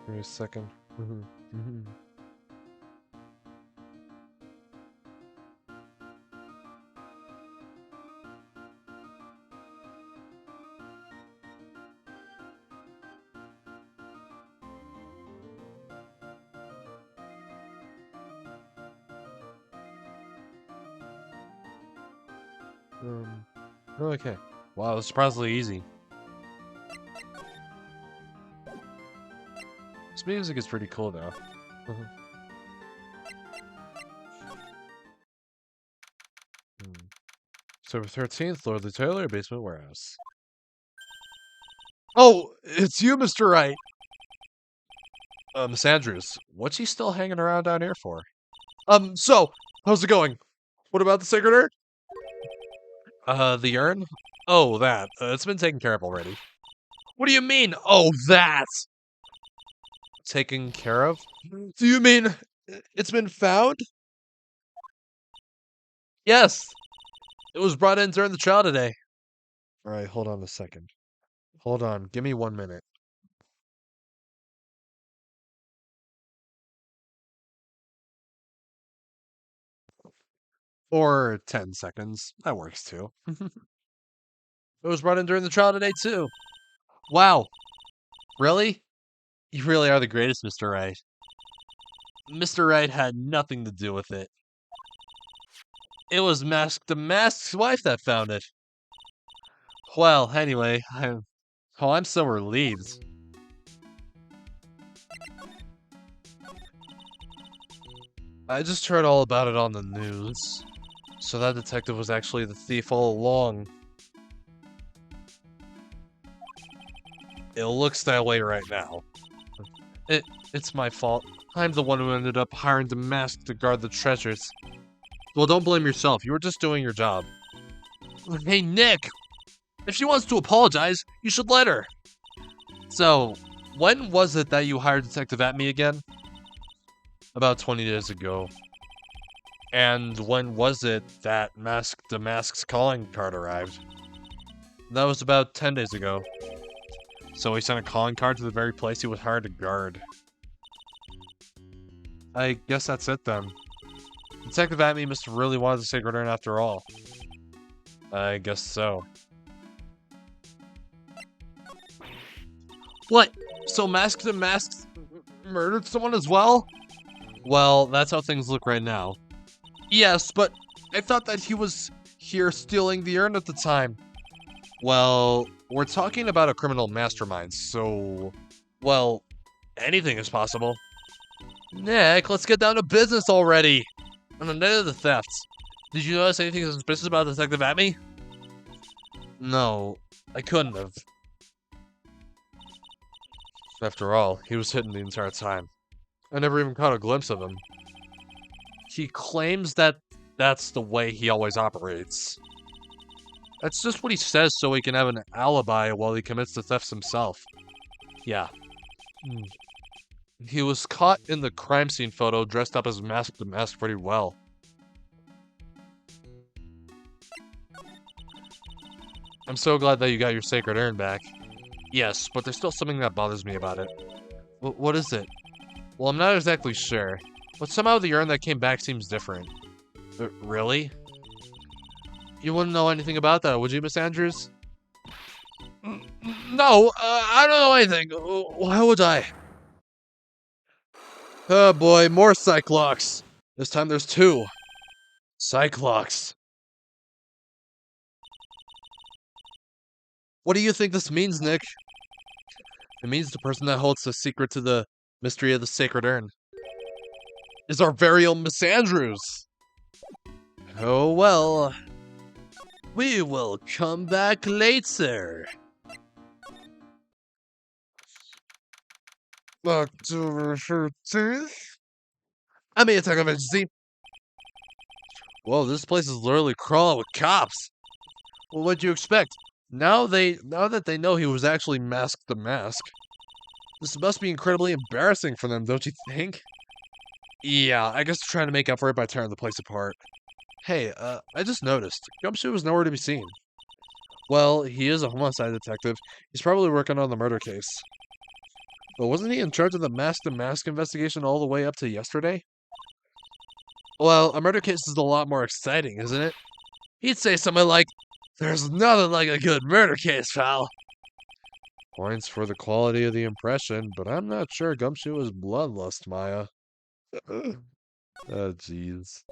Wait a second. Okay. Wow, it was surprisingly easy. This music is pretty cool, though. October 13th, Lordly Taylor, Basement Warehouse. Oh, it's you, Mr. Wright! Miss Andrews, what's he still hanging around down here for? So, how's it going? What about the Sacred Urn? The urn? Oh, that. It's been taken care of already. What do you mean, oh, that? Taken care of? Do you mean it's been found? Yes. It was brought in during the trial today. Alright, hold on a second. Hold on, give me 1 minute. Or 10 seconds. That works too. It was brought in during the trial today too. Wow. Really? You really are the greatest, Mr. Wright. Mr. Wright had nothing to do with it. It was the Mask's wife that found it. Well, anyway, I'm so relieved. I just heard all about it on the news. So that detective was actually the thief all along. It looks that way right now. It's my fault. I'm the one who ended up hiring the Mask to guard the treasures. Well, don't blame yourself. You were just doing your job. Hey, Nick! If she wants to apologize, you should let her. So, when was it that you hired Detective Atme again? About 20 days ago. And when was it that the Mask's calling card arrived? That was about 10 days ago. So he sent a calling card to the very place he was hired to guard. I guess that's it then. Detective Atme must have really wanted the Sacred Urn after all. I guess so. What? So Masked murdered someone as well? Well, that's how things look right now. Yes, but I thought that he was here stealing the urn at the time. Well, we're talking about a criminal mastermind, so... Well, anything is possible. Nick, let's get down to business already! On the night of the thefts, did you notice anything suspicious about Detective Atme? No, I couldn't have. After all, he was hidden the entire time. I never even caught a glimpse of him. He claims that that's the way he always operates. That's just what he says so he can have an alibi while he commits the thefts himself. Yeah. He was caught in the crime scene photo dressed up as Mask the Mask pretty well. I'm so glad that you got your sacred urn back. Yes, but there's still something that bothers me about it. What is it? Well, I'm not exactly sure, but somehow the urn that came back seems different. Really? You wouldn't know anything about that, would you, Miss Andrews? No, I don't know anything. Why would I? Oh boy, more Cyclops. This time there's 2. Cyclops. What do you think this means, Nick? It means the person that holds the secret to the mystery of the sacred urn is our very own Miss Andrews. Oh well. We will come back later. October 13th? I may attack emergency. Whoa, this place is literally crawling with cops. Well, what'd you expect? Now that they know he was actually Mask the Mask. This must be incredibly embarrassing for them, don't you think? Yeah, I guess they're trying to make up for it by tearing the place apart. Hey, I just noticed. Gumshoe was nowhere to be seen. Well, he is a homicide detective. He's probably working on the murder case. But wasn't he in charge of the Mask the Mask investigation all the way up to yesterday? Well, a murder case is a lot more exciting, isn't it? He'd say something like, "There's nothing like a good murder case, pal." Points for the quality of the impression, but I'm not sure Gumshoe is bloodlust, Maya. Oh, jeez.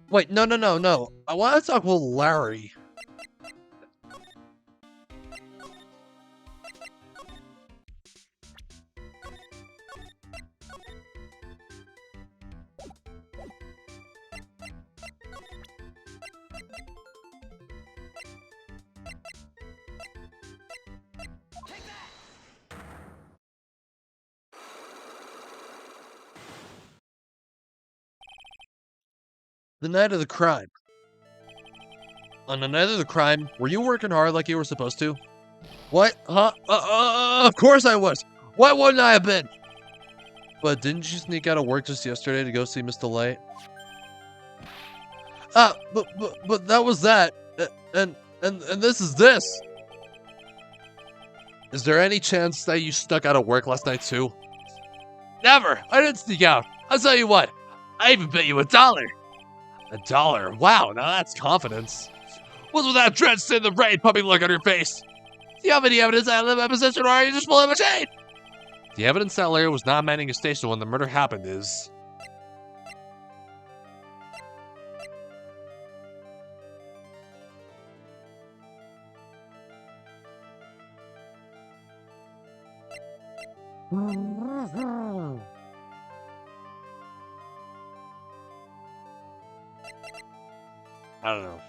Wait, no. I want to talk with Larry. The night of the crime. On the night of the crime, were you working hard like you were supposed to? What? Huh? Of course I was! Why wouldn't I have been? But didn't you sneak out of work just yesterday to go see Mr. Light? But that was that. And this is this. Is there any chance that you stuck out of work last night too? Never! I didn't sneak out. I'll tell you what. I even bet you $1. $1? Wow, now that's confidence. What's with that drenched in the rain puppy look on your face? Do you have any evidence that I live in my position, or are you just pulling my chain? The evidence that Larry was not manning a station when the murder happened is... I don't know.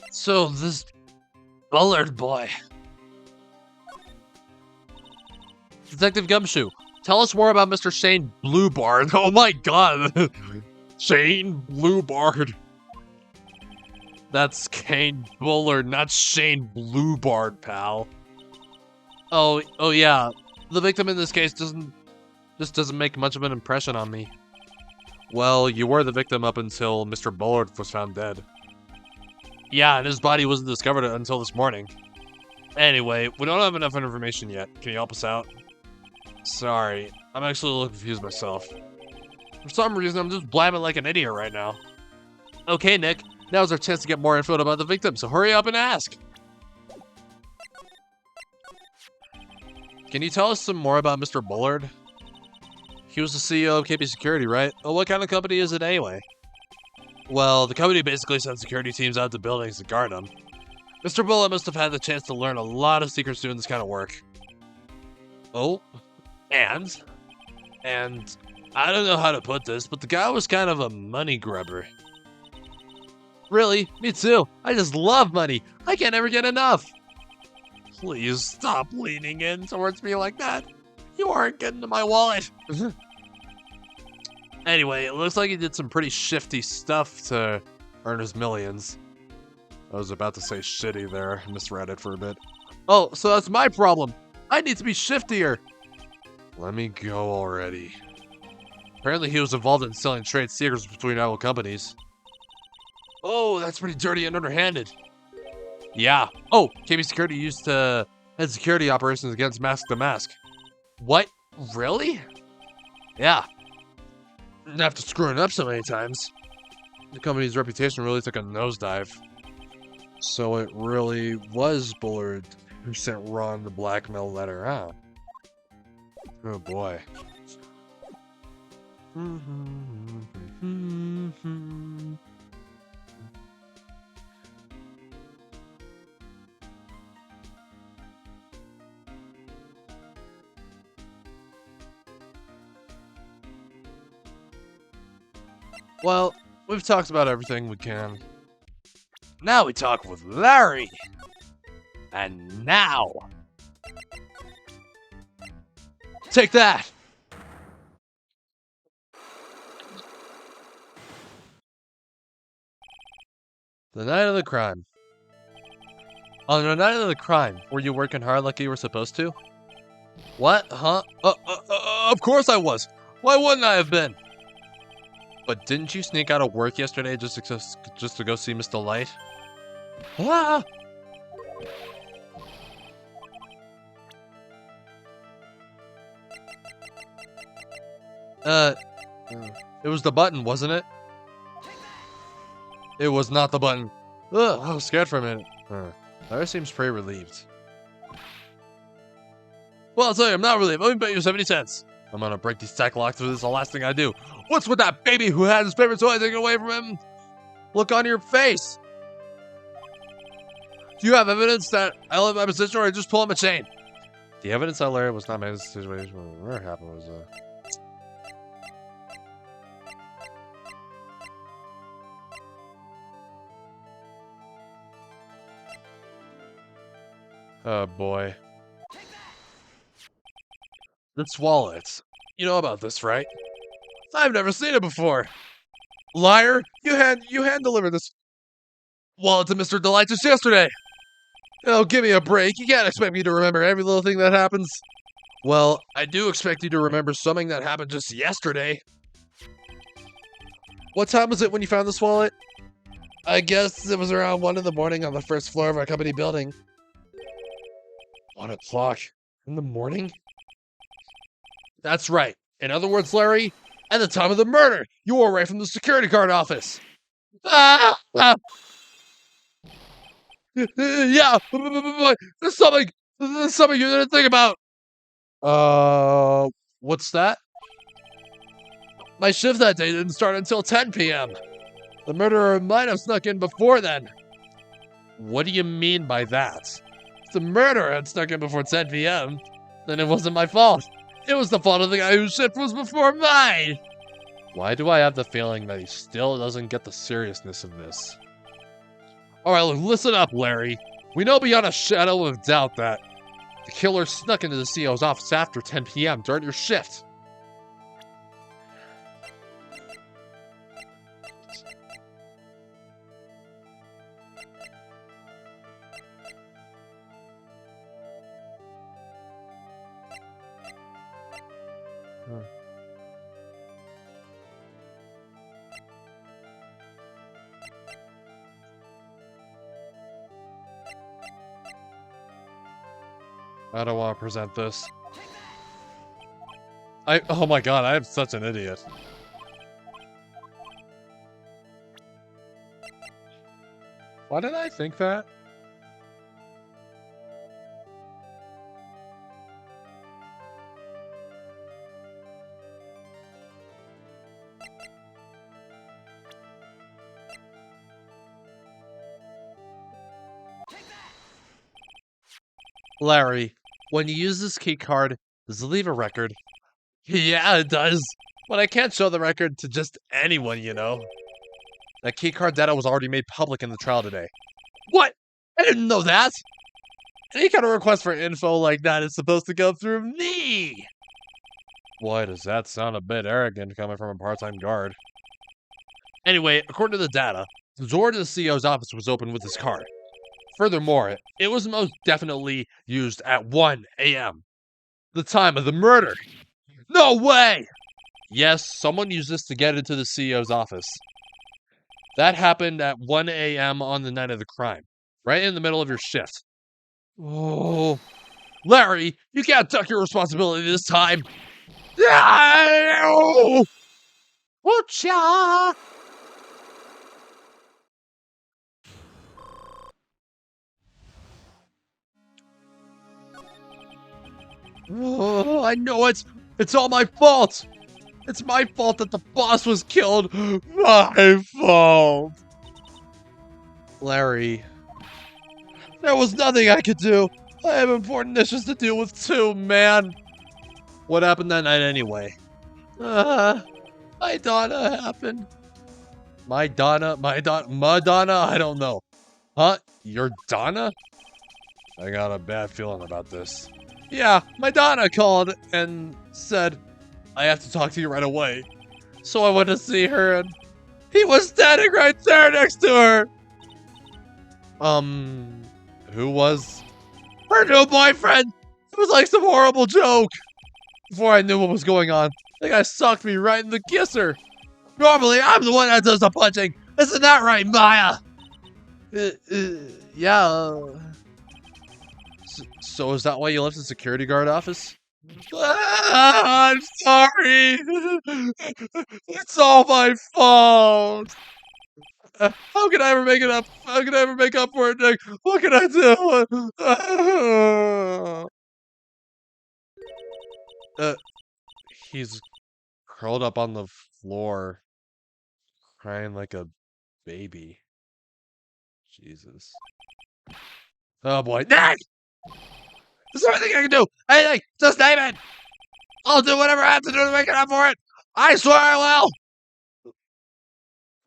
So, this Bullard boy. Detective Gumshoe, Tell us more about Mr. Shane Bluebard. Oh my god. Shane Bluebard. That's Kane Bullard, not Shane Bluebard, pal. Oh yeah. The victim in this case doesn't make much of an impression on me. Well, you were the victim up until Mr. Bullard was found dead. Yeah, and his body wasn't discovered until this morning. Anyway, we don't have enough information yet. Can you help us out? Sorry, I'm actually a little confused myself. For some reason, I'm just blabbing like an idiot right now. Okay, Nick, now's our chance to get more info about the victim, so hurry up and ask. Can you tell us some more about Mr. Bullard? He was the CEO of KP Security, right? Well, what kind of company is it anyway? Well, the company basically sends security teams out to buildings to guard them. Mr. Bullard must have had the chance to learn a lot of secrets doing this kind of work. Oh? And I don't know how to put this, but the guy was kind of a money grubber. Really? Me too. I just love money. I can't ever get enough. Please stop leaning in towards me like that. You aren't getting to my wallet. Anyway, it looks like he did some pretty shifty stuff to earn his millions. I was about to say shitty there. Misread it for a bit. Oh, so that's my problem. I need to be shiftier. Let me go already. Apparently he was involved in selling trade secrets between rival companies. Oh, that's pretty dirty and underhanded. Yeah. Oh, KB Security used to head security operations against Mask to Mask. What? Really? Yeah. After screwing up so many times, the company's reputation really took a nosedive. So it really was Bullard who sent Ron the blackmail letter, huh? Oh boy. Well, we've talked about everything we can. Now we talk with Larry. And now... take that! The night of the crime. On the night of the crime, were you working hard like you were supposed to? What? Huh? Of course I was! Why wouldn't I have been? But didn't you sneak out of work yesterday just to go see Mr. Light? Ah! It was the button, wasn't it? It was not the button. Ugh, I was scared for a minute. Larry seems pretty relieved. Well, I'll tell you, I'm not relieved. Let me bet you 70 cents. I'm gonna break these tech locks if this is the last thing I do. What's with that baby who had his favorite toy taken away from him? Look on your face. Do you have evidence that I left my position or I just pull him a chain? The evidence that Larry was not made in this situation what happened was oh boy. This wallet. You know about this, right? I've never seen it before. Liar! You hand delivered this wallet to Mr. Delight just yesterday. Oh, give me a break. You can't expect me to remember every little thing that happens. Well, I do expect you to remember something that happened just yesterday. What time was it when you found this wallet? I guess it was around 1 in the morning on the first floor of our company building. 1 o'clock in the morning? That's right. In other words, Larry, at the time of the murder, you were away from the security guard office. Yeah, there's something you didn't think about. What's that? My shift that day didn't start until 10 p.m. The murderer might have snuck in before then. What do you mean by that? If the murderer had snuck in before 10 p.m., then it wasn't my fault. It was the fault of the guy whose shift was before mine. Why do I have the feeling that he still doesn't get the seriousness of this? Alright, look, listen up, Larry. We know beyond a shadow of doubt that The killer snuck into the CEO's office after 10 p.m. during your shift. I don't want to present this. Oh my god, I am such an idiot. Why did I think that? Larry, when you use this key card, does it leave a record? Yeah, it does. But I can't show the record to just anyone, you know. That key card data was already made public in the trial today. What? I didn't know that! Any kind of request for info like that is supposed to go through me! Boy, does that sound a bit arrogant coming from a part-time guard. Anyway, according to the data, the door to the CEO's office was open with this card. Furthermore, it was most definitely used at 1 a.m. The time of the murder. No way! Yes, someone used this to get into the CEO's office. That happened at 1 a.m. on the night of the crime, right in the middle of your shift. Oh, Larry, you can't duck your responsibility this time. Whatcha? Oh, I know it. It's all my fault. It's my fault that the boss was killed. My fault. Larry, there was nothing I could do. I have important issues to deal with too, man. What happened that night anyway? My Donna happened. Madonna, I don't know. Huh? Your Donna? I got a bad feeling about this. Yeah, my Donna called and said, I have to talk to you right away. So I went to see her and he was standing right there next to her. Who was? Her new boyfriend! It was like some horrible joke! Before I knew what was going on, the guy sucked me right in the kisser! Normally, I'm the one that does the punching! Isn't that right, Maya? Yeah. So is that why you left the security guard office? I'm sorry! It's all my fault! How can I ever make it up? How can I ever make up for it, Nick? What can I do? He's curled up on the floor, crying like a baby. Jesus. Oh boy. Nick! Is there anything I can do? Anything! Just name it! I'll do whatever I have to do to make it up for it! I swear I will!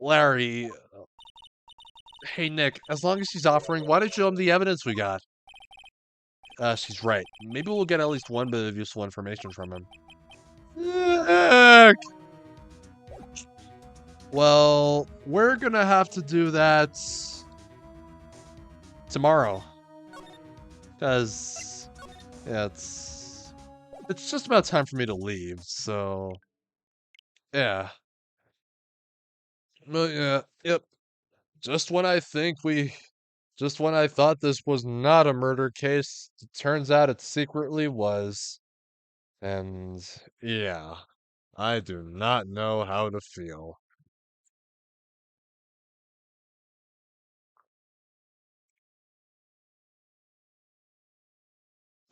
Larry. Hey, Nick, as long as she's offering, why don't you show him the evidence we got? She's right. Maybe we'll get at least one bit of useful information from him. Nick! Well, we're gonna have to do that tomorrow. Because, yeah, it's just about time for me to leave, so, yeah. Well, yeah, yep. Just when I thought this was not a murder case, it turns out it secretly was. And, yeah, I do not know how to feel.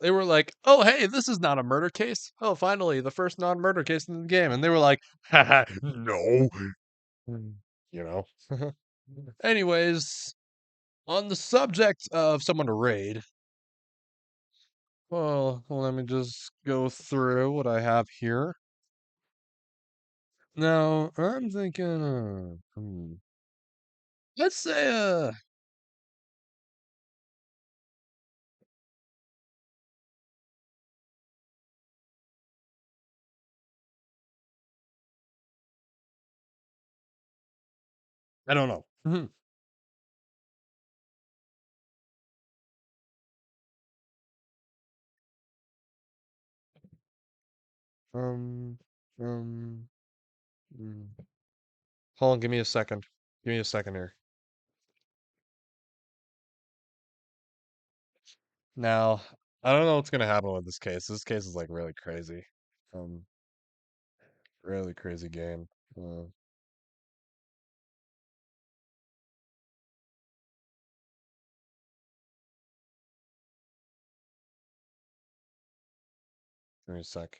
They were like, oh, hey, this is not a murder case. Oh, finally, the first non-murder case in the game. And they were like, haha, no. You know? Anyways, on the subject of someone to raid, well, let me just go through what I have here. Now, I'm thinking, let's say, I don't know. Um, um, Hold on, give me a second. Give me a second here. Now, I don't know what's gonna happen with this case. This case is like really crazy. Um, really crazy game. Give me a sec.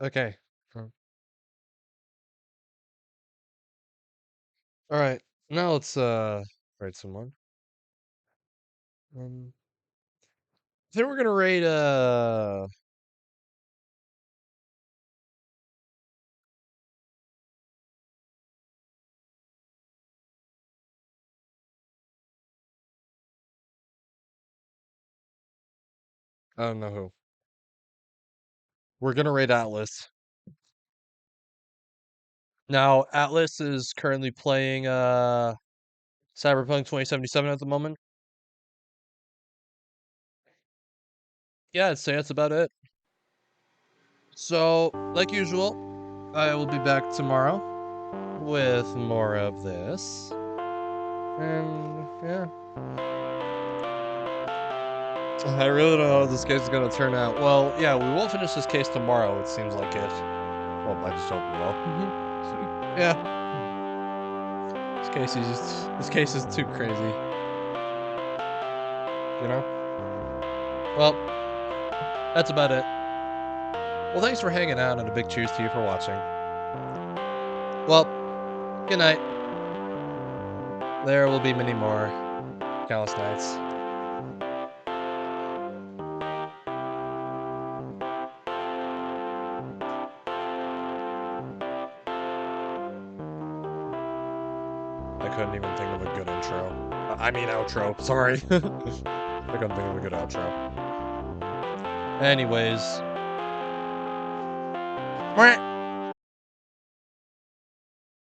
Okay. All right. Now let's write someone. I think we're gonna rate I don't know who. We're gonna rate Atlas. Now, Atlas is currently playing Cyberpunk 2077 at the moment. Yeah, I'd say that's about it. So, like usual, I will be back tomorrow with more of this. And yeah. I really don't know how this case is gonna turn out. Well, yeah, we will finish this case tomorrow, it seems like it. Well, I just hope we will. Yeah. This case is too crazy. You know? Well, that's about it. Well, thanks for hanging out, and a big cheers to you for watching. Well, good night. There will be many more countless nights. I couldn't even think of a good intro. I mean outro, sorry. I couldn't think of a good outro. Anyways.